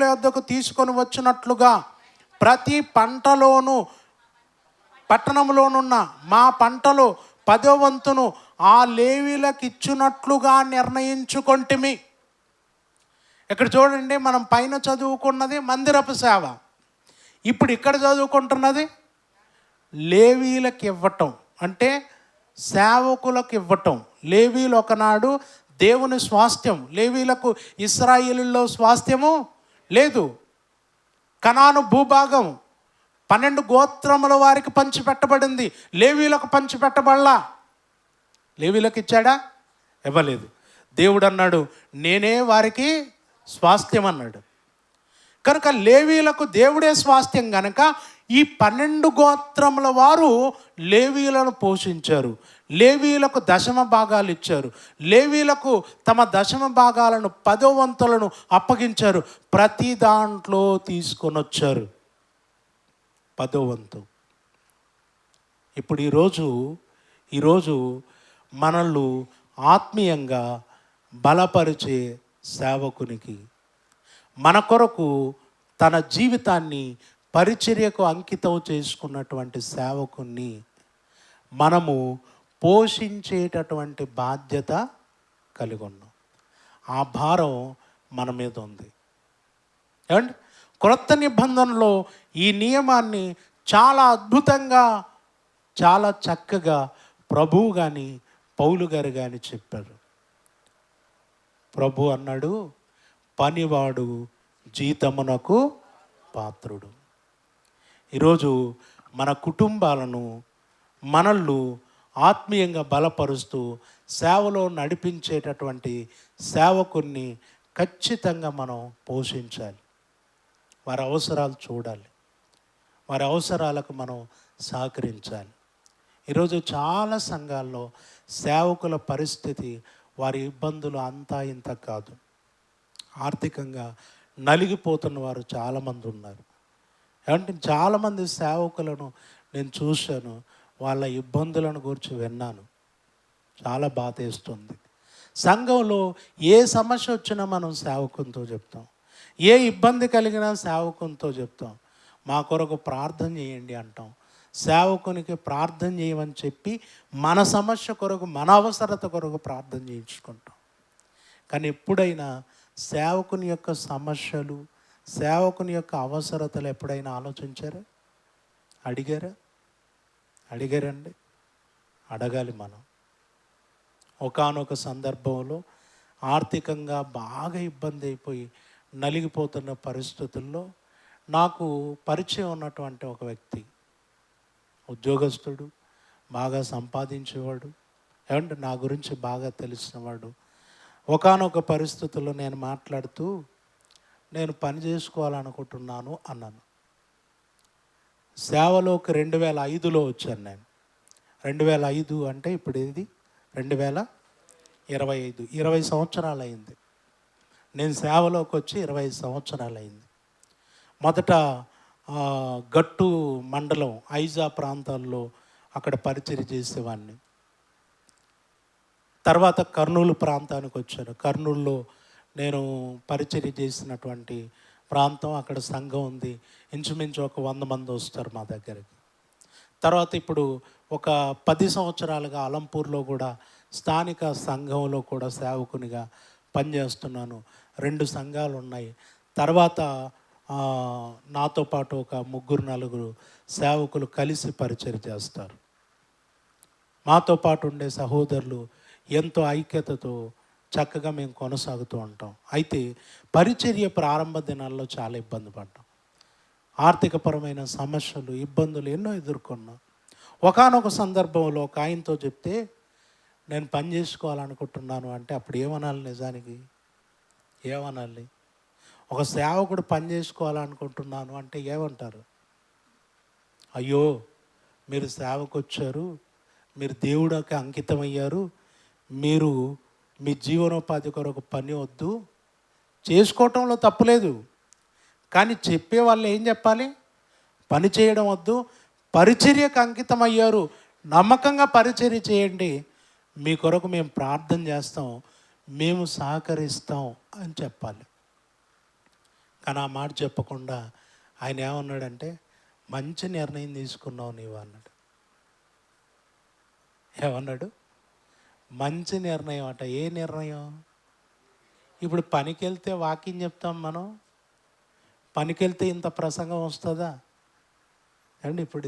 యొద్దకు తీసుకొని వచ్చినట్లుగా ప్రతి పంటలోనూ పట్టణంలోనున్న మా పంటలో 10వ వంతును ఆ లేవీలకు ఇచ్చినట్లుగా నిర్ణయించుకొంటిమి. ఇక్కడ చూడండి, మనం పైన చదువుకున్నది మందిరపు సేవ. ఇప్పుడు ఇక్కడ చదువుకుంటున్నది లేవీలకు ఇవ్వటం, అంటే సేవకులకు ఇవ్వటం. లేవీలు ఒకనాడు దేవుని స్వాస్థ్యం. లేవీలకు ఇశ్రాయేలులో స్వాస్థ్యము లేదు. కనాను భూభాగం 12 గోత్రముల వారికి పంచిపెట్టబడింది, లేవీలకు పంచిపెట్టబడలా. లేవీలకు ఇచ్చాడా? ఇవ్వలేదు. దేవుడు అన్నాడు, నేనే వారికి స్వాస్థ్యం అన్నాడు. కనుక లేవీలకు దేవుడే స్వాస్థ్యం కనుక ఈ 12 గోత్రముల వారు లేవీలను పోషించారు. లేవీలకు దశమ భాగాలు ఇచ్చారు. లేవీలకు తమ దశమ భాగాలను 10వ వంతులను అప్పగించారు. ప్రతి దాంట్లో తీసుకొని వచ్చారు 10వ వంతు. ఇప్పుడు ఈరోజు మనల్ని ఆత్మీయంగా బలపరిచే సేవకునికి, మన కొరకు తన జీవితాన్ని పరిచర్యకు అంకితం చేసుకున్నటువంటి సేవకుని మనము పోషించేటటువంటి బాధ్యత కలిగి ఉన్నాం. ఆ భారం మన మీద ఉంది. ఏమండి, క్రొత్త నిబంధనలో ఈ నియమాన్ని చాలా అద్భుతంగా, చాలా చక్కగా ప్రభువు కానీ పౌలు గారు కానీ చెప్పారు. ప్రభు అన్నాడు, పనివాడు జీతమునకు పాత్రుడు. ఈరోజు మన కుటుంబాలను, మనల్ని ఆత్మీయంగా బలపరుస్తూ సేవలో నడిపించేటటువంటి సేవకుని ఖచ్చితంగా మనం పోషించాలి. వారి అవసరాలు చూడాలి, వారి అవసరాలకు మనం సహకరించాలి. ఈరోజు చాలా సంఘాల్లో సేవకుల పరిస్థితి, వారి ఇబ్బందులు అంతా ఇంత కాదు. ఆర్థికంగా నలిగిపోతున్న వారు చాలామంది ఉన్నారు. ఏమంటే చాలామంది సేవకులను నేను చూశాను, వాళ్ళ ఇబ్బందులను గురించి విన్నాను. చాలా బాధేస్తుంది. సంఘంలో ఏ సమస్య వచ్చినా మనం సేవకునితో చెప్తాం, ఏ ఇబ్బంది కలిగినా సేవకునితో చెప్తాం. మా కొరకు ప్రార్థన చేయండి అంటాం. సేవకునికి ప్రార్థన చేయమని చెప్పి మన సమస్య కొరకు, మన అవసరత కొరకు ప్రార్థన చేయించుకుంటాం. కానీ ఎప్పుడైనా సేవకుని యొక్క సమస్యలు, సేవకుని యొక్క అవసరతలు ఎప్పుడైనా ఆలోచించారా? అడిగారండి? అడగాలి మనం. ఒకానొక సందర్భంలో ఆర్థికంగా బాగా ఇబ్బంది అయిపోయి నలిగిపోతున్న పరిస్థితుల్లో నాకు పరిచయం ఉన్నటువంటి ఒక వ్యక్తి, ఉద్యోగస్తుడు, బాగా సంపాదించేవాడు, ఏమంటే నా గురించి బాగా తెలిసినవాడు, ఒకానొక పరిస్థితుల్లో నేను మాట్లాడుతూ, నేను పని చేసుకోవాలనుకుంటున్నాను అన్నాను. సేవలోకి 2005లో వచ్చాను నేను. 2005 అంటే ఇప్పుడు ఇది 2025, 20 సంవత్సరాలు అయింది. నేను సేవలోకి వచ్చి 20 సంవత్సరాలు అయింది. మొదట గట్టు మండలం, ఐజా ప్రాంతాల్లో అక్కడ పరిచర్య చేసేవాడిని. తర్వాత కర్నూలు ప్రాంతానికి వచ్చాను. కర్నూలులో నేను పరిచర్య చేసినటువంటి ప్రాంతం, అక్కడ సంఘం ఉంది. ఇంచుమించు ఒక 100 మంది వస్తారు మా దగ్గరికి. తర్వాత ఇప్పుడు ఒక 10 సంవత్సరాలుగా అలంపూర్లో కూడా స్థానిక సంఘంలో కూడా సేవకునిగా పనిచేస్తున్నాను. 2 సంఘాలు ఉన్నాయి. తర్వాత నాతో పాటు ఒక 3-4 సేవకులు కలిసి పరిచర్య చేస్తారు. మాతో పాటు ఉండే సహోదరులు ఎంతో ఐక్యతతో చక్కగా మేము కొనసాగుతూ ఉంటాం. అయితే పరిచర్య ప్రారంభ దినాల్లో చాలా ఇబ్బంది పడ్డాం. ఆర్థికపరమైన సమస్యలు, ఇబ్బందులు ఎన్నో ఎదుర్కొన్నాం. ఒకానొక సందర్భంలో ఒక ఆయనతో చెప్తే, నేను పని చేసుకోవాలనుకుంటున్నాను అంటే అప్పుడు ఏమనాలి? నిజానికి ఏమనాలి? ఒక సేవకుడు పని చేసుకోవాలనుకుంటున్నాను అంటే ఏమంటారు? అయ్యో, మీరు సేవకు వచ్చారు, మీరు దేవుడికి అంకితమయ్యారు, మీరు మీ జీవనోపాధి కొరకు పని వద్దు, చేసుకోవటంలో తప్పులేదు. కానీ చెప్పే వాళ్ళు ఏం చెప్పాలి? పని చేయడం వద్దు, పరిచర్యకు అంకితం అయ్యారు, నమ్మకంగా పరిచర్య చేయండి, మీ కొరకు మేము ప్రార్థన చేస్తాం, మేము సహకరిస్తాం అని చెప్పాలి. కానీ ఆ మాట చెప్పకుండా ఆయన ఏమన్నాడంటే, మంచి నిర్ణయం తీసుకున్నావు నీవు అన్నాడు. ఏమన్నాడు? మంచి నిర్ణయం అట. ఏ నిర్ణయం? ఇప్పుడు పనికి వెళ్తే వాకింగ్ చెప్తాం మనం, పనికి వెళ్తే ఇంత ప్రసంగం వస్తుందా అండి? ఇప్పుడు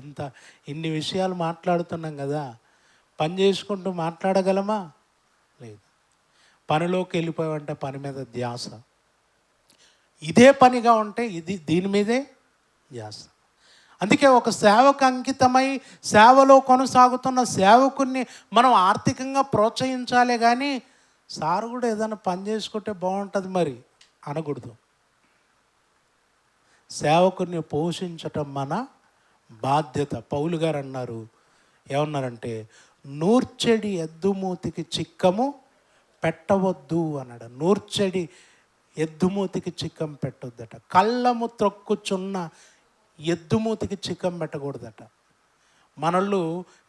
ఇన్ని విషయాలు మాట్లాడుతున్నాం కదా, పని చేసుకుంటూ మాట్లాడగలమా? లేదు. పనిలోకి వెళ్ళిపోయామంటే పని మీద ధ్యాస, ఇదే పనిగా ఉంటే దీని మీదే ధ్యాస. అందుకే ఒక సేవకు అంకితమై సేవలో కొనసాగుతున్న సేవకుని మనం ఆర్థికంగా ప్రోత్సహించాలే కానీ సార్ కూడా ఏదైనా పని చేసుకుంటే బాగుంటుంది మరి అనకూడదు. సేవకుని పోషించటం మన బాధ్యత. పౌలు గారు అన్నారు, ఏమన్నారంటే, నూర్చెడి ఎద్దుమూతికి చిక్కము పెట్టవద్దు అన్నాడు. నూర్చెడి ఎద్దుమూతికి చిక్కం పెట్టొద్దట. కళ్ళము త్రొక్కుచున్న ఎద్దుమూతికి చిక్కం పెట్టకూడదట. మనళ్ళు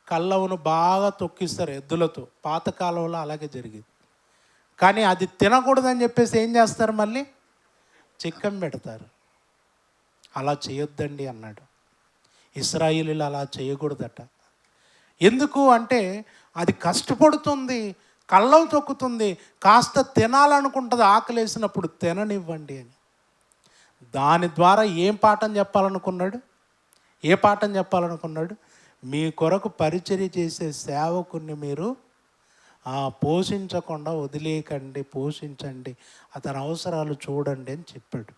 కళ్ళవును బాగా తొక్కిస్తారు ఎద్దులతో, పాతకాలంలో అలాగే జరిగింది. కానీ అది తినకూడదని చెప్పేసి ఏం చేస్తారు, మళ్ళీ చిక్కం పెడతారు. అలా చేయొద్దండి అన్నాడు. ఇశ్రాయేలీయులు అలా చేయకూడదట. ఎందుకు అంటే అది కష్టపడుతుంది, కళ్ళం తొక్కుతుంది, కాస్త తినాలనుకుంటుంది, ఆకలేసినప్పుడు తిననివ్వండి అని. దాని ద్వారా ఏం పాఠం చెప్పాలనుకున్నాడు? ఏ పాఠం చెప్పాలనుకున్నాడు? మీ కొరకు పరిచర్య చేసే సేవకుని మీరు పోషించకుండా వదిలేయకండి, పోషించండి, అతని అవసరాలు చూడండి అని చెప్పాడు.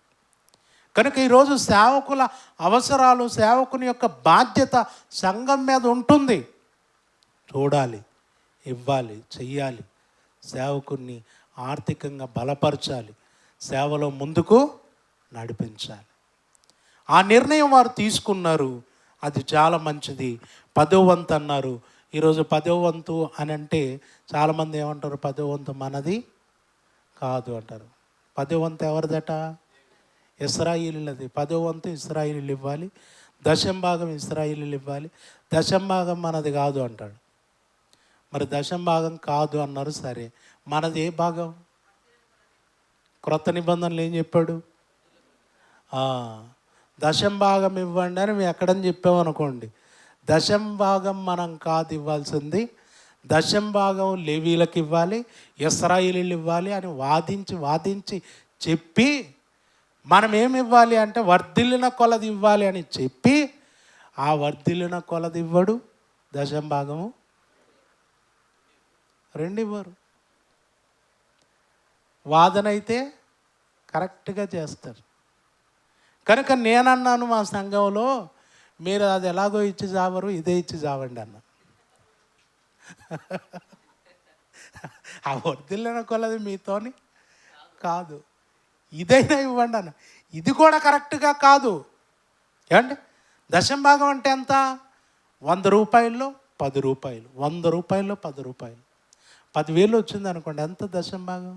కనుక ఈరోజు సేవకుల అవసరాలు, సేవకుని యొక్క బాధ్యత సంఘం మీద ఉంటుంది. చూడాలి, ఇవ్వాలి, చెయ్యాలి, సేవకుని ఆర్థికంగా బలపరచాలి, సేవలో ముందుకు నడిపించాలి. ఆ నిర్ణయం వారు తీసుకున్నారు. అది చాలా మంచిది. 10వ వంతు అన్నారు. ఈరోజు 10వ వంతు అని అంటే చాలామంది ఏమంటారు, 10వ వంతు మనది కాదు అంటారు. 10వ వంతు ఎవరిదట? ఇశ్రాయేలీయులది. 10వ వంతు ఇశ్రాయేలీయులు ఇవ్వాలి, 10వ భాగం ఇశ్రాయేలీయులు ఇవ్వాలి, 10వ భాగం మనది కాదు అంటాడు. మరి 10వ భాగం కాదు అన్నారు, సరే మనది ఏ భాగం? క్రొత్త నిబంధనలు ఏం చెప్పాడు? 10వ భాగం ఇవ్వండి అని మేము ఎక్కడని చెప్పామనుకోండి, 10వ భాగం మనం కాదు ఇవ్వాల్సింది, 10వ భాగం లేవీలకు ఇవ్వాలి, ఇశ్రాయేలీయులు ఇవ్వాలి అని వాదించి చెప్పి, మనం ఏమి ఇవ్వాలి అంటే వర్ధిల్లిన కొలది ఇవ్వాలి అని చెప్పి, ఆ వర్ధిల్లిన కొలది ఇవ్వడు, 10వ భాగము 2 ఇవ్వరు. వాదన అయితే కరెక్ట్గా చేస్తారు. కనుక నేనన్నాను మా సంఘంలో, మీరు అది ఎలాగో ఇచ్చి చావరు, ఇదే ఇచ్చి చావండి అన్న. ఆ వర్ధిల్లిన కొలది మీతోని కాదు, ఇదైనా ఇవ్వండి అన్న. ఇది కూడా కరెక్ట్గా కాదు. ఏమండి, 10వ భాగం అంటే ఎంత? 100 రూపాయల్లో 10 రూపాయలు, 100 రూపాయల్లో 10 రూపాయలు. 10,000 వచ్చింది అనుకోండి, ఎంత 10వ భాగం?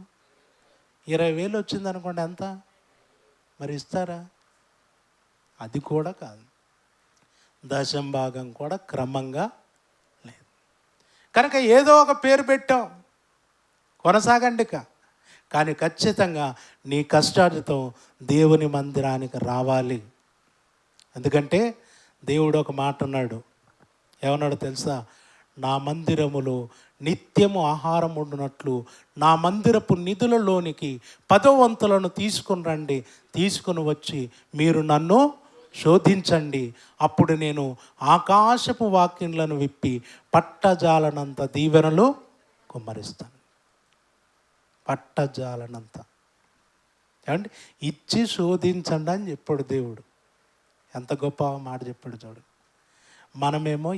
20,000 వచ్చింది అనుకోండి, ఎంత? మరి ఇస్తారా? అది కూడా కాదు. 10వ భాగం కూడా క్రమంగా లేదు. కనుక ఏదో ఒక పేరు పెట్టాం, కొనసాగండి. కానీ ఖచ్చితంగా నీ కష్టార్జితం దేవుని మందిరానికి రావాలి. ఎందుకంటే దేవుడు ఒక మాట అన్నాడు, ఏమన్నాడు తెలుసా? నా మందిరములో నిత్యము ఆహారం ఉండునట్లు నా మందిరపు నిధులలోనికి 10వ వంతులను తీసుకుని రండి, తీసుకుని వచ్చి మీరు నన్ను శోధించండి, అప్పుడు నేను ఆకాశపు వాక్యములను విప్పి పట్టజాలనంత దీవెనలు కుమ్మరిస్తాను. పట్టజాలనంత. ఏమండి, ఇచ్చి శోధించండి అని చెప్పాడు దేవుడు. ఎంత గొప్ప మాట చెప్పాడు చూడు. మనమేమో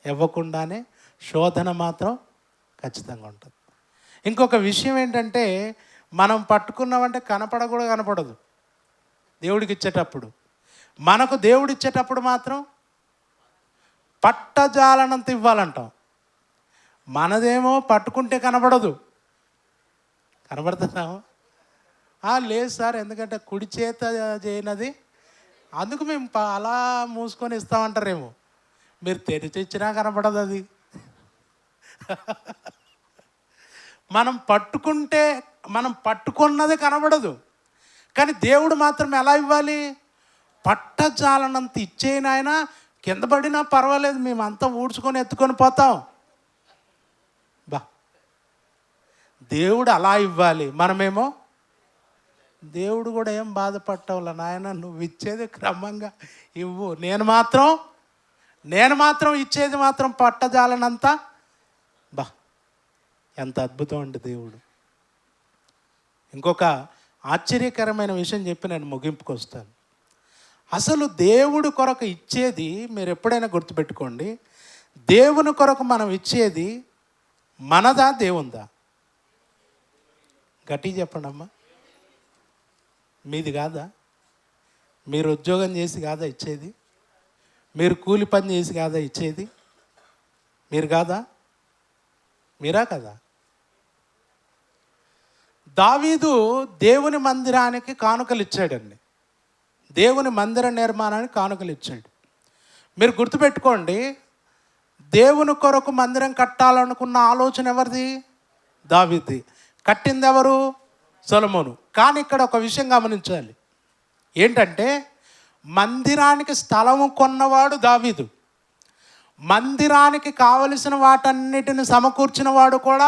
ఇవ్వకుండానే శోధన మాత్రం ఖచ్చితంగా ఉంటుంది. ఇంకొక విషయం ఏంటంటే, మనం పట్టుకున్నామంటే కనపడదు దేవుడికి ఇచ్చేటప్పుడు. మనకు దేవుడు ఇచ్చేటప్పుడు మాత్రం పట్టజాలనంత ఇవ్వాలంటాం. మనదేమో పట్టుకుంటే కనబడుతున్నాము. లేదు సార్, ఎందుకంటే కుడి చేత చేయనది, అందుకు మేము అలా మూసుకొని ఇస్తామంటారేమో. మీరు తెరిచి ఇచ్చినా కనపడదు అది. మనం పట్టుకున్నది కనబడదు. కానీ దేవుడు మాత్రం ఎలా ఇవ్వాలి? పట్టజాలనంత ఇచ్చేయని ఆయన, కింద పడినా పర్వాలేదు, మేమంతా ఊడ్చుకొని ఎత్తుకొని పోతాం. దేవుడు అలా ఇవ్వాలి. మనమేమో దేవుడు కూడా ఏం బాధపడటంలా, నాయన నువ్వు ఇచ్చేది క్రమంగా ఇవ్వు, నేను మాత్రం ఇచ్చేది మాత్రం పట్టజాలనంత. ఎంత అద్భుతం అండి దేవుడు. ఇంకొక ఆశ్చర్యకరమైన విషయం చెప్పి నేను ముగింపుకు వస్తాను. అసలు దేవుడు కొరకు ఇచ్చేది మీరు ఎప్పుడైనా గుర్తుపెట్టుకోండి, దేవుని కొరకు మనం ఇచ్చేది మనదా దేవుందా? గట్టిగా చెప్పండి అమ్మా. మీది కాదా? మీరు ఉద్యోగం చేసి కాదా ఇచ్చేది? మీరు కూలి పని చేసి కాదా ఇచ్చేది? మీరు కాదా? మీరా కదా? దావీదు దేవుని మందిరానికి కానుకలు ఇచ్చాడండి. దేవుని మందిర నిర్మాణానికి కానుకలు ఇచ్చాడు. మీరు గుర్తుపెట్టుకోండి, దేవుని కొరకు మందిరం కట్టాలనుకున్న ఆలోచన ఎవరిది? దావీదుది. కట్టింది ఎవరు? సొలొమోను. కానీ ఇక్కడ ఒక విషయం గమనించాలి. ఏంటంటే మందిరానికి స్థలము కొన్నవాడు దావీదు, మందిరానికి కావలసిన వాటన్నిటిని సమకూర్చిన వాడు కూడా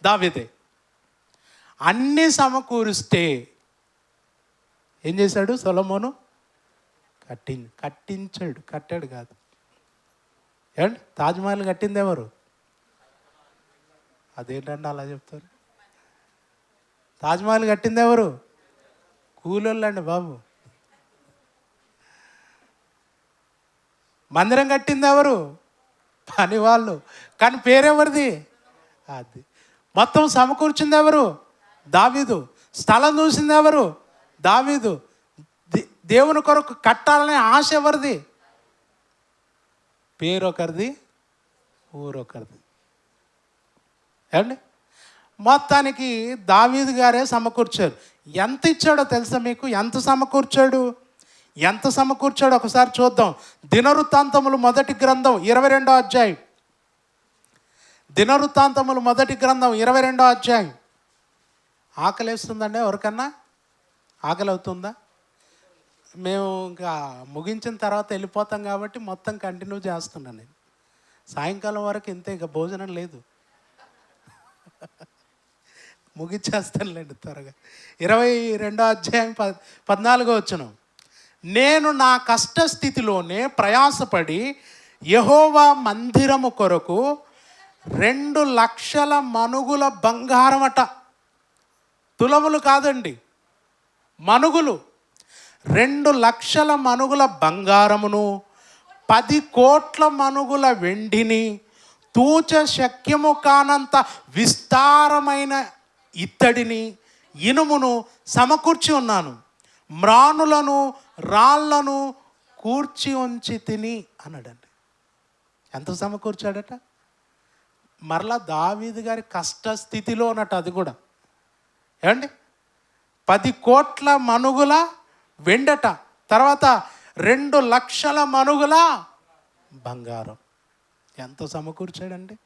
దావీదే. అన్నీ సమకూరిస్తే ఏం చేశాడు సొలొమోను? కట్టించాడు, కట్టాడు కాదు. ఏమండి, తాజ్మహల్ కట్టింది ఎవరు? అదేంటండి అలా చెప్తారు? తాజ్మహల్ కట్టింది ఎవరు? కూలోళ్ళండి బాబు. మందిరం కట్టింది ఎవరు? పని వాళ్ళు. కానీ పేరెవరిది? అది. మొత్తం సమకూర్చింది ఎవరు? దావీదు. స్థలం చూసింది ఎవరు? దావీదు. దేవుని కొరకు కట్టాలనే ఆశ ఎవరిది? పేరు ఒకరిది, ఊరొకరిది. ఏమండి, మొత్తానికి దావీదు గారే సమకూర్చారు. ఎంత ఇచ్చాడో తెలుసా మీకు? ఎంత సమకూర్చాడు? ఒకసారి చూద్దాం. దినవృత్తాంతములు మొదటి గ్రంథం 22వ అధ్యాయం. దినవృత్తాంతములు మొదటి గ్రంథం 22వ అధ్యాయం. ఆకలి వేస్తుందండి ఎవరికన్నా? ఆకలి అవుతుందా? మేము ఇంకా ముగించిన తర్వాత వెళ్ళిపోతాం కాబట్టి మొత్తం కంటిన్యూ చేస్తున్నాను నేను. సాయంకాలం వరకు ఇంతే, ఇక భోజనం లేదు. ముగించేస్తానులేండి త్వరగా. 22వ అధ్యాయం 14వ వచనం. నేను నా కష్టస్థితిలోనే ప్రయాసపడి యెహోవా మందిరము కొరకు 2 లక్షల మనుగుల బంగారమట. తులములు కాదండి, మనుగులు. 2 లక్షల మనుగుల బంగారమును, 10 కోట్ల మనుగుల వెండిని, తూచ శక్యము కానంత విస్తారమైన ఇత్తడిని, ఇనుమును సమకూర్చి ఉన్నాను. మ్రాణులను రాళ్లను కూర్చి ఉంచి తిని అన్నాడండి. ఎంత సమకూర్చాడట? మరలా దావీదు గారి కష్టస్థితిలో ఉన్నట్టు అది కూడా. ఏమండి, 10 కోట్ల మనుగుల వెండట, తర్వాత 2 లక్షల మనుగుల బంగారం. ఎంత సమకూర్చాడండి?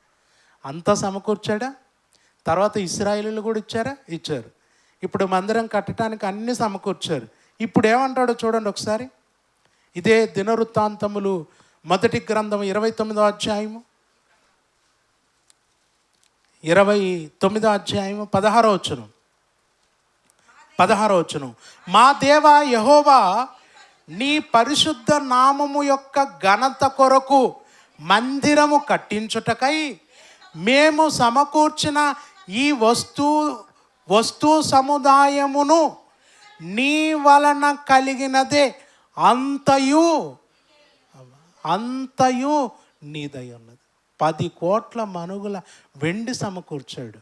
అంత సమకూర్చాడా? తర్వాత ఇశ్రాయేలీయులు కూడా ఇచ్చారు. ఇప్పుడు మందిరం కట్టడానికి అన్నీ సమకూర్చారు. ఇప్పుడు ఏమంటాడో చూడండి ఒకసారి. ఇదే దినవృత్తాంతములు మొదటి గ్రంథం 29వ అధ్యాయము, 29వ అధ్యాయము 16వ వచనం. మా దేవా యెహోవా, నీ పరిశుద్ధ నామము యొక్క ఘనత కొరకు మందిరము కట్టించుటకై మేము సమకూర్చిన ఈ వస్తు సముదాయమును నీ వలన కలిగినదే అంతయు నీదై ఉన్నది. 10 కోట్ల మనుగుల వెండి సమకూర్చాడు,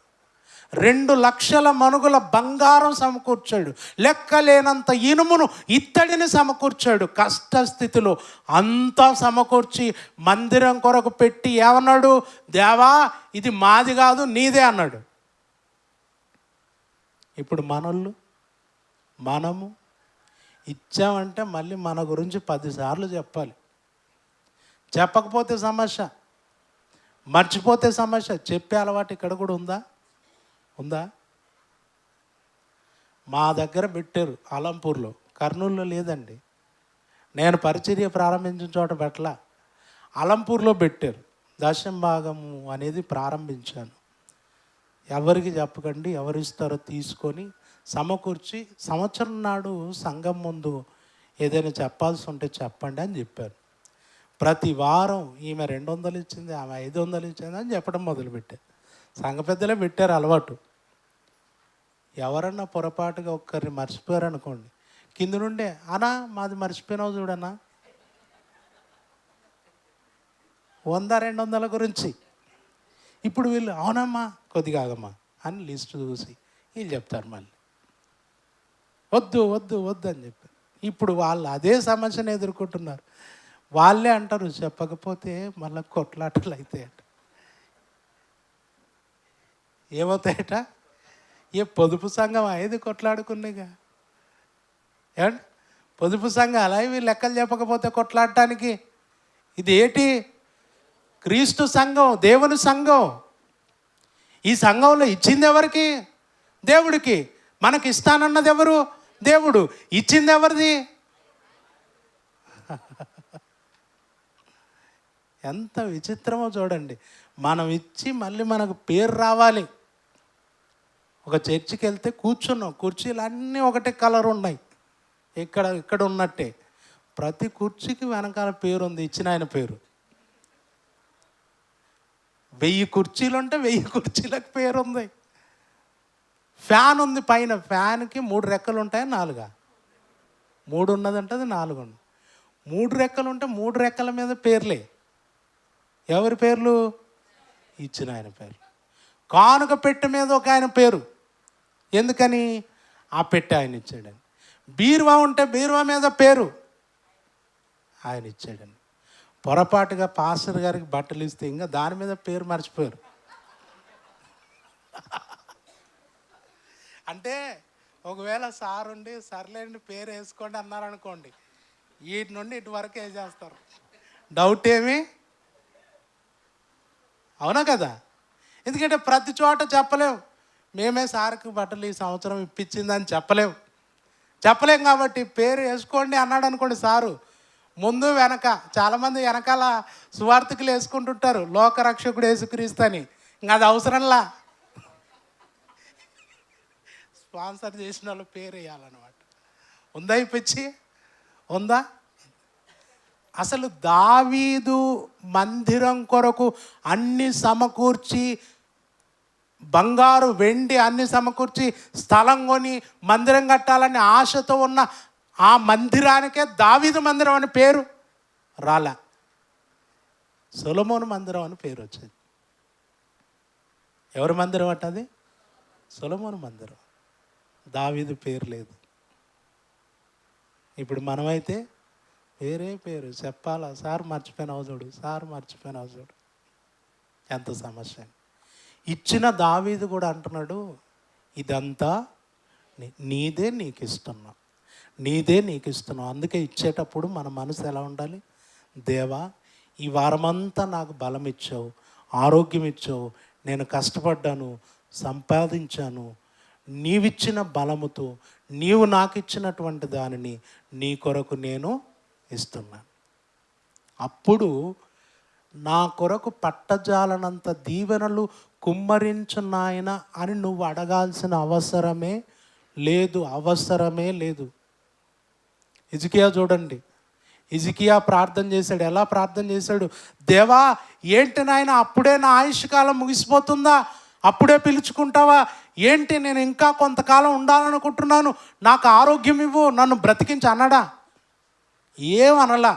2 లక్షల మనుగుల బంగారం సమకూర్చాడు, లెక్కలేనంత ఇనుమును ఇత్తడిని సమకూర్చాడు. కష్టస్థితిలో అంతా సమకూర్చి మందిరం కొరకు పెట్టి ఏమన్నాడు? దేవా, ఇది మాది కాదు నీదే అన్నాడు. ఇప్పుడు మనము ఇచ్చామంటే మళ్ళీ మన గురించి 10 సార్లు చెప్పాలి. చెప్పకపోతే సమస్య, మర్చిపోతే సమస్య. చెప్పే అలవాటు ఇక్కడ కూడా ఉందా? మా దగ్గర పెట్టారు అలంపూర్లో, కర్నూలులో లేదండి. నేను పరిచర్య ప్రారంభించిన చోట పెట్టలా, అలంపూర్లో పెట్టారు. దశమ భాగము అనేది ప్రారంభించాను. ఎవరికి చెప్పకండి, ఎవరిస్తారో తీసుకొని సమకూర్చి సంవత్సరం నాడు సంఘం ముందు ఏదైనా చెప్పాల్సి ఉంటే చెప్పండి అని చెప్పారు. ప్రతి వారం ఈమె 200 ఇచ్చింది, ఆమె 500 ఇచ్చింది అని చెప్పడం మొదలుపెట్టారు. సంఘ పెద్దలే పెట్టారు అలవాటు. ఎవరన్నా పొరపాటుగా ఒక్కరిని మర్చిపోయారు అనుకోండి, కింద నుండే అన్నా మాది మర్చిపోయినావు చూడన్నా, 100-200 గురించి. ఇప్పుడు వీళ్ళు అవునమ్మా కొద్దిగా ఆగమ్మా అని లిస్టు చూసి వీళ్ళు చెప్తారు మళ్ళీ వద్దు వద్దు వద్దు అని చెప్పి. ఇప్పుడు వాళ్ళు అదే సమస్యను ఎదుర్కొంటున్నారు. వాళ్ళే అంటారు చెప్పకపోతే మళ్ళీ కొట్లాటలు అవుతాయట. ఏమవుతాయట? పొదుపు సంఘం ఏది కొట్లాడుకునేగా? ఏమండి, పొదుపు సంఘాలు అవి లెక్కలు చెప్పకపోతే కొట్లాడటానికి? ఇది ఏంటి? క్రీస్తు సంఘం, దేవుని సంఘం. ఈ సంఘంలో ఇచ్చింది ఎవరికి? దేవుడికి. మనకి ఇస్తానన్నది ఎవరు? దేవుడు. ఇచ్చింది ఎవరిది? ఎంత విచిత్రమో చూడండి. మనం ఇచ్చి మళ్ళీ మనకు పేరు రావాలి. ఒక చర్చికి వెళ్తే కూర్చున్నాం, కుర్చీలు అన్నీ ఒకటే కలర్ ఉన్నాయి, ఇక్కడ ఉన్నట్టే. ప్రతి కుర్చీకి వెనకాల పేరు ఉంది, ఇచ్చిన ఆయన పేరు. 1000 కుర్చీలు ఉంటే 1000 కుర్చీలకు పేరు ఉంది. ఫ్యాన్ ఉంది పైన, ఫ్యాన్కి 3 రెక్కలు ఉంటాయి, 4? 3 ఉన్నదంటే 4 ఉంది. 3 రెక్కలు ఉంటే 3 రెక్కల మీద పేర్లే. ఎవరి పేర్లు? ఇచ్చిన ఆయన పేరు. కానుక పెట్టె మీద ఒక ఆయన పేరు. ఎందుకని? ఆ పెట్టె ఆయన ఇచ్చాడని. బీరువా ఉంటే బీరువా మీద పేరు ఆయన ఇచ్చాడని. పొరపాటుగా పాస్టర్ గారికి బట్టలు ఇస్తే ఇంకా దాని మీద పేరు మర్చిపోయారు. అంటే ఒకవేళ సార్ ఉండి సర్లేండి పేరు వేసుకోండి అన్నారనుకోండి, వీటి నుండి ఇటు వరకు వేసేస్తారు. డౌట్ ఏమి? అవునా కదా? ఎందుకంటే ప్రతి చోట చెప్పలేవు, మేమే సార్కి బట్టలు ఈ సంవత్సరం ఇప్పించిందని చెప్పలేం కాబట్టి పేరు వేసుకోండి అన్నాడు అనుకోండి సారు, ముందు వెనక చాలామంది వెనకాల సువార్థికులు వేసుకుంటుంటారు లోకరక్షకుడు యేసుక్రీస్తు అని. ఇంకా అది అవసరంలా, స్పాన్సర్ చేసిన వాళ్ళు పేరు వేయాలన్నమాట. ఉందా ఈ పిచ్చి? ఉందా? అసలు దావీదు మందిరం కొరకు అన్ని సమకూర్చి, బంగారు వెండి అన్ని సమకూర్చి స్థలం కొని మందిరం కట్టాలని ఆశతో ఉన్న ఆ మందిరానికే దావీదు మందిరం అని పేరు రాలే, సొలొమోను మందిరం అని పేరు వచ్చింది. ఎవరి మందిరం అంటది? సొలొమోను మందిరం. దావీదు పేరు లేదు. ఇప్పుడు మనమైతే వేరే పేరు చెప్పాలా? సార్ మర్చిపోయిన అవసరం, సార్ మర్చిపోయిన అవసరం. ఎంత సమస్య. ఇచ్చిన దావీదు కూడా అంటున్నాడు, ఇదంతా నీదే, నీకు ఇస్తున్నా, నీదే నీకు ఇస్తున్నావు. అందుకే ఇచ్చేటప్పుడు మన మనసు ఎలా ఉండాలి? దేవా, ఈ వారమంతా నాకు బలం ఇచ్చావు, ఆరోగ్యం ఇచ్చావు, నేను కష్టపడ్డాను, సంపాదించాను, నీవిచ్చిన బలముతో నీవు నాకు ఇచ్చినటువంటి దానిని నీ కొరకు నేను ఇస్తున్నాను. అప్పుడు నా కొరకు పట్టజాలనంత దీవెనలు కుమ్మరించు నాయన అని నువ్వు అడగాల్సిన అవసరమే లేదు. హిజ్కియా చూడండి, హిజ్కియా ప్రార్థన చేశాడు. ఎలా ప్రార్థన చేశాడు? దేవా, ఏంటి నాయన అప్పుడే నా ఆయుష్కాలం ముగిసిపోతుందా? అప్పుడే పిలుచుకుంటావా ఏంటి? నేను ఇంకా కొంతకాలం ఉండాలనుకుంటున్నాను, నాకు ఆరోగ్యం ఇవ్వు, నన్ను బ్రతికించి అన్నాడా? ఏమనలా.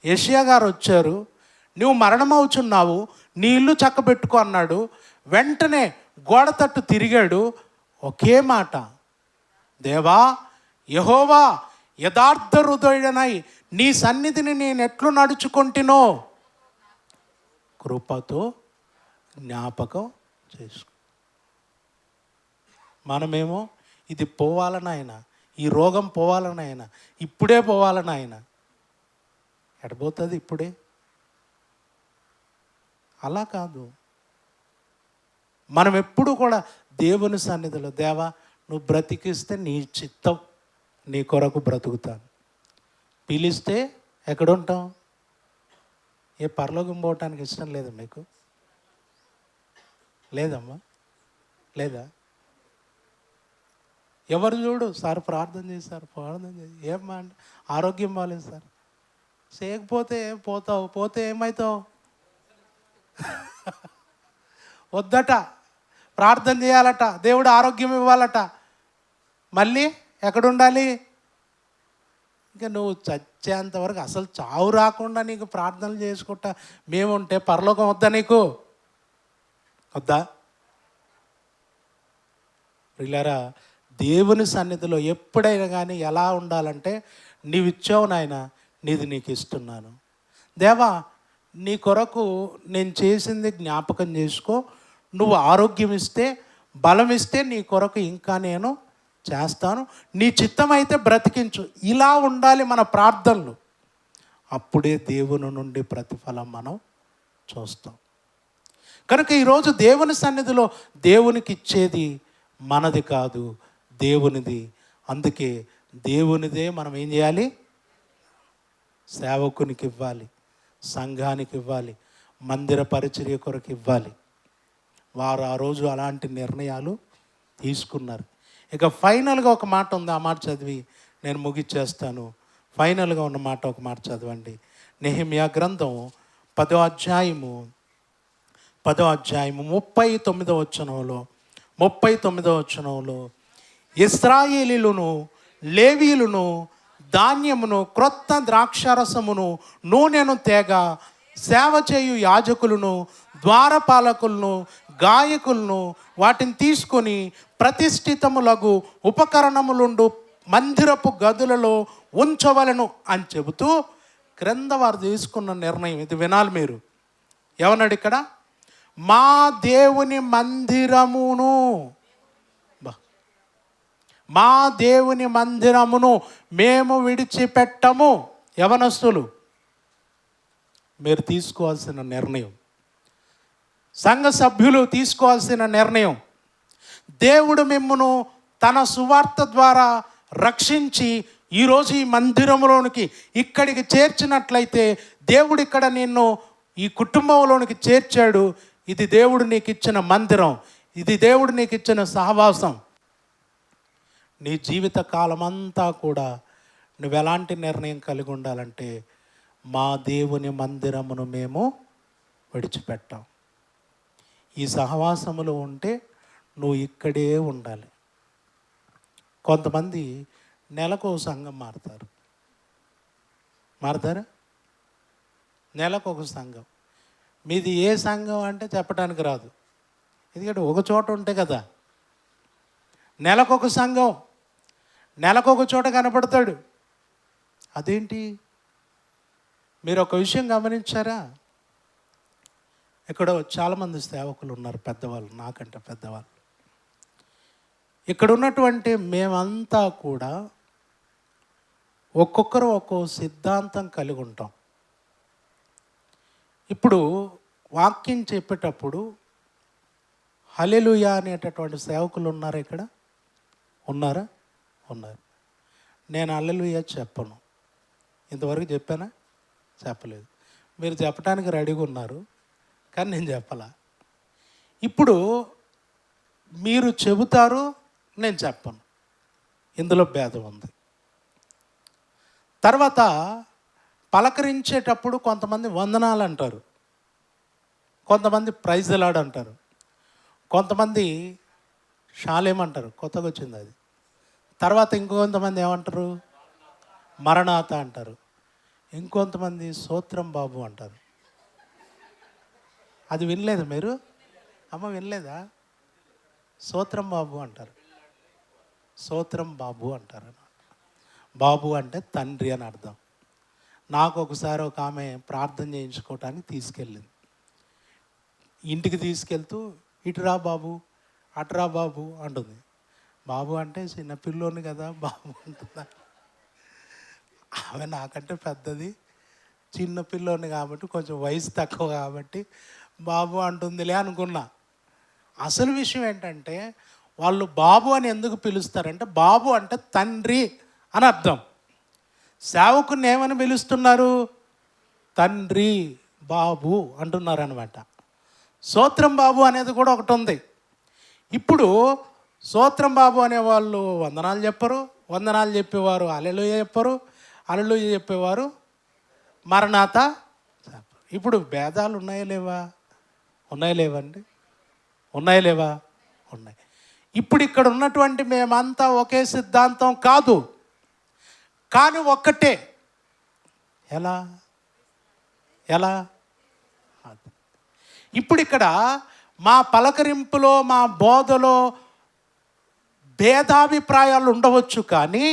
యెషయా గారు వచ్చారు, నువ్వు మరణమవుచున్నావు, నీ ఇల్లు చక్కబెట్టుకో అన్నాడు. వెంటనే గోడ తట్టు తిరిగాడు, ఒకే మాట, దేవా యెహోవా, యథార్థ హృదయుడనై నీ సన్నిధిని నేను ఎట్లు నడుచుకుంటునో కృపతో జ్ఞాపకం చేసుకో. మనమేమో ఇది పోవాలని ఆయన, ఈ రోగం పోవాలని ఆయన, ఇప్పుడే పోవాలని ఆయన. ఎడబోతుంది ఇప్పుడే? అలా కాదు. మనం ఎప్పుడు కూడా దేవుని సన్నిధిలో, దేవా నువ్వు బ్రతికిస్తే నీ చిత్తం, నీ కొరకు బ్రతుకుతాను. పిలిస్తే ఎక్కడుంటాం? పరలోకం పోవటానికి ఇష్టం లేదా మీకు? లేదమ్మా, లేదా? ఎవరు చూడు, సార్ ప్రార్థన చేశారు, ఏమ్మా అంటే ఆరోగ్యం బాగాలేదు సార్. చేయకపోతే పోతావు, పోతే ఏమవుతావు? వద్దట, ప్రార్థన చేయాలట, దేవుడు ఆరోగ్యం ఇవ్వాలట. మళ్ళీ ఎక్కడుండాలి? ఇంకా నువ్వు చచ్చేంతవరకు, అసలు చావు రాకుండా నీకు ప్రార్థనలు చేసుకుంటా మేముంటే పరలోకం వద్దా? నీకు వద్దా? ప్రియులారా, దేవుని సన్నిధిలో ఎప్పుడైనా కానీ ఎలా ఉండాలంటే, నీవు ఇచ్చావు నాయన, నీది నీకు ఇస్తున్నాను. దేవా, నీ కొరకు నేను చేసింది జ్ఞాపకం చేసుకో. నువ్వు ఆరోగ్యం ఇస్తే, బలం ఇస్తే నీ కొరకు ఇంకా నేను చేస్తాను. నీ చిత్తమైతే బ్రతికించు. ఇలా ఉండాలి మన ప్రార్థనలు. అప్పుడే దేవుని నుండి ప్రతిఫలం మనం చూస్తాం. కనుక ఈరోజు దేవుని సన్నిధిలో దేవునికి ఇచ్చేది మనది కాదు, దేవునిది. అందుకే దేవునిదే మనం ఏం చేయాలి? సేవకునికి ఇవ్వాలి, సంఘానికి ఇవ్వాలి, మందిర పరిచర్య కొరకు ఇవ్వాలి. వారు ఆ రోజు అలాంటి నిర్ణయాలు తీసుకున్నారు. ఇక ఫైనల్గా ఒక మాట ఉంది, ఆ మాట చదివి నేను ముగిచ్చేస్తాను. ఫైనల్గా ఉన్న మాట ఒక మాట చదవండి. నెహెమ్యా గ్రంథం 10వ అధ్యాయము 39వ వచనంలో ఇశ్రాయేలీయులను లేవీయులను ధాన్యమును, క్రొత్త ద్రాక్షారసమును, నూనెను తేగ, సేవ చేయు యాజకులను, ద్వారపాలకులను, గాయకులను వాటిని తీసుకొని ప్రతిష్ఠితములగు ఉపకరణములుండు మందిరపు గదులలో ఉంచవలను అని చెబుతూ క్రింద వారు తీసుకున్న నిర్ణయం ఇది వినాలి మీరు. ఏమన్నాడు ఇక్కడ? మా దేవుని మందిరమును, మా దేవుని మందిరమును మేము విడిచిపెట్టము. యవనస్తులు, మీరు తీసుకోవాల్సిన నిర్ణయం, సంఘ సభ్యులు తీసుకోవాల్సిన నిర్ణయం. దేవుడు మిమ్మును తన సువార్త ద్వారా రక్షించి ఈరోజు ఈ మందిరంలోనికి ఇక్కడికి చేర్చినట్లయితే, దేవుడు ఇక్కడ నిన్ను ఈ కుటుంబంలోనికి చేర్చాడు. ఇది దేవుడు నీకు ఇచ్చిన మందిరం, ఇది దేవుడు నీకు ఇచ్చిన సహవాసం. నీ జీవిత కాలమంతా కూడా నువ్వు ఎలాంటి నిర్ణయం కలిగి ఉండాలంటే, మా దేవుని మందిరమును మేము విడిచిపెట్టాం. ఈ సహవాసములో ఉంటే నువ్వు ఇక్కడే ఉండాలి. కొంతమంది నెలకు ఒక సంఘం మారుతారా? నెలకు ఒక సంఘం. మీది ఏ సంఘం అంటే చెప్పడానికి రాదు, ఎందుకంటే ఒక చోట ఉంటే కదా. నెలకొక సంఘం, నెలకొక చోట కనపడతాడు. అదేంటి? మీరు ఒక విషయం గమనించారా? ఇక్కడ చాలామంది సేవకులు ఉన్నారు, పెద్దవాళ్ళు, నాకంటే పెద్దవాళ్ళు. ఇక్కడ ఉన్నటువంటి మేమంతా కూడా ఒక్కొక్కరు ఒక్కో సిద్ధాంతం కలిగి ఉంటాం. ఇప్పుడు వాక్యం చెప్పేటప్పుడు హల్లెలూయా అనేటటువంటి సేవకులు ఉన్నారు ఇక్కడ? ఉన్నారు. నేను హల్లెలూయా చెప్పను. ఇంతవరకు చెప్పానా? చెప్పలేదు. మీరు చెప్పడానికి రెడీగా ఉన్నారు, కానీ నేను చెప్పాలా. ఇప్పుడు మీరు చెబుతారు, నేను చెప్పను. ఇందులో భేదం ఉంది. తర్వాత పలకరించేటప్పుడు కొంతమంది వందనాలు అంటారు, కొంతమంది ప్రైజ్ లాడ్ అంటారు, కొంతమంది షాలేం అంటారు, కొత్తగా వచ్చింది అది. తర్వాత ఇంకొంతమంది ఏమంటారు? మరణాత అంటారు. ఇంకొంతమంది స్తోత్రం బాబు అంటారు. అది వినలేదు మీరు? అమ్మ వినలేదా? స్తోత్రం బాబు అంటారు. స్తోత్రం బాబు అంటారు. బాబు అంటే తండ్రి అని అర్థం. నాకు ఒకసారి ఒక ఆమె ప్రార్థన చేయించుకోవటానికి తీసుకెళ్ళింది. ఇంటికి తీసుకెళ్తూ ఇటురా బాబు, అటురా బాబు అంటుంది. బాబు అంటే చిన్న పిల్లోని కదా బాబు అంటుందా? ఆమె నాకంటే పెద్దది, చిన్న పిల్లోని కాబట్టి కొంచెం వయసు తక్కువ కాబట్టి బాబు అంటుందిలే అనుకున్నా. అసలు విషయం ఏంటంటే, వాళ్ళు బాబు అని ఎందుకు పిలుస్తారంటే, బాబు అంటే తండ్రి అని అర్థం. సేవకుని ఏమని పిలుస్తున్నారు? తండ్రి బాబు అంటున్నారు అనమాట. స్తోత్రం బాబు అనేది కూడా ఒకటి ఉంది. ఇప్పుడు స్తోత్రం బాబు అనేవాళ్ళు వందనాలు చెప్పరు, వందనాలు చెప్పేవారు హల్లెలూయా చెప్పరు, హల్లెలూయా చెప్పేవారు మరణాత చెప్పరు. ఇప్పుడు భేదాలు ఉన్నాయా లేవా? లేవండి? ఉన్నాయా లేవా? ఉన్నాయి. ఇప్పుడు ఇక్కడ ఉన్నటువంటి మేమంతా ఒకే సిద్ధాంతం కాదు, కానీ ఒక్కటే. ఎలా? ఇప్పుడు ఇక్కడ మా పలకరింపులో, మా బోధలో భేదాభిప్రాయాలు ఉండవచ్చు, కానీ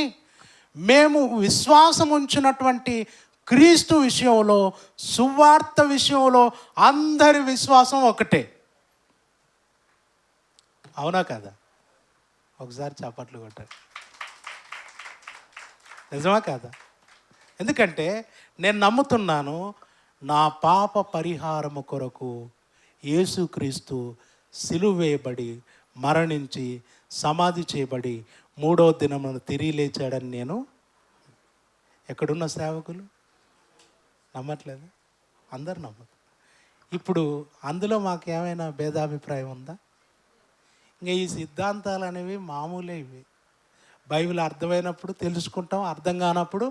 మేము విశ్వాసం ఉంచినటువంటి క్రీస్తు విషయంలో, సువార్త విషయంలో అందరి విశ్వాసం ఒకటే. అవునా కదా? ఒకసారి చప్పట్లు కొట్టారు. నిజమా కాదా? ఎందుకంటే నేను నమ్ముతున్నాను, నా పాప పరిహారము కొరకు యేసుక్రీస్తు సిలువ వేయబడి, మరణించి, సమాధి చేయబడి, 3వ దినమున తిరిగి లేచాడని నేను. ఎక్కడున్న సేవకులు నమ్మట్లేదు, అందరు నమ్మదు. ఇప్పుడు అందులో మాకు ఏమైనా భేదాభిప్రాయం ఉందా? ఇంకా ఈ సిద్ధాంతాలు అనేవి మామూలే. ఇవి బైబిల్ అర్థమైనప్పుడు తెలుసుకుంటాం, అర్థం కానప్పుడు.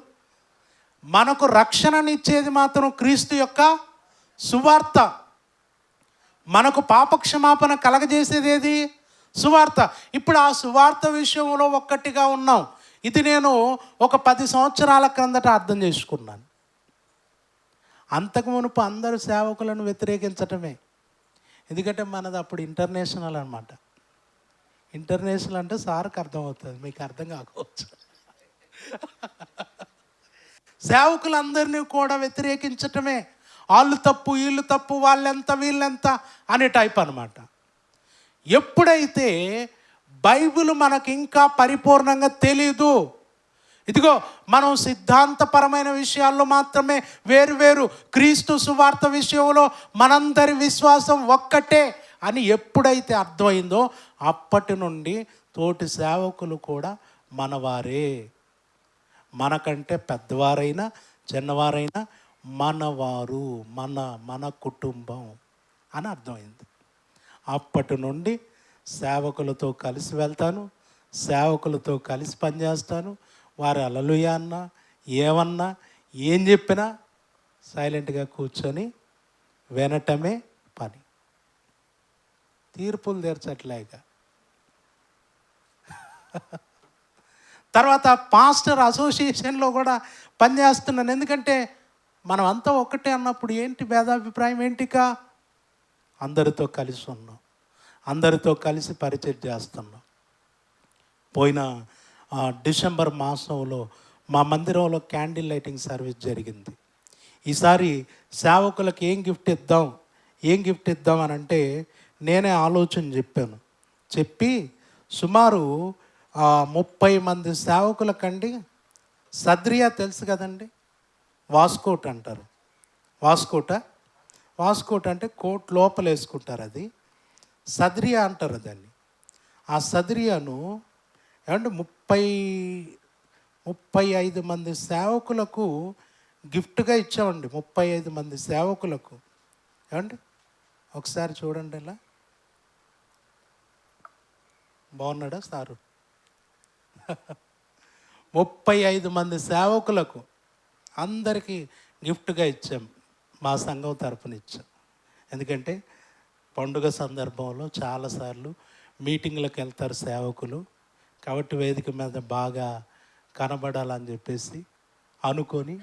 మనకు రక్షణనిచ్చేది మాత్రం క్రీస్తు యొక్క సువార్త. మనకు పాపక్షమాపణ కలగజేసేది ఏది? సువార్త. ఇప్పుడు ఆ సువార్త విషయంలో ఒక్కటిగా ఉన్నాం. ఇది నేను ఒక 10 సంవత్సరాల క్రిందట అర్థం చేసుకున్నాను. అంతకు మునుపు అందరూ సేవకులను వ్యతిరేకించటమే. ఎందుకంటే మనది అప్పుడు ఇంటర్నేషనల్ అనమాట. ఇంటర్నేషనల్ అంటే సార్కి అర్థమవుతుంది, మీకు అర్థం కాకపోవచ్చు. సేవకులందరినీ కూడా వ్యతిరేకించటమే. వాళ్ళు తప్పు, వీళ్ళు తప్పు, వాళ్ళెంత వీళ్ళెంత అనే టైప్ అనమాట. ఎప్పుడైతే బైబిల్ మనకి ఇంకా పరిపూర్ణంగా తెలీదు, ఇదిగో మనం సిద్ధాంతపరమైన విషయాల్లో మాత్రమే వేరు, క్రీస్తు సువార్త విషయంలో మనందరి విశ్వాసం ఒక్కటే అని ఎప్పుడైతే అర్థమైందో అప్పటి నుండి తోటి సేవకులు కూడా మనవారే. మనకంటే పెద్దవారైనా చిన్నవారైనా మనవారు, మన కుటుంబం అని అర్థమైంది. అప్పటి నుండి సేవకులతో కలిసి వెళ్తాను, సేవకులతో కలిసి పనిచేస్తాను. వారు హల్లెలూయా అన్నా, ఏమన్నా, ఏం చెప్పినా సైలెంట్గా కూర్చొని వినటమే పని. తీర్పులు తీర్చట్లేక. తర్వాత పాస్టర్ అసోసియేషన్లో కూడా పనిచేస్తున్నాను. ఎందుకంటే మనం అంతా ఒక్కటే అన్నప్పుడు ఏంటి భేదాభిప్రాయం ఏంటిక? అందరితో కలిసి ఉన్నాం, అందరితో కలిసి పరిచయం చేస్తున్నాం. పోయిన డిసెంబర్ మాసంలో మా మందిరంలో క్యాండిల్ లైటింగ్ సర్వీస్ జరిగింది. ఈసారి సేవకులకు ఏం గిఫ్ట్ ఇద్దాం అని అంటే నేనే ఆలోచన చెప్పి సుమారు 30 మంది సేవకులకండి. సద్రియా తెలుసు కదండి, వాస్కోట్ అంటారు. వాస్కోట్ అంటే కోట్ లోపల వేసుకుంటారు, అది సద్రియా అంటారు దాన్ని. ఆ సద్రియాను ఏమంటే 35 మంది సేవకులకు గిఫ్ట్గా ఇచ్చామండి. 35 మంది సేవకులకు. ఏమండి ఒకసారి చూడండి, ఇలా బాగున్నాడా సారు? 35 మంది సేవకులకు అందరికీ గిఫ్ట్గా ఇచ్చాం, మా సంఘం తరపున ఇచ్చాం. ఎందుకంటే పండుగ సందర్భంలో చాలాసార్లు మీటింగ్లకు వెళ్తారు సేవకులు, కాబట్టి వేదిక మీద బాగా కనబడాలని చెప్పేసి అనుకొని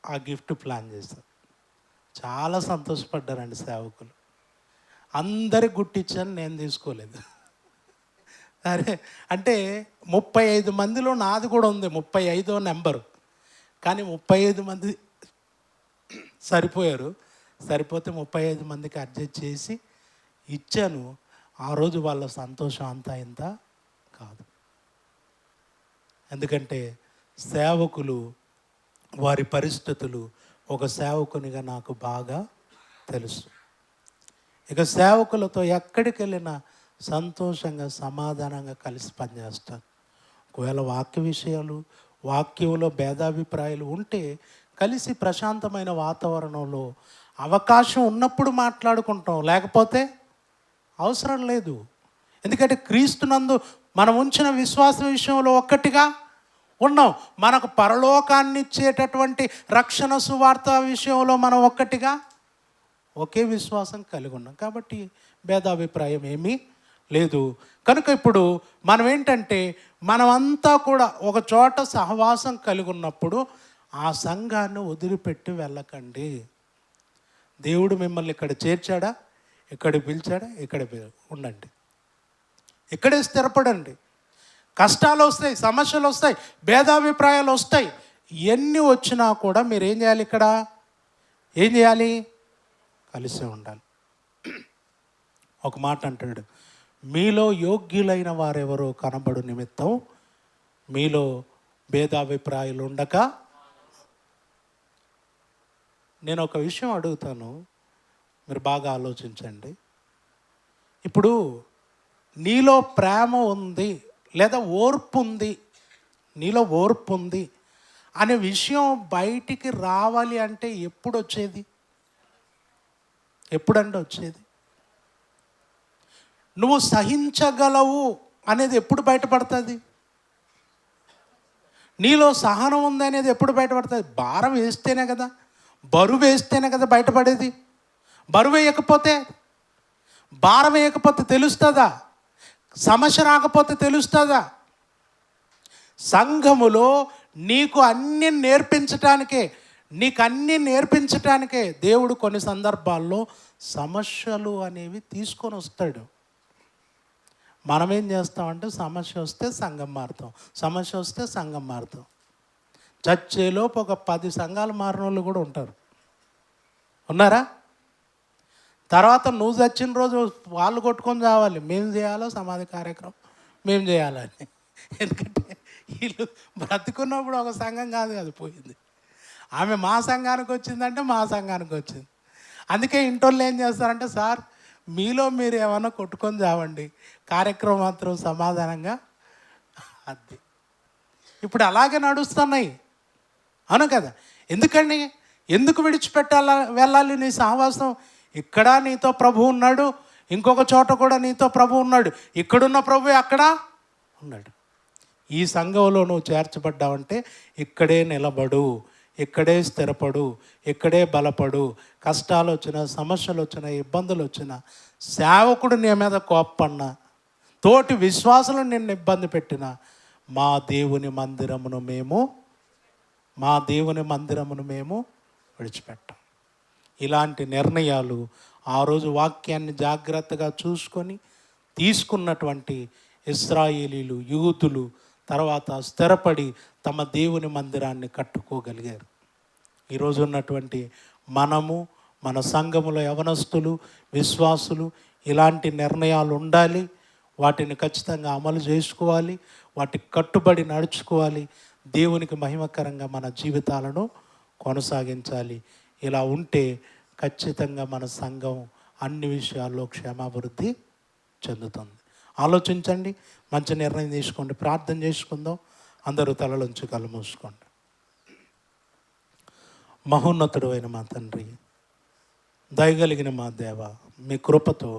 ఆ గిఫ్ట్ ప్లాన్ చేశాం. చాలా సంతోషపడ్డారండి సేవకులు. అందరికి గుట్టిచ్చాను, నేను తీసుకోలేదు. సరే అంటే 35 మందిలో నాది కూడా ఉంది, 35వ నెంబరు. కానీ 35 మంది సరిపోతే 35 మందికి అడ్జస్ట్ చేసి ఇచ్చాను. ఆ రోజు వాళ్ళ సంతోషం అంతా ఇంత కాదు. ఎందుకంటే సేవకులు, వారి పరిస్థితులు ఒక సేవకునిగా నాకు బాగా తెలుసు. ఇక సేవకులతో ఎక్కడికి వెళ్ళినా సంతోషంగా, సమాధానంగా కలిసి పనిచేస్తాను. ఒకవేళ వాక్య విషయాలు, వాక్యంలో భేదాభిప్రాయాలు ఉంటే కలిసి ప్రశాంతమైన వాతావరణంలో అవకాశం ఉన్నప్పుడు మాట్లాడుకుంటాం, లేకపోతే అవసరం లేదు. ఎందుకంటే క్రీస్తునందు మనం ఉంచిన విశ్వాస విషయంలో ఒక్కటిగా ఉన్నాం. మనకు పరలోకాన్ని ఇచ్చేటటువంటి రక్షణ సువార్త విషయంలో మనం ఒక్కటిగా ఒకే విశ్వాసం కలిగి ఉన్నాం. కాబట్టి భేదాభిప్రాయం ఏమీ లేదు. కనుక ఇప్పుడు మనం ఏంటంటే మనమంతా కూడా ఒక చోట సహవాసం కలిగి ఉన్నప్పుడు ఆ సంఘాన్ని వదిలిపెట్టి వెళ్ళకండి. దేవుడు మిమ్మల్ని ఇక్కడ చేర్చాడా, ఇక్కడ పిలిచాడా, ఇక్కడ ఉండండి, ఇక్కడే స్థిరపడండి. కష్టాలు వస్తాయి, సమస్యలు వస్తాయి, భేదాభిప్రాయాలు వస్తాయి. ఎన్ని వచ్చినా కూడా మీరు ఏం చేయాలి? ఇక్కడ ఏం చేయాలి? కలిసి ఉండాలి. ఒక మాట అంటాడు, మీలో యోగ్యులైన వారెవరో కనబడు నిమిత్తం మీలో భేదాభిప్రాయాలు ఉండక. నేను ఒక విషయం అడుగుతాను, మీరు బాగా ఆలోచించండి. ఇప్పుడు నీలో ప్రేమ ఉంది లేదా ఓర్పు ఉంది, నీలో ఓర్పు ఉంది అనే విషయం బయటికి రావాలి అంటే ఎప్పుడు వచ్చేది? ఎప్పుడంటే వచ్చేది? నువ్వు సహించగలవు అనేది ఎప్పుడు బయటపడుతుంది? నీలో సహనం ఉంది అనేది ఎప్పుడు బయటపడుతుంది? భారం వేస్తేనే కదా, బరువు వేస్తేనే కదా బయటపడేది. బరువు వేయకపోతే, భారం వేయకపోతే తెలుస్తుందా? సమస్య రాకపోతే తెలుస్తుందా? సంఘములో నీకు అన్నీ నేర్పించటానికే దేవుడు కొన్ని సందర్భాల్లో సమస్యలు అనేవి తీసుకొని వస్తాడు. మనం ఏం చేస్తామంటే సమస్య వస్తే సంఘం మారుతాం. చచ్చేలోపు ఒక 10 సంఘాలు మారిన వాళ్ళు కూడా ఉంటారు. ఉన్నారా? తర్వాత నువ్వు చచ్చిన రోజు వాళ్ళు కొట్టుకొని చావాలి, మేము చేయాలో సమాధి కార్యక్రమం మేము చేయాలని. ఎందుకంటే వీళ్ళు బ్రతుకున్నప్పుడు ఒక సంఘం కాదు కదా పోయింది. ఆమె మా సంఘానికి వచ్చిందంటే మా సంఘానికి వచ్చింది. అందుకే ఇంటోళ్ళు ఏం చేస్తారంటే, సార్ మీలో మీరు ఏమన్నా కొట్టుకొని చావండి, కార్యక్రమం మాత్రం సమాధానంగా. అది ఇప్పుడు అలాగే నడుస్తున్నాయి. అవును కదా? ఎందుకు వెళ్ళాలి నీ సహవాసం? ఇక్కడ నీతో ప్రభు ఉన్నాడు, ఇంకొక చోట కూడా నీతో ప్రభు ఉన్నాడు, ఇక్కడున్న ప్రభు అక్కడ ఉన్నాడు. ఈ సంఘంలో నువ్వు చేర్చబడ్డావంటే ఇక్కడే నిలబడు, ఇక్కడే స్థిరపడు, ఇక్కడే బలపడు. కష్టాలు వచ్చినా, సమస్యలు వచ్చినా, ఇబ్బందులు వచ్చినా, సేవకుడు నీ మీద కోప్పడినా, తోటి విశ్వాసులు నిన్ను ఇబ్బంది పెట్టినా, మా దేవుని మందిరమును మేము విడిచిపెట్టాం. ఇలాంటి నిర్ణయాలు ఆ రోజు వాక్యాన్ని జాగ్రత్తగా చూసుకొని తీసుకున్నటువంటి ఇశ్రాయేలీలు, యూదులు తర్వాత స్థిరపడి తమ దేవుని మందిరాన్ని కట్టుకోగలిగారు. ఈరోజు ఉన్నటువంటి మనము, మన సంఘములో యవనస్తులు, విశ్వాసులు ఇలాంటి నిర్ణయాలు ఉండాలి. వాటిని ఖచ్చితంగా అమలు చేసుకోవాలి, వాటికి కట్టుబడి నడుచుకోవాలి. దేవునికి మహిమకరంగా మన జీవితాలను కొనసాగించాలి. ఇలా ఉంటే ఖచ్చితంగా మన సంఘం అన్ని విషయాల్లో క్షేమాభివృద్ధి చెందుతుంది. ఆలోచించండి, మంచి నిర్ణయం తీసుకోండి. ప్రార్థన చేసుకుందాం. అందరూ తలలోంచి కళ్ళు మూసుకోండి. మహోన్నతుడు అయిన మా తండ్రి, దయగలిగిన మా దేవ, మీ కృపతో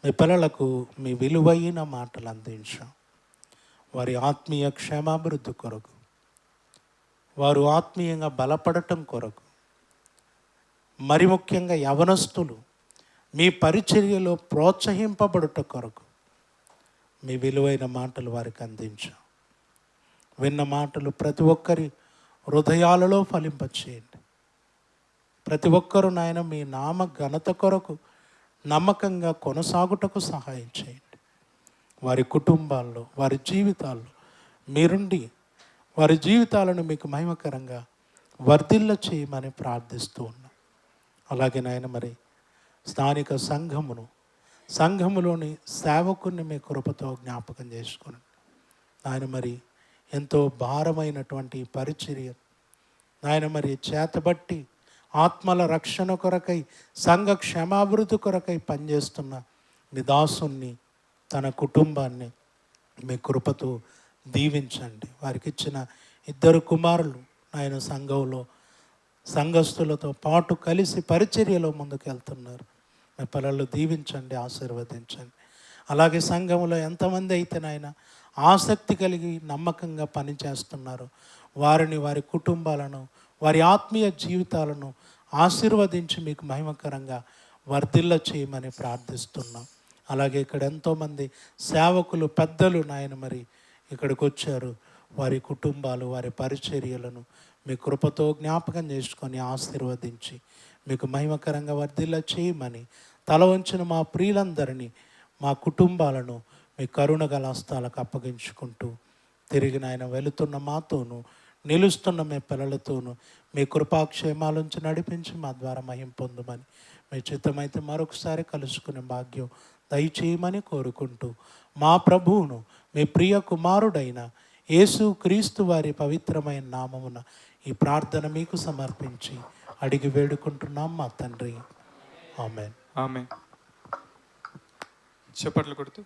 మీ పిల్లలకు మీ విలువైన మాటలు అందించాం. వారి ఆత్మీయ క్షేమాభివృద్ధి కొరకు, వారు ఆత్మీయంగా బలపడటం కొరకు, మరి ముఖ్యంగా యవనస్తులు మీ పరిచర్యలో ప్రోత్సహింపబడుట కొరకు మీ విలువైన మాటలు వారికి అందించాం. విన్న మాటలు ప్రతి ఒక్కరి హృదయాలలో ఫలింపచేయండి. ప్రతి ఒక్కరూ నాయన మీ నామ ఘనత కొరకు నమ్మకంగా కొనసాగుటకు సహాయం చేయండి. వారి కుటుంబాల్లో, వారి జీవితాల్లో మీరుండి వారి జీవితాలను మీకు మహిమకరంగా వర్ధిల్ల చేయమని ప్రార్థిస్తూ ఉన్నాం. అలాగే నాయన మరి స్థానిక సంఘములోని సేవకుని మీ కృపతో జ్ఞాపకం చేసుకోండి. ఆయన మరి ఎంతో భారమైనటువంటి పరిచర్య నాయన మరి చేతబట్టి ఆత్మల రక్షణ కొరకై, సంఘ క్షేమాభివృద్ధి కొరకై పనిచేస్తున్న మీ దాసుని, తన కుటుంబాన్ని మీ కృపతో దీవించండి. వారికి ఇచ్చిన 2 కుమారులు ఆయన సంఘంలో సంఘస్థులతో పాటు కలిసి పరిచర్యలో ముందుకు వెళ్తున్నారు. మీ పిల్లలు దీవించండి, ఆశీర్వదించండి. అలాగే సంఘంలో ఎంతమంది అయితే నాయన ఆసక్తి కలిగి నమ్మకంగా పనిచేస్తున్నారు, వారిని, వారి కుటుంబాలను, వారి ఆత్మీయ జీవితాలను ఆశీర్వదించి మీకు మహిమకరంగా వర్ధిల్ల చేయమని ప్రార్థిస్తున్నాం. అలాగే ఇక్కడ ఎంతోమంది సేవకులు, పెద్దలు నాయన మరి ఇక్కడికి వచ్చారు. వారి కుటుంబాలు, వారి పరిచర్యలను మీ కృపతో జ్ఞాపకం చేసుకొని ఆశీర్వదించి మీకు మహిమకరంగా వర్ధిల్ల చేయమని తల వంచిన మా ప్రియులందరినీ, మా కుటుంబాలను మీ కరుణ గల హస్తాలకు అప్పగించుకుంటూ తిరిగి నాయన వెళుతున్న మాతోనూ నిలుస్తున్న మీ పిల్లలతోనూ మీ కృపాక్షేమాలుంచి నడిపించి మా ద్వారా మహిం పొందమని, మీ చిత్తమైతే మరొకసారి కలుసుకునే భాగ్యం దయచేయమని కోరుకుంటూ మా ప్రభువును మీ ప్రియ కుమారుడైన యేసు క్రీస్తు వారి పవిత్రమైన నామమున ఈ ప్రార్థన మీకు సమర్పించి అడిగి వేడుకుంటున్నాం మా తండ్రి. ఆమేన్. ఆమేన్. చప్పట్లు కొడుతూ